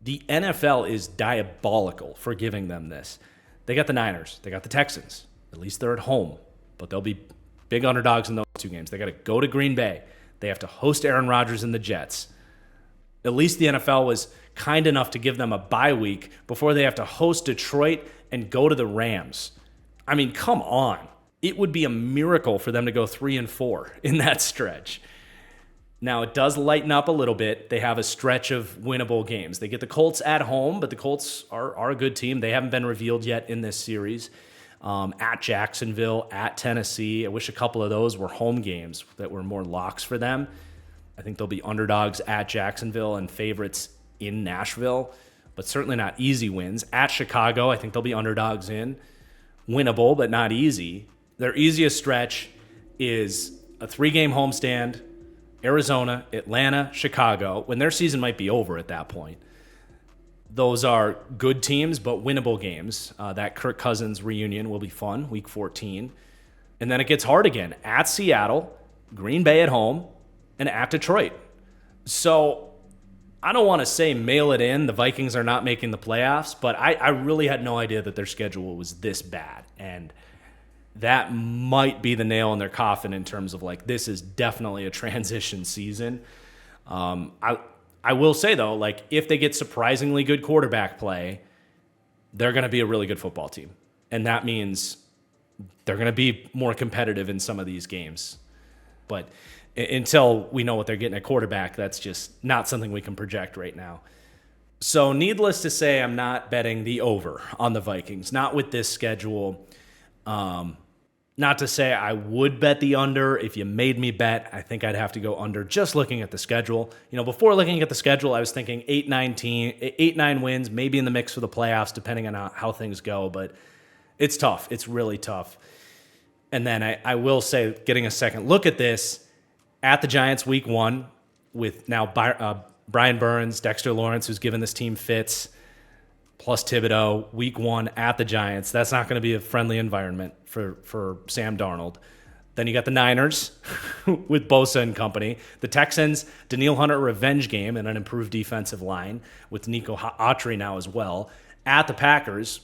the NFL is diabolical for giving them this. They got the Niners. They got the Texans. At least they're at home, but they'll be big underdogs in those 2 games. They got to go to Green Bay. They have to host Aaron Rodgers and the Jets. At least the NFL was kind enough to give them a bye week before they have to host Detroit and go to the Rams. I mean, come on. It would be a miracle for them to go 3-4 in that stretch. Now, it does lighten up a little bit. They have a stretch of winnable games. They get the Colts at home, but the Colts are a good team. They haven't been revealed yet in this series. At Jacksonville, at Tennessee. I wish a couple of those were home games that were more locks for them. I think they'll be underdogs at Jacksonville and favorites in Nashville, but certainly not easy wins. At Chicago, I think they'll be underdogs in. Winnable, but not easy. Their easiest stretch is a 3-game homestand, Arizona, Atlanta, Chicago, when their season might be over at that point. Those are good teams, but winnable games. That Kirk Cousins reunion will be fun, week 14. And then it gets hard again. At Seattle, Green Bay at home, and at Detroit. So I don't want to say mail it in. The Vikings are not making the playoffs, but I really had no idea that their schedule was this bad. And that might be the nail in their coffin in terms of like, this is definitely a transition season. I will say, though, like if they get surprisingly good quarterback play, they're going to be a really good football team. And that means they're going to be more competitive in some of these games. But until we know what they're getting at quarterback, that's just not something we can project right now. So needless to say, I'm not betting the over on the Vikings, not with this schedule. Not to say I would bet the under. If you made me bet, I think I'd have to go under just looking at the schedule. You know, before looking at the schedule, I was thinking 8-9 wins, maybe in the mix for the playoffs, depending on how things go. But it's tough. It's really tough. And then I will say, getting a second look at this, at the Giants week 1, with now Brian Burns, Dexter Lawrence, who's given this team fits, plus Thibodeau, week 1 at the Giants. That's not going to be a friendly environment for Sam Darnold. Then you got the Niners with Bosa and company. The Texans, Daniil Hunter revenge game and an improved defensive line with Nico Autry now as well. At the Packers,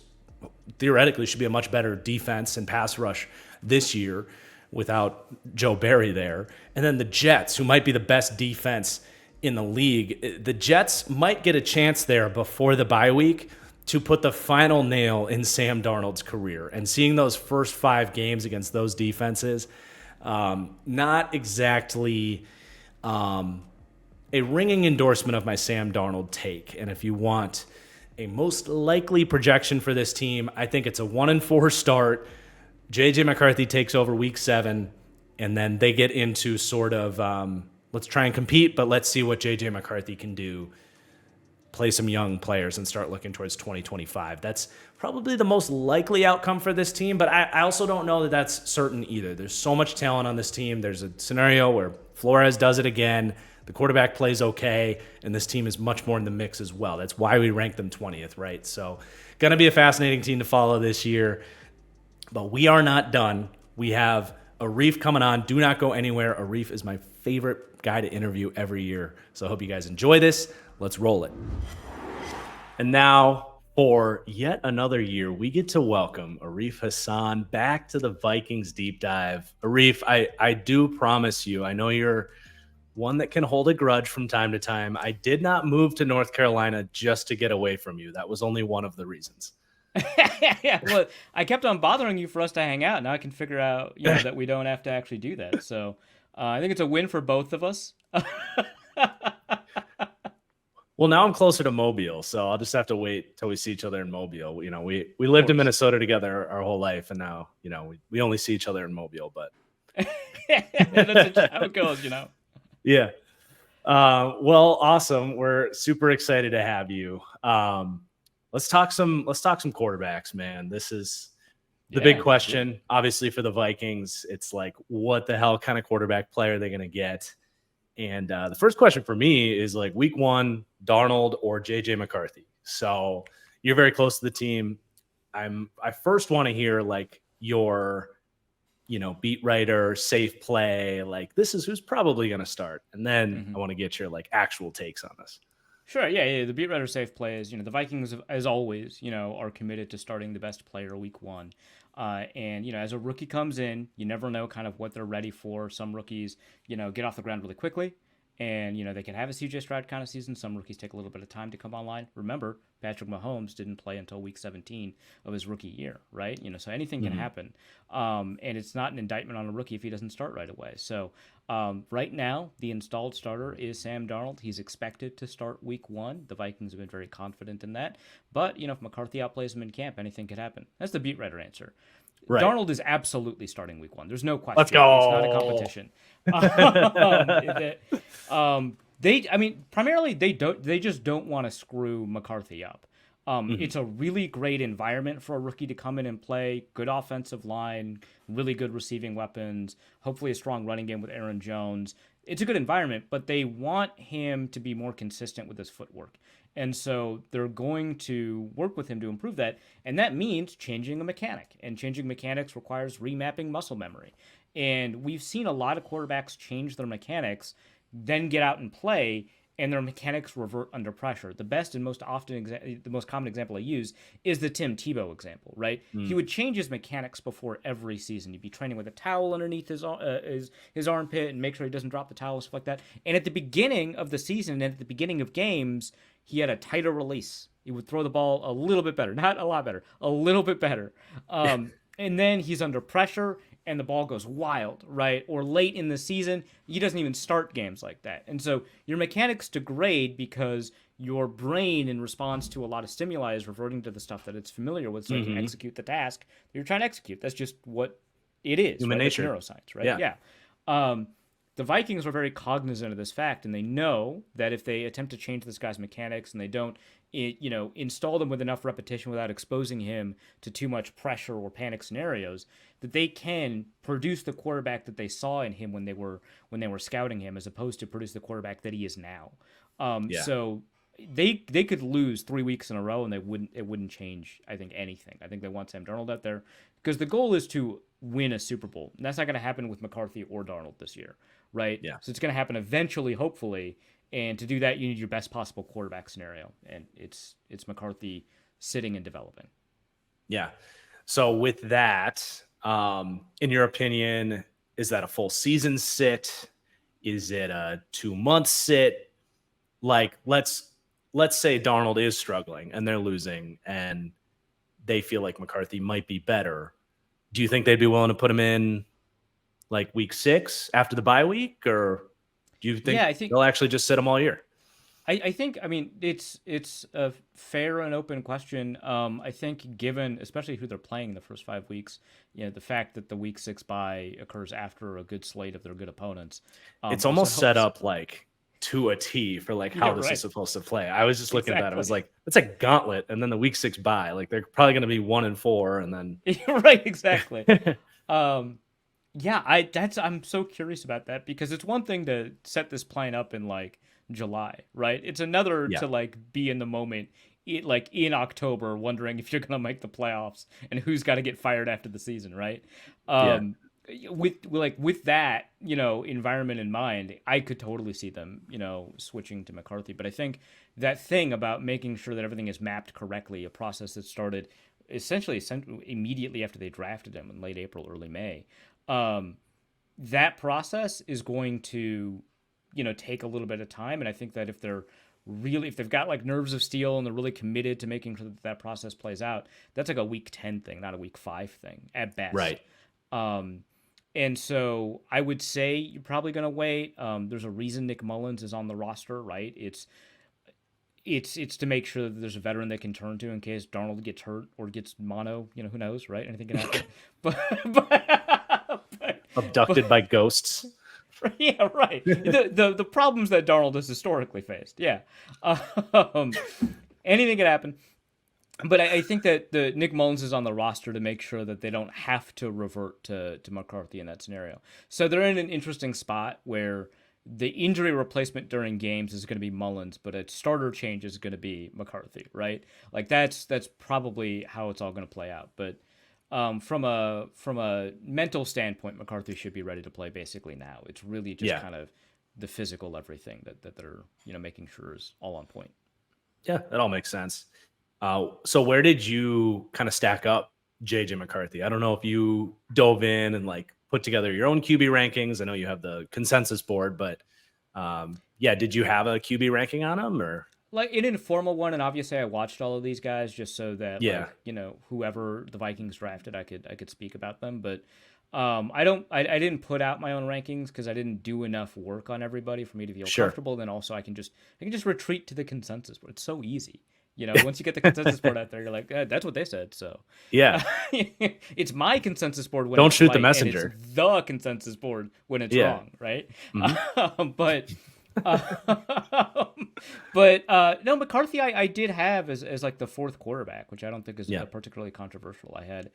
theoretically should be a much better defense and pass rush this year without Joe Barry there. And then the Jets, who might be the best defense in the league. The Jets might get a chance there before the bye week to put the final nail in Sam Darnold's career. And seeing those first 5 games against those defenses, not exactly a ringing endorsement of my Sam Darnold take. And if you want a most likely projection for this team, I think it's a 1-4 start. J.J. McCarthy takes over week 7, and then they get into sort of, let's try and compete, but let's see what J.J. McCarthy can do. Play some young players and start looking towards 2025. That's probably the most likely outcome for this team, but I also don't know that that's certain either. There's so much talent on this team. There's a scenario where Flores does it again, the quarterback plays okay, and this team is much more in the mix as well. That's why we rank them 20th, right? So going to be a fascinating team to follow this year, but we are not done. We have Arif coming on. Do not go anywhere. Arif is my favorite guy to interview every year, so I hope you guys enjoy this. Let's roll it. And now, for yet another year, we get to welcome Arif Hasan back to the Vikings Deep Dive. Arif, I do promise you, I know you're one that can hold a grudge from time to time. I did not move to North Carolina just to get away from you. That was only one of the reasons. Yeah, well, I kept on bothering you for us to hang out. Now I can figure out, that we don't have to actually do that. So I think it's a win for both of us. Well, now I'm closer to Mobile, so I'll just have to wait till we see each other in Mobile. You know, we lived in Minnesota together our whole life, and now, you know, we only see each other in Mobile, but That's just how it goes, you know. yeah. Well, awesome. We're super excited to have you. Let's talk some quarterbacks, man. This is the big question. Obviously, for the Vikings, it's like, what the hell kind of quarterback player are they going to get? And the first question for me is like, week one, Darnold or JJ McCarthy. So you're very close to the team. I first want to hear like your, you know, beat writer, safe play, like this is who's probably going to start. And then I want to get your like actual takes on this. Sure, yeah. The beat writer safe play is, you know, the Vikings, as always, you know, are committed to starting the best player week one. And, you know, as a rookie comes in, you never know kind of what they're ready for. Some rookies, you know, get off the ground really quickly. And, you know, they can have a CJ Stroud kind of season. Some rookies take a little bit of time to come online. Remember, Patrick Mahomes didn't play until week 17 of his rookie year, right? You know, so anything can happen. And it's not an indictment on a rookie if he doesn't start right away. So right now, the installed starter is Sam Darnold. He's expected to start week one. The Vikings have been very confident in that. But, you know, if McCarthy outplays him in camp, anything could happen. That's the beat writer answer. Right. Darnold is absolutely starting week one. There's no question. Let's go. It's not a competition. Primarily they just don't want to screw McCarthy up. It's a really great environment for a rookie to come in and play. Good offensive line, really good receiving weapons, hopefully a strong running game with Aaron Jones. It's a good environment, but they want him to be more consistent with his footwork. And so they're going to work with him to improve that. And that means changing a mechanic. And changing mechanics requires remapping muscle memory. And we've seen a lot of quarterbacks change their mechanics, then get out and play, and their mechanics revert under pressure. The best and most the most common example I use is the Tim Tebow example, right? He would change his mechanics before every season. He'd be training with a towel underneath his armpit and make sure he doesn't drop the towel, stuff like that. And at the beginning of the season and at the beginning of games, he had a tighter release. He would throw the ball a little bit better, not a lot better, a little bit better. And then he's under pressure and the ball goes wild, right? Or late in the season, he doesn't even start games like that. And so your mechanics degrade because your brain, in response to a lot of stimuli, is reverting to the stuff that it's familiar with so it can execute the task that you're trying to execute. That's just what it is. Human nature. Neuroscience, right? Yeah. The Vikings are very cognizant of this fact, and they know that if they attempt to change this guy's mechanics and they don't, install them with enough repetition without exposing him to too much pressure or panic scenarios, that they can produce the quarterback that they saw in him when they were scouting him, as opposed to produce the quarterback that he is now. So they could lose 3 weeks in a row and it wouldn't change, I think, anything. I think they want Sam Darnold out there because the goal is to win a Super Bowl. And that's not going to happen with McCarthy or Darnold this year, right? Yeah. So it's going to happen eventually, hopefully. And to do that, you need your best possible quarterback scenario. And it's McCarthy sitting and developing. Yeah. So with that, in your opinion, is that a full season sit? Is it a 2-month sit? Like, let's say Darnold is struggling and they're losing and they feel like McCarthy might be better. Do you think they'd be willing to put him in like week 6 after the bye week, or do you think, they'll actually just sit him all year? I think it's a fair and open question. I think given especially who they're playing the first 5 weeks, the fact that the week 6 bye occurs after a good slate of their good opponents, it's almost set up like to a T for like how this is supposed to play. I was just looking at that. I was like, it's a gauntlet, and then the week 6 bye. Like they're probably going to be 1-4, and then right, exactly. I'm so curious about that because it's one thing to set this plan up in like July, right? It's another to like be in the moment, like in October, wondering if you're going to make the playoffs and who's got to get fired after the season, right? With that, environment in mind, I could totally see them, switching to McCarthy. But I think that thing about making sure that everything is mapped correctly, a process that started essentially immediately after they drafted him in late April, early May, that process is going to, take a little bit of time. And I think that if they've got like nerves of steel and they're really committed to making sure that that process plays out, that's like a week 10 thing, not a week 5 thing at best. Right. And so I would say you're probably going to wait. There's a reason Nick Mullins is on the roster, right? it's to make sure that there's a veteran they can turn to in case Darnold gets hurt or gets mono. Who knows, right? Anything can happen. but Abducted by ghosts. yeah, right. The problems that Darnold has historically faced. Yeah, anything can happen. But I think that the Nick Mullins is on the roster to make sure that they don't have to revert to McCarthy in that scenario. So they're in an interesting spot where the injury replacement during games is going to be Mullins, but a starter change is going to be McCarthy, right? Like that's probably how it's all going to play out. But from a mental standpoint, McCarthy should be ready to play basically now. It's really just kind of the physical everything that they're making sure is all on point. Yeah, that all makes sense. So where did you kind of stack up JJ McCarthy? I don't know if you dove in and like put together your own QB rankings. I know you have the consensus board, but did you have a QB ranking on him or? Like an informal one, and obviously I watched all of these guys just so that whoever the Vikings drafted, I could speak about them. But I didn't put out my own rankings because I didn't do enough work on everybody for me to feel comfortable. Then also I can just retreat to the consensus board. It's so easy. Once you get the consensus board out there, you're like, that's what they said. So yeah, it's my concensus board when don't it's shoot right, the messenger. And it's the consensus board when it's wrong, right? Mm-hmm. No, McCarthy I did have as like the fourth quarterback, which I don't think is particularly controversial. I had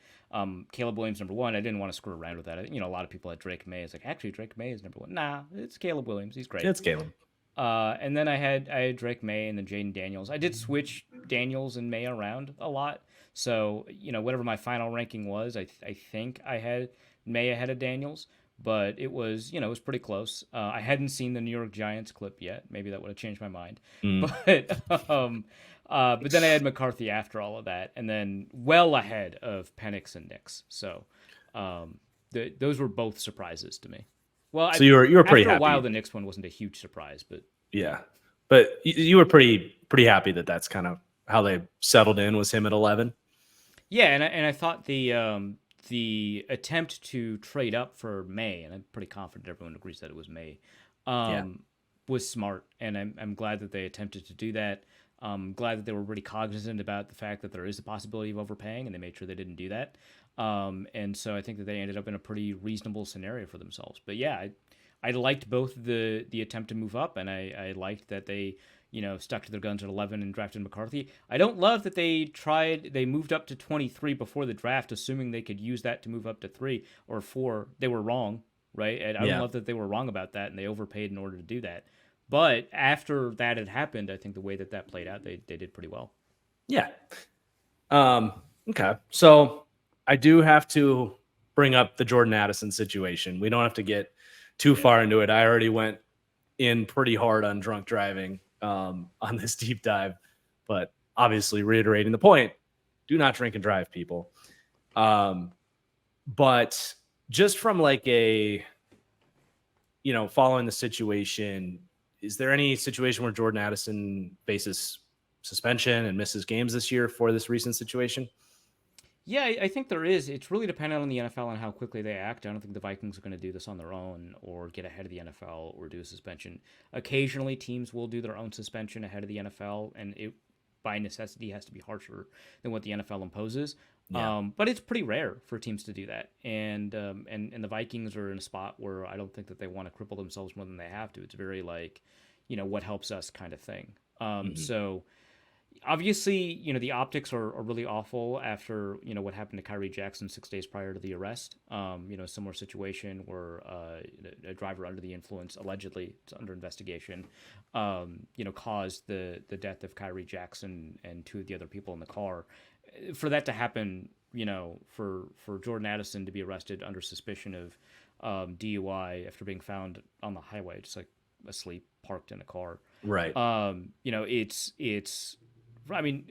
Caleb Williams number one. I didn't want to screw around with that. A lot of people had Drake May. It's like, actually, Drake May is number one. Nah, it's Caleb Williams. He's great. It's Caleb. And then I had Drake May and then Jaden Daniels. I did switch Daniels and May around a lot. So, whatever my final ranking was, I think I had May ahead of Daniels, but it was pretty close. I hadn't seen the New York Giants clip yet. Maybe that would have changed my mind. But then I had McCarthy after all of that, and then well ahead of Penix and Nix. So, those were both surprises to me. Well, so you were pretty happy. After a while, the Knicks one wasn't a huge surprise, but yeah, but you were pretty happy that that's kind of how they settled in, was him at 11. Yeah, and I thought the attempt to trade up for May, and I'm pretty confident everyone agrees that it was May, was smart, and I'm glad that they attempted to do that. I'm glad that they were really cognizant about the fact that there is a possibility of overpaying, and they made sure they didn't do that. And so I think that they ended up in a pretty reasonable scenario for themselves. But yeah, I liked both the attempt to move up, and I liked that they stuck to their guns at 11 and drafted McCarthy. I don't love that they moved up to 23 before the draft, assuming they could use that to move up to 3 or 4. They were wrong, right? And I don't love that they were wrong about that, and they overpaid in order to do that. But after that had happened, I think the way that played out, they did pretty well. Yeah. Okay. So I do have to bring up the Jordan Addison situation. We don't have to get too far into it. I already went in pretty hard on drunk driving on this deep dive, but obviously reiterating the point, do not drink and drive, people. But just from like a, following the situation, is there any situation where Jordan Addison faces suspension and misses games this year for this recent situation? Yeah, I think there is. It's really dependent on the NFL and how quickly they act. I don't think the Vikings are going to do this on their own or get ahead of the NFL or do a suspension. Occasionally, teams will do their own suspension ahead of the NFL, and it, by necessity, has to be harsher than what the NFL imposes. Yeah. But it's pretty rare for teams to do that. And the Vikings are in a spot where I don't think that they want to cripple themselves more than they have to. It's very like, what helps us kind of thing. So obviously, the optics are really awful after, what happened to Kyrie Jackson 6 days prior to the arrest. Similar situation where a driver under the influence, allegedly, it's under investigation, caused the death of Kyrie Jackson and 2 of the other people in the car. For that to happen, for Jordan Addison to be arrested under suspicion of DUI after being found on the highway, just like asleep, parked in a car. Right. It's I mean,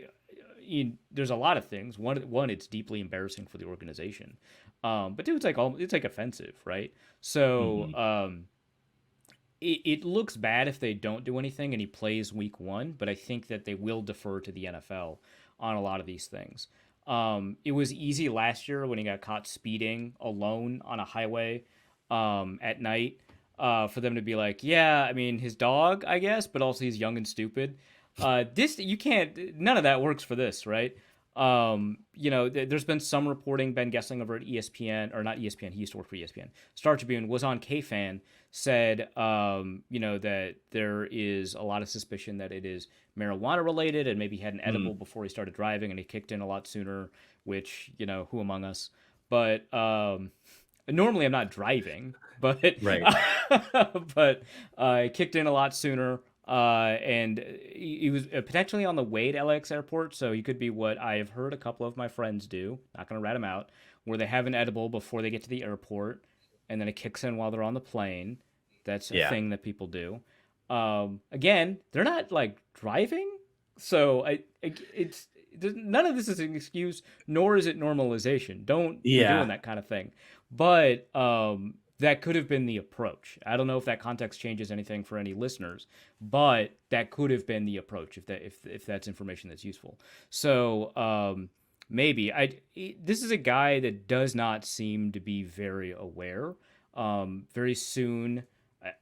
there's a lot of things. One, it's deeply embarrassing for the organization. But 2, it's like offensive, right? So it looks bad if they don't do anything and he plays week 1, but I think that they will defer to the NFL on a lot of these things. It was easy last year when he got caught speeding alone on a highway at night for them to be like, yeah, I mean, his dog, I guess, but also he's young and stupid. This you can't. None of that works for this, right? There's been some reporting. Ben Gessling over at ESPN, or not ESPN, he used to work for ESPN. Star Tribune was on KFan, said, that there is a lot of suspicion that it is marijuana related, and maybe he had an edible before he started driving, and he kicked in a lot sooner. Which, who among us? But normally I'm not driving, but Right. but it kicked in a lot sooner. And he was potentially on the way to LAX airport, so he could be what I have heard a couple of my friends do. Not going to rat him out, where they have an edible before they get to the airport, and then it kicks in while they're on the plane. That's a thing that people do. Again, they're not like driving, so it's none of this is an excuse, nor is it normalization. Don't be doing that kind of thing. But that could have been the approach. I don't know if that context changes anything for any listeners, but that could have been the approach if that's information that's useful. So maybe this is a guy that does not seem to be very aware. Very soon,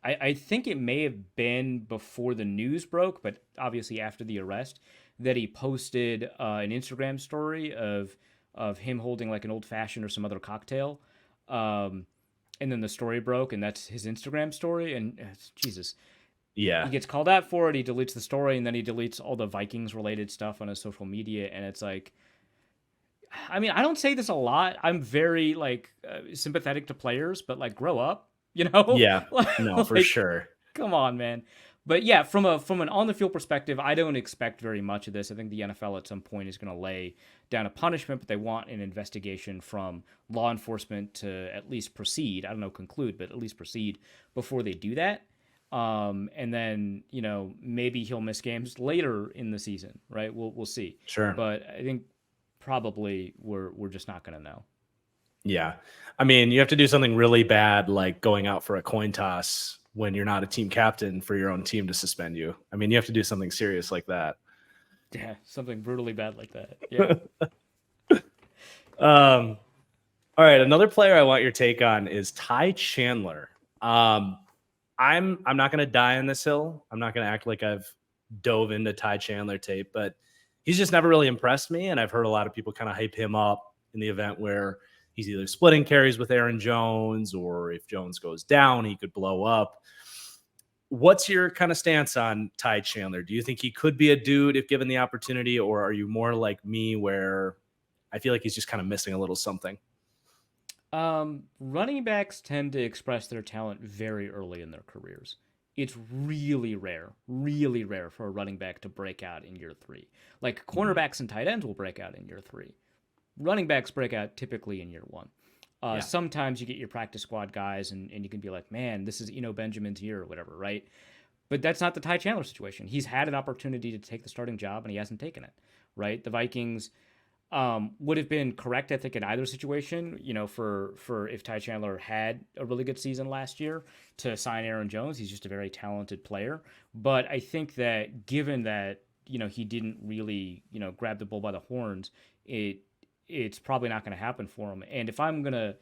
I think it may have been before the news broke, but obviously after the arrest, that he posted an Instagram story of him holding like an old fashioned or some other cocktail. And then the story broke, and that's his Instagram story. And Jesus, he gets called out for it. He deletes the story, and then he deletes all the Vikings related stuff on his social media. And it's like, I mean, I don't say this a lot. I'm very sympathetic to players, but like, grow up, Yeah, no, for sure. Come on, man. But yeah, from an on the field perspective, I don't expect very much of this. I think the NFL at some point is going to lay down a punishment, but they want an investigation from law enforcement to at least proceed. I don't know, conclude, but at least proceed before they do that. And then maybe he'll miss games later in the season, right? We'll see. Sure. But I think probably we're just not going to know. Yeah, I mean, you have to do something really bad, like going out for a coin toss when you're not a team captain for your own team to suspend you. I mean, you have to do something serious like that. Yeah, something brutally bad like that. Yeah. All right, another player I want your take on is Ty Chandler. I'm not going to die on this hill. I'm not going to act like I've dove into Ty Chandler tape, but he's just never really impressed me, and I've heard a lot of people kind of hype him up in the event where he's either splitting carries with Aaron Jones, or if Jones goes down, he could blow up. What's your kind of stance on Ty Chandler? Do you think he could be a dude if given the opportunity, or are you more like me where I feel like he's just kind of missing a little something? Running backs tend to express their talent very early in their careers. It's really rare for a running back to break out in year 3. Like cornerbacks and tight ends will break out in year 3. Running backs break out typically in year 1. Sometimes you get your practice squad guys and you can be like, man, this is Benjamin's year or whatever, right? But that's not the Ty Chandler situation. He's had an opportunity to take the starting job and he hasn't taken it, right? The Vikings would have been correct, I think, in either situation, for if Ty Chandler had a really good season last year to sign Aaron Jones. He's just a very talented player. But I think that given that, he didn't really, grab the bull by the horns, it's probably not going to happen for him. And if I'm going to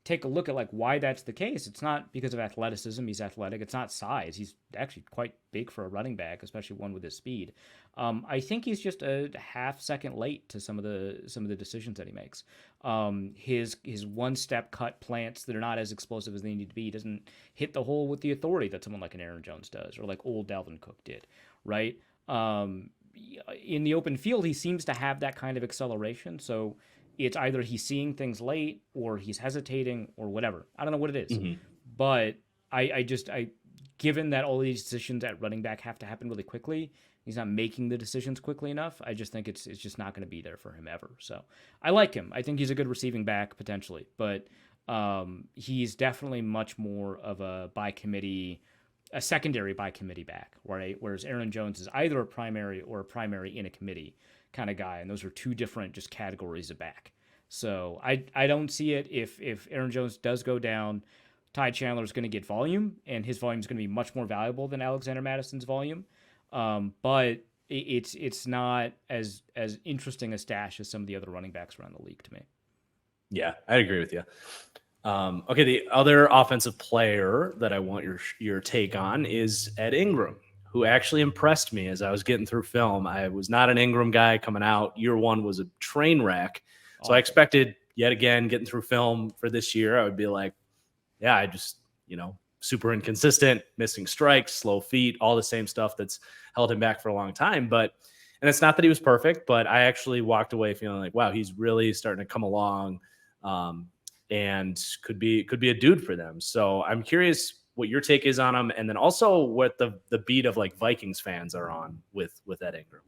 take a look at why that's the case, it's not because of athleticism. He's athletic. It's not size. He's actually quite big for a running back, especially one with his speed. I think he's just a half second late to some of the decisions that he makes. His one step cut plants that are not as explosive as they need to be. He doesn't hit the hole with the authority that someone like an Aaron Jones does, or like old Dalvin Cook did, right? In the open field, he seems to have that kind of acceleration. So it's either he's seeing things late or he's hesitating or whatever. I don't know what it is. Mm-hmm. But I given that all these decisions at running back have to happen really quickly, he's not making the decisions quickly enough. I just think it's just not going to be there for him ever. So I like him. I think he's a good receiving back potentially, but he's definitely much more of a secondary by committee back, right? Whereas Aaron Jones is either a primary or a primary in a committee kind of guy, and those are two different just categories of back. So I don't see it. If Aaron Jones does go down, Ty Chandler is going to get volume, and his volume is going to be much more valuable than Alexander Madison's volume. But it's not as interesting a stash as some of the other running backs around the league to me. Yeah, I agree with you. Okay, the other offensive player that I want your take on is Ed Ingram. who actually impressed me as I was getting through film. I was not an Ingram guy coming out. Year one was a train wreck. So I expected, yet again, getting through film for this year, I would be like, yeah, I just, super inconsistent, missing strikes, slow feet, all the same stuff that's held him back for a long time. And it's not that he was perfect, but I actually walked away feeling like, wow, he's really starting to come along, and could be a dude for them. So I'm curious what your take is on him, and then also what the beat of like Vikings fans are on with Ed Ingram,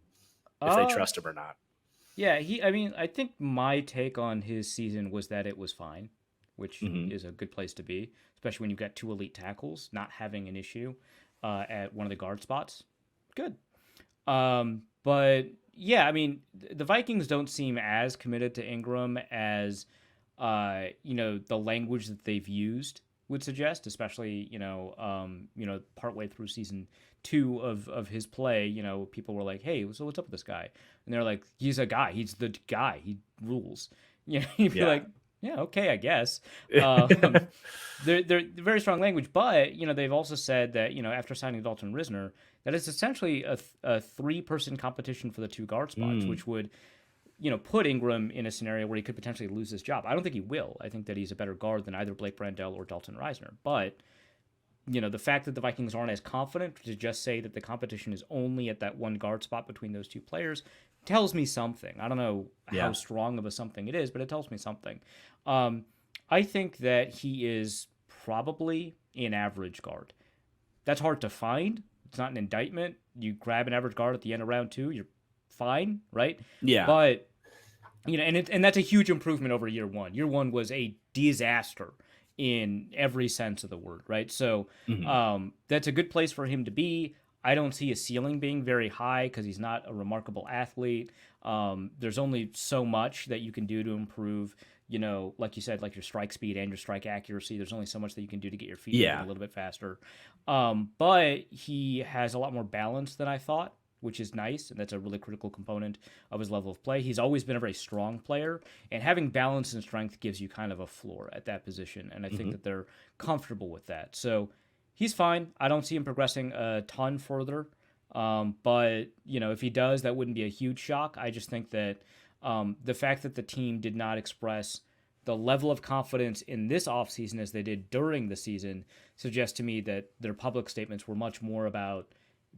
if they trust him or not. Yeah, I think my take on his season was that it was fine, which is a good place to be, especially when you've got two elite tackles, not having an issue at one of the guard spots. Good. But yeah, the Vikings don't seem as committed to Ingram as the language that they've used would suggest, especially partway through season 2 of his play. People were like, "Hey, so what's up with this guy?" And they're like, "He's a guy. He's the guy. He rules." You'd be like, "Yeah, okay, I guess." They're very strong language, but they've also said that after signing Dalton Risner, that it's essentially a 3-person competition for the 2 guard spots, which would put Ingram in a scenario where he could potentially lose his job. I don't think he will. I think that he's a better guard than either Blake Brandel or Dalton Risner. But, the fact that the Vikings aren't as confident to just say that the competition is only at that 1 guard spot between those 2 players tells me something. I don't know how strong of a something it is, but it tells me something. I think that he is probably an average guard. That's hard to find. It's not an indictment. You grab an average guard at the end of round 2, you're fine, right? Yeah. But and that's a huge improvement over year 1. Year 1 was a disaster in every sense of the word, right? So that's a good place for him to be. I don't see his ceiling being very high because he's not a remarkable athlete. There's only so much that you can do to improve, like you said, like your strike speed and your strike accuracy. There's only so much that you can do to get your feet moving a little bit faster. But he has a lot more balance than I thought, which is nice, and that's a really critical component of his level of play. He's always been a very strong player, and having balance and strength gives you kind of a floor at that position, and I think that they're comfortable with that. So he's fine. I don't see him progressing a ton further, but, if he does, that wouldn't be a huge shock. I just think that the fact that the team did not express the level of confidence in this offseason as they did during the season suggests to me that their public statements were much more about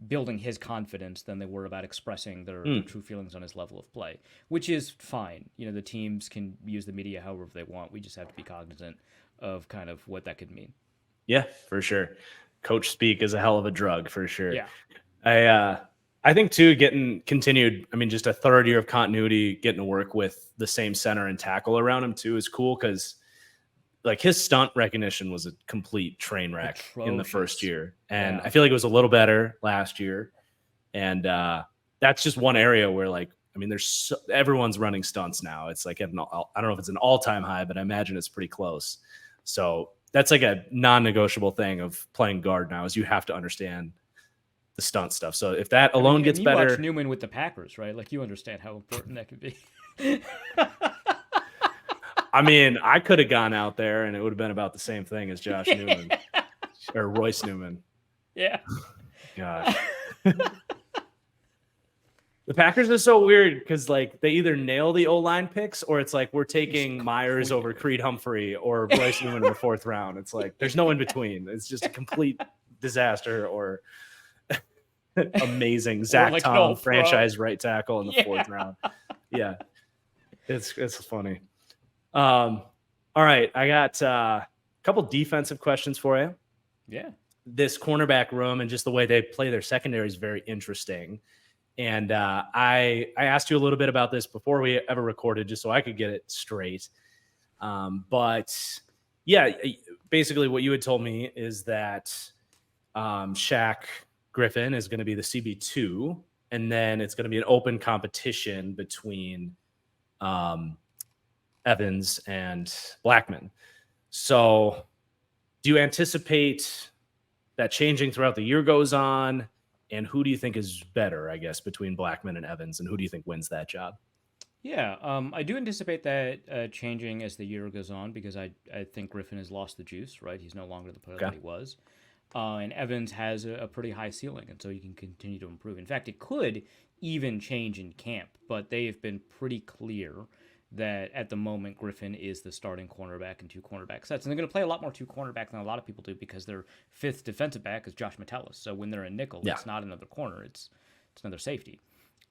building his confidence than they were about expressing their true feelings on his level of play, which is fine. The teams can use the media however they want. We just have to be cognizant of kind of what that could mean. Yeah, for sure. Coach speak is a hell of a drug, for sure. Yeah. I think too, getting continued, just a third year of continuity, getting to work with the same center and tackle around him too is cool, because like his stunt recognition was a complete train wreck in the first year. And I feel like it was a little better last year. And that's just one area where there's everyone's running stunts now. It's like, I don't know if it's an all-time high, but I imagine it's pretty close. So that's like a non-negotiable thing of playing guard now, is you have to understand the stunt stuff. So if that alone gets better. You watch Newman with the Packers, right? Like, you understand how important that could be. I could have gone out there and it would have been about the same thing as Josh Newman or Royce Newman. Yeah. Gosh. The Packers are so weird because they either nail the O-line picks, or it's like we're taking Myers over Creed Humphrey or Royce Newman in the 4th round. It's like there's no in between. It's just a complete disaster or amazing Zach Tom franchise right tackle in the 4th round. Yeah. It's funny. All right, I got a couple defensive questions for you. Yeah. This cornerback room and just the way they play their secondary is very interesting. And I asked you a little bit about this before we ever recorded, just so I could get it straight. But yeah, basically what you had told me is that Shaq Griffin is going to be the CB2, and then it's going to be an open competition between Evans and Blackman. So do you anticipate that changing throughout the year goes on? And who do you think is better, I guess, between Blackman and Evans? And who do you think wins that job? Yeah, I do anticipate that changing as the year goes on, because I think Griffin has lost the juice, right? He's no longer the player that he was. And Evans has a pretty high ceiling, and so he can continue to improve. In fact, it could even change in camp, but they have been pretty clear that at the moment Griffin is the starting cornerback in 2 cornerback sets. And they're going to play a lot more 2 cornerback than a lot of people do because their 5th defensive back is Josh Metellus. So when they're in nickel, it's not another corner, it's another safety.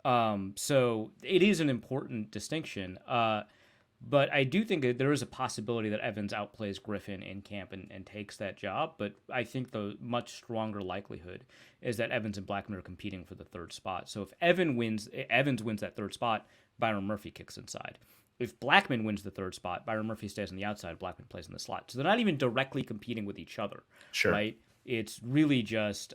So it is an important distinction. But I do think that there is a possibility that Evans outplays Griffin in camp and takes that job. But I think the much stronger likelihood is that Evans and Blackman are competing for the 3rd spot. So if Evans wins that 3rd spot, Byron Murphy kicks inside. If Blackman wins the 3rd spot, Byron Murphy stays on the outside, Blackman plays in the slot. So they're not even directly competing with each other, right? It's really just,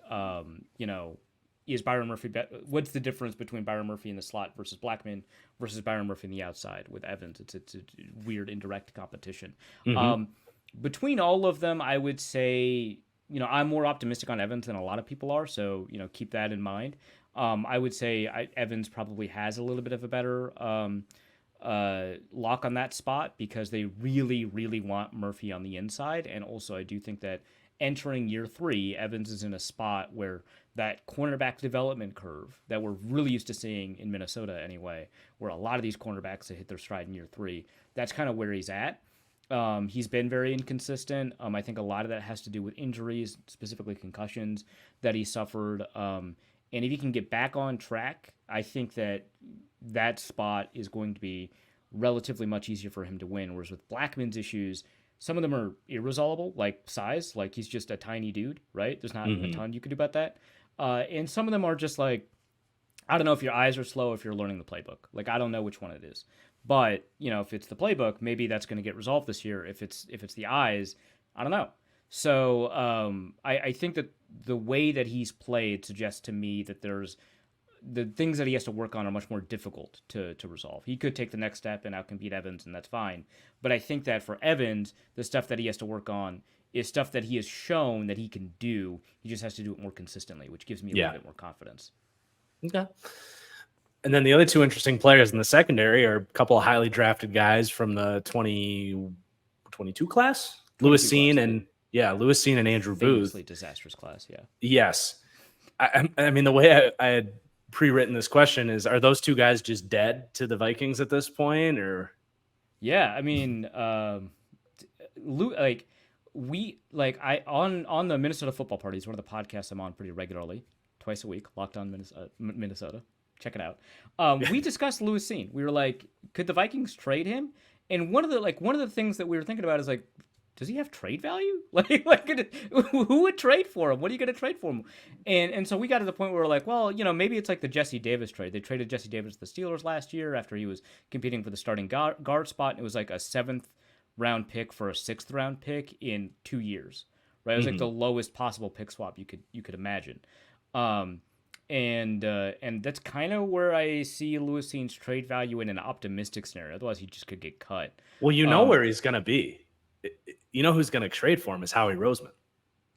is Byron Murphy what's the difference between Byron Murphy in the slot versus Blackman versus Byron Murphy in the outside with Evans? It's a weird indirect competition. Between all of them, I would say, I'm more optimistic on Evans than a lot of people are, so, keep that in mind. I would say Evans probably has a little bit of a better lock on that spot because they really, really want Murphy on the inside. And also I do think that entering year 3, Evans is in a spot where that cornerback development curve that we're really used to seeing in Minnesota anyway, where a lot of these cornerbacks that hit their stride in year 3, that's kind of where he's at. He's been very inconsistent. I think a lot of that has to do with injuries, specifically concussions that he suffered. And if he can get back on track, I think that spot is going to be relatively much easier for him to win. Whereas with Blackman's issues, some of them are irresolvable, like size, like he's just a tiny dude, right? There's not a ton you could do about that. And some of them are just like, I don't know if your eyes are slow, if you're learning the playbook. Like, I don't know which one it is. But, if it's the playbook, maybe that's going to get resolved this year. If it's the eyes, I don't know. So I think that the way that he's played suggests to me that there's the things that he has to work on are much more difficult to resolve. He could take the next step and outcompete Evans, and that's fine. But I think that for Evans, the stuff that he has to work on is stuff that he has shown that he can do. He just has to do it more consistently, which gives me a little bit more confidence. Okay. And then the other 2 interesting players in the secondary are a couple of highly drafted guys from the 2022 class. Lewis Cine and Andrew Booth. Famously disastrous class, yeah. Yes. I mean, the way I had pre-written this question is, are those 2 guys just dead to the Vikings at this point, or? Yeah, I mean, on the Minnesota Football Party, one of the podcasts I'm on pretty regularly, twice a week, Locked On Minnesota. Check it out. We discussed Lewis Cine. We were like, could the Vikings trade him? And one of the things that we were thinking about is like, does he have trade value? Who would trade for him? What are you going to trade for him? And so we got to the point where we're like, well, maybe it's like the Jesse Davis trade. They traded Jesse Davis to the Steelers last year after he was competing for the starting guard spot. And it was like a 7th round pick for a 6th round pick in 2 years, right? It was like the lowest possible pick swap you could imagine. And that's kind of where I see Lewis Cine's trade value in an optimistic scenario. Otherwise, he just could get cut. Well, where he's going to be. Who's going to trade for him is Howie Roseman.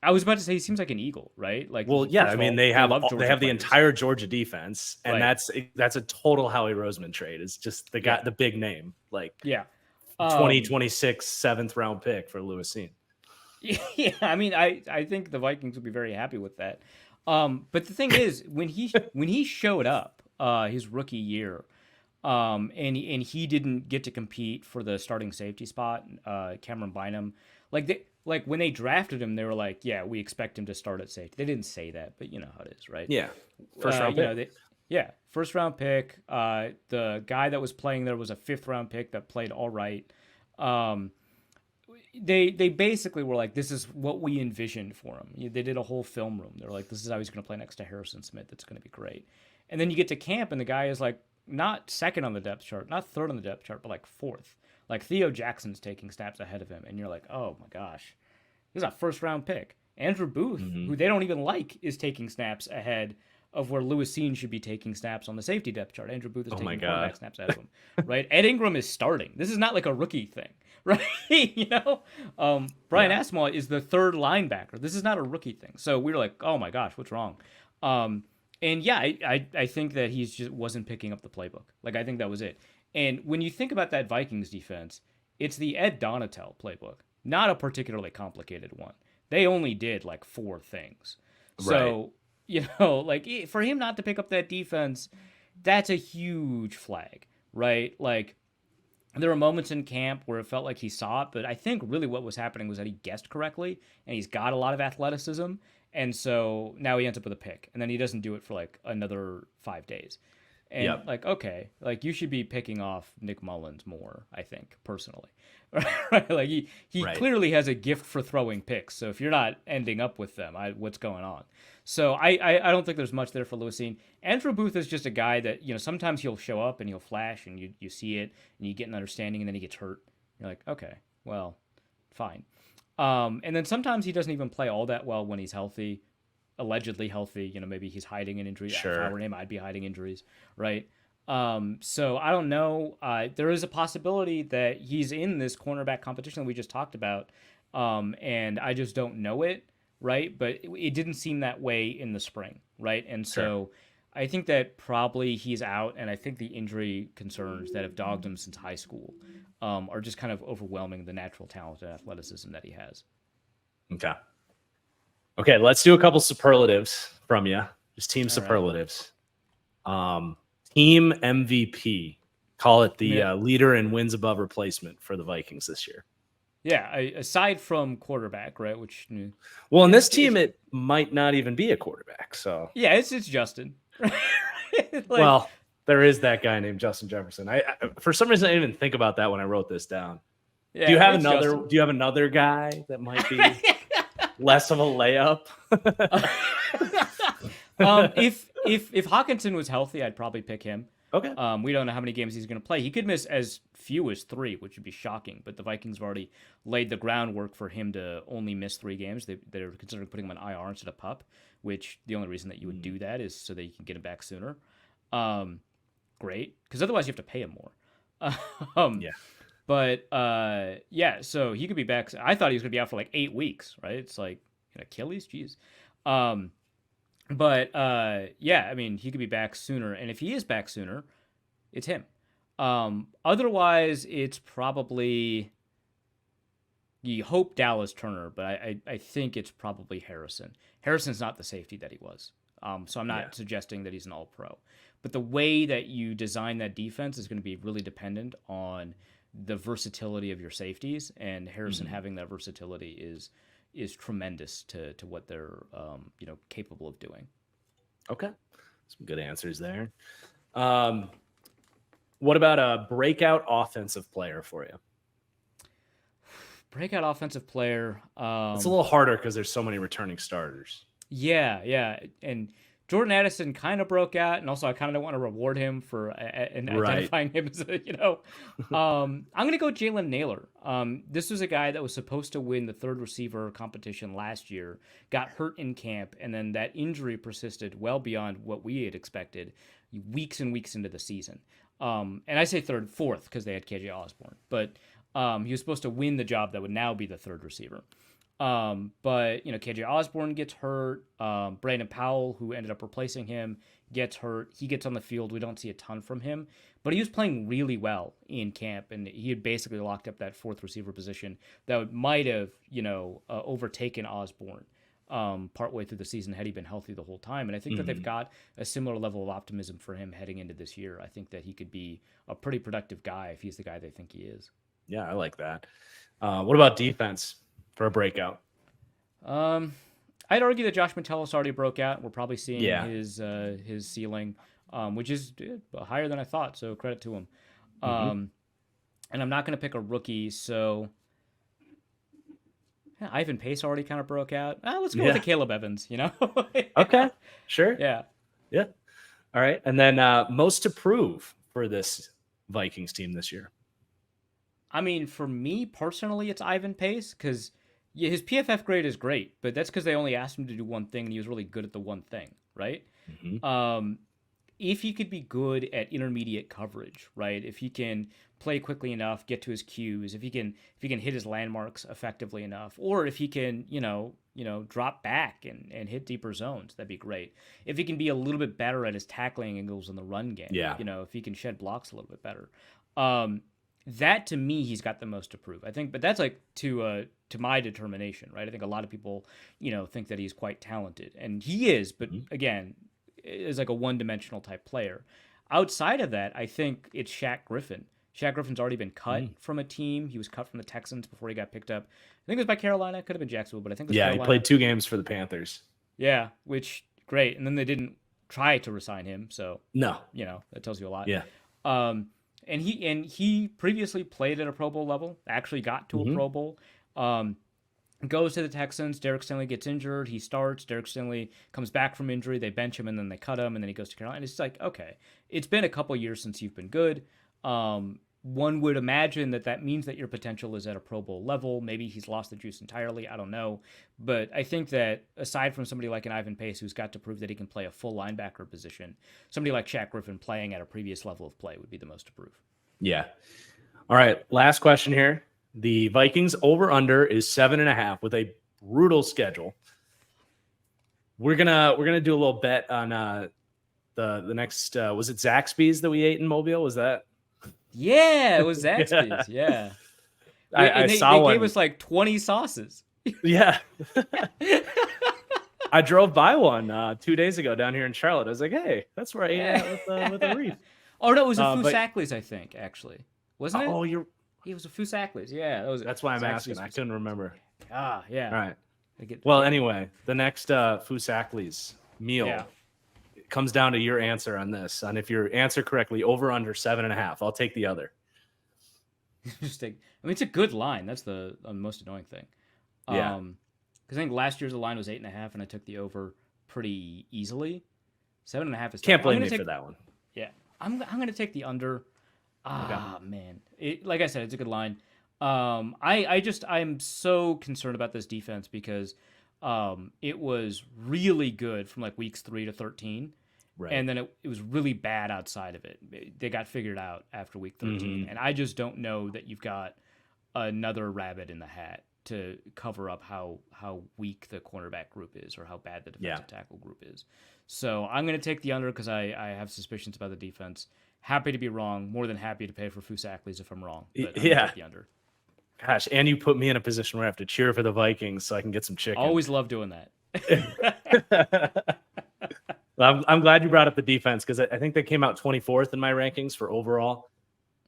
I was about to say he seems like an Eagle, right? Like, well, yeah. I mean, they have the entire Georgia defense, and that's a total Howie Roseman trade. It's just the big name, like 2026 7th round pick for Lewis Cine. Yeah, I mean, I think the Vikings would be very happy with that. But the thing is, when he showed up his rookie year, and he didn't get to compete for the starting safety spot, Cameron Bynum, like when they drafted him, they were like, yeah, we expect him to start at safety. They didn't say that, but you know how it is, right? Yeah, first round pick. First round pick. The guy that was playing there was a 5th round pick that played all right. They basically were like, this is what we envisioned for him. They did a whole film room. They're like, this is how he's going to play next to Harrison Smith. It's going to be great. And then you get to camp, and the guy is like, not 2nd on the depth chart, not 3rd on the depth chart, but like 4th. Like Theo Jackson's taking snaps ahead of him, and you're like, oh my gosh, this is a 1st round pick. Andrew Booth, who they don't even like, is taking snaps ahead of where Lewis Cine should be taking snaps on the safety depth chart. Andrew Booth is taking quarterback snaps ahead of him, right? Ed Ingram is starting. This is not like a rookie thing, right? Brian Asamoah is the 3rd linebacker. This is not a rookie thing. So we were like, oh my gosh, what's wrong? And yeah, I think that he just wasn't picking up the playbook. Like, I think that was it. And when you think about that Vikings defense, it's the Ed Donatel playbook, not a particularly complicated one. They only did like 4 things. Right. So, like for him not to pick up that defense, that's a huge flag, right? Like there were moments in camp where it felt like he saw it, but I think really what was happening was that he guessed correctly and he's got a lot of athleticism. And so now he ends up with a pick and then he doesn't do it for like another 5 days. And Yep. like, okay, like you should be picking off Nick Mullins more, I think, personally. Right? Like he Right. clearly has a gift for throwing picks. So if you're not ending up with them, what's going on? So I don't think there's much there for Lewisine. Andrew Booth is just a guy that, sometimes he'll show up and he'll flash and you see it and you get an understanding and then he gets hurt. You're like, okay, well, fine. And then sometimes he doesn't even play all that well when he's healthy, allegedly healthy. Maybe he's hiding an injury. If I were him, I'd be hiding injuries, right? So I don't know. There is a possibility that he's in this cornerback competition that we just talked about, and I just don't know it, right? But it didn't seem that way in the spring, right? And so I think that probably he's out, and I think the injury concerns that have dogged him since high school are just kind of overwhelming the natural talent and athleticism that he has. Okay. Okay, let's do a couple superlatives from you. Just team superlatives. Team MVP. Call it the leader in wins above replacement for the Vikings this year. Yeah, aside from quarterback, right? Which well, in this team, it might not even be a quarterback. So yeah, it's Justin. Well, there is that guy named Justin Jefferson. I for some reason I didn't even think about that when I wrote this down. Yeah, do you have another? Justin. Do you have another guy that might be less of a layup? If Hawkinson was healthy, I'd probably pick him. Okay. We don't know how many games he's going to play. He could miss as few as 3, which would be shocking. But the Vikings have already laid the groundwork for him to only miss 3 games. They're considering putting him on IR instead of PUP, which the only reason that you would do that is so that you can get him back sooner. Great, because otherwise you have to pay him more. Yeah. But yeah, so he could be back. I thought he was going to be out for like 8 weeks, right? It's like an Achilles, jeez. But yeah, I mean, he could be back sooner, and if he is back sooner, it's him. Otherwise, it's probably you hope Dallas Turner, but I think it's probably Harrison. Harrison's not the safety that he was, so I'm not suggesting that he's an All-Pro. But the way that you design that defense is going to be really dependent on the versatility of your safeties, and Harrison having that versatility is tremendous to what they're capable of doing. Okay, some good answers there. What about a breakout offensive player for you? Breakout offensive player. It's a little harder because there's so many returning starters. Yeah, and Jordan Addison kind of broke out, and also I kind of don't want to reward him for identifying him as I'm going to go Jalen Naylor. This was a guy that was supposed to win the third receiver competition last year, got hurt in camp, and then that injury persisted well beyond what we had expected weeks and weeks into the season. And I say fourth, because they had KJ Osborne, but he was supposed to win the job that would now be the third receiver. But KJ Osborne gets hurt. Brandon Powell, who ended up replacing him, gets hurt. He gets on the field. We don't see a ton from him, but he was playing really well in camp, and he had basically locked up that fourth receiver position that might have, overtaken Osborne partway through the season had he been healthy the whole time. And I think that they've got a similar level of optimism for him heading into this year. I think that he could be a pretty productive guy if he's the guy they think he is. Yeah, I like that. What about defense for a breakout? I'd argue that Josh Metellus already broke out. We're probably seeing his ceiling, which is higher than I thought. So credit to him. And I'm not going to pick a rookie. So Ivan Pace already kind of broke out. Let's go with the Caleb Evans. Okay, sure. Yeah. All right, and then most to prove for this Vikings team this year. I mean, for me personally, it's Ivan Pace because his PFF grade is great, but that's because they only asked him to do one thing, and he was really good at the one thing, right? If he could be good at intermediate coverage, right? If he can play quickly enough, get to his cues, if he can hit his landmarks effectively enough, or if he can, drop back and hit deeper zones, that'd be great. If he can be a little bit better at his tackling angles in the run game, if he can shed blocks a little bit better. that to me, he's got the most to prove, I think. But that's like to my determination, right? I think a lot of people, think that he's quite talented, and he is. But again, is like a one-dimensional type player. Outside of that, I think it's Shaq Griffin. Shaq Griffin's already been cut from a team. He was cut from the Texans before he got picked up. I think it was by Carolina. It could have been Jacksonville, but I think it was Carolina. He played 2 games for the Panthers. Yeah, which great. And then they didn't try to resign him, so no, that tells you a lot. Yeah. And he previously played at a Pro Bowl level. Actually got to a Pro Bowl. Goes to the Texans. Derek Stingley gets injured. He starts. Derek Stingley comes back from injury. They bench him, and then they cut him, and then he goes to Carolina. And it's like, okay, it's been a couple years since you've been good. One would imagine that means that your potential is at a Pro Bowl level. Maybe he's lost the juice entirely. I don't know. But I think that aside from somebody like an Ivan Pace who's got to prove that he can play a full linebacker position, somebody like Shaq Griffin playing at a previous level of play would be the most to prove. Yeah. All right. Last question here. The Vikings over-under is 7.5 with a brutal schedule. We're gonna do a little bet on the next. Was it Zaxby's that we ate in Mobile? Was that? Yeah, it was Zaxby's. Yeah. I they saw one. They gave us like 20 sauces. Yeah. I drove by one 2 days ago down here in Charlotte. I was like, hey, that's where I ate at with Arif. Oh, no, it was a Fusakli's, I think, actually. Wasn't it? Oh, it was a Fusakli's. Yeah. That's why I'm asking. I couldn't remember. Ah, yeah. All right. Well, anyway, the next Fusakli's meal comes down to your answer on this. And if you answer correctly, over under 7.5, I'll take the other. It's a good line. That's the most annoying thing. Yeah. Because I think last year's the line was 8.5, and I took the over pretty easily. 7.5 is. Can't blame me for that one. Yeah, I'm going to take the under. Man, like I said, it's a good line. I'm so concerned about this defense because it was really good from like weeks 3 to 13. Right. And then it was really bad outside of it. They got figured out after week 13. And I just don't know that you've got another rabbit in the hat to cover up how weak the cornerback group is or how bad the defensive tackle group is. So I'm going to take the under because I have suspicions about the defense. Happy to be wrong. More than happy to pay for Fusakli's if I'm wrong. But I'm going to take the under. Gosh, and you put me in a position where I have to cheer for the Vikings so I can get some chicken. Always love doing that. Well, I'm glad you brought up the defense because I think they came out 24th in my rankings for overall.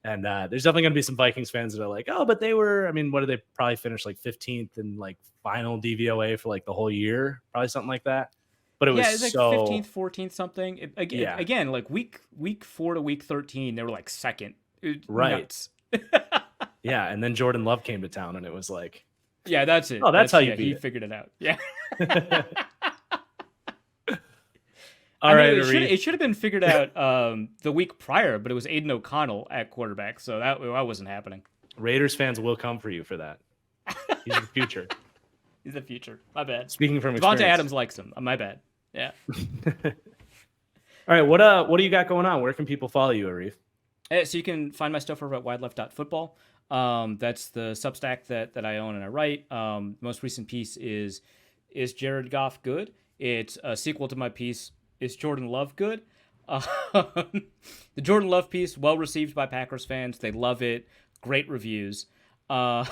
And there's definitely going to be some Vikings fans that are like, oh, but they were, what did they probably finish like 15th in like final DVOA for like the whole year? Probably something like that. But it was like 15th, 14th something. Again, like week 4 to week 13, they were like second. Right. Nuts. Yeah, and then Jordan Love came to town, and it was like, yeah, that's it. Oh, that's how you beat He it. figured it out. Yeah. All right, it should have been figured out the week prior, but it was Aiden O'Connell at quarterback, so that wasn't happening. Raiders fans will come for you for that. He's the future. He's the future. My bad. Speaking from experience. Devontae Adams likes him. My bad. Yeah. All right, what do you got going on? Where can people follow you, Arif? So you can find my stuff over at wideleft.football. That's the Substack that I own and I write. Most recent piece is Jared Goff good? It's a sequel to my piece, Is Jordan Love good? The Jordan Love piece, well received by Packers fans. They love it. Great reviews. But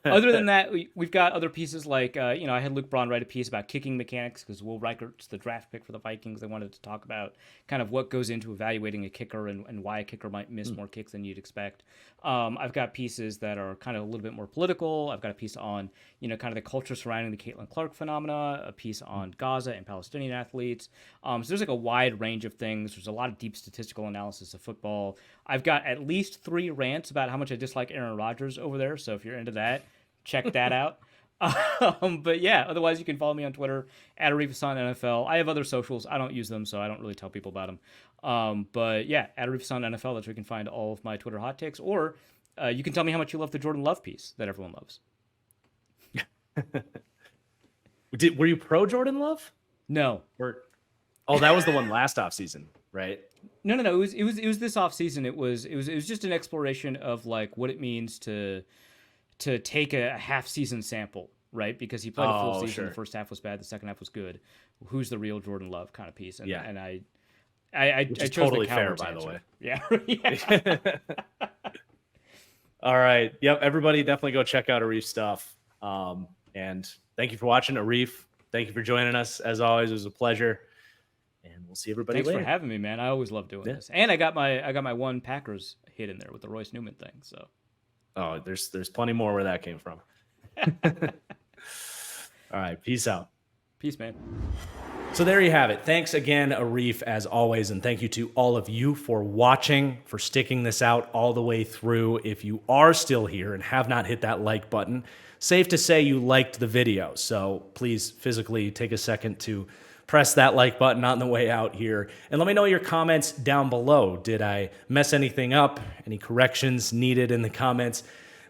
other than that, we've got other pieces like, I had Luke Braun write a piece about kicking mechanics because Will Reichert's the draft pick for the Vikings. They wanted to talk about kind of what goes into evaluating a kicker and why a kicker might miss more kicks than you'd expect. I've got pieces that are kind of a little bit more political. I've got a piece on, kind of the culture surrounding the Caitlin Clark phenomena, a piece on Gaza and Palestinian athletes. So there's like a wide range of things. There's a lot of deep statistical analysis of football. I've got at least 3 rants about how much I dislike Aaron Rodgers over there. So if you're into that, check that out. But yeah, otherwise you can follow me on Twitter at Arif Hasan NFL. I have other socials. I don't use them, so I don't really tell people about them. But yeah, at Arif Hasan NFL, that's where you can find all of my Twitter hot takes. Or you can tell me how much you love the Jordan Love piece that everyone loves. Were you pro Jordan Love? No. That was the one last offseason, right? No. It was this offseason. It was just an exploration of like what it means to take a half season sample, right? Because he played a full season. Sure. The first half was bad. The second half was good. Who's the real Jordan Love kind of piece? And I I Which is chose totally the fair, coward's by the answer. way. Yeah. All right. Yep. Everybody definitely go check out Arif's stuff. And thank you for watching, Arif. Thank you for joining us. As always, it was a pleasure. And we'll see everybody Thanks later. for having me, man. I always love doing this. And I got my one Packers hit in there with the Royce Newman thing. So. Oh, there's plenty more where that came from. All right. Peace out. Peace, man. So there you have it. Thanks again, Arif, as always, and thank you to all of you for watching, for sticking this out all the way through. If you are still here and have not hit that like button, safe to say you liked the video. So please physically take a second to press that like button on the way out here. And let me know your comments down below. Did I mess anything up? Any corrections needed in the comments?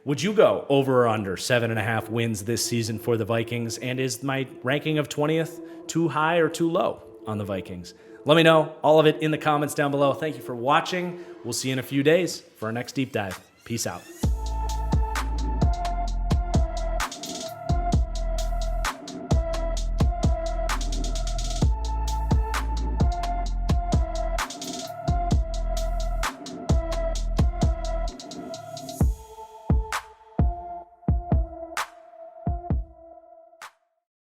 Would you go over or under 7.5 wins this season for the Vikings? And is my ranking of 20th too high or too low on the Vikings? Let me know all of it in the comments down below. Thank you for watching. We'll see you in a few days for our next deep dive. Peace out.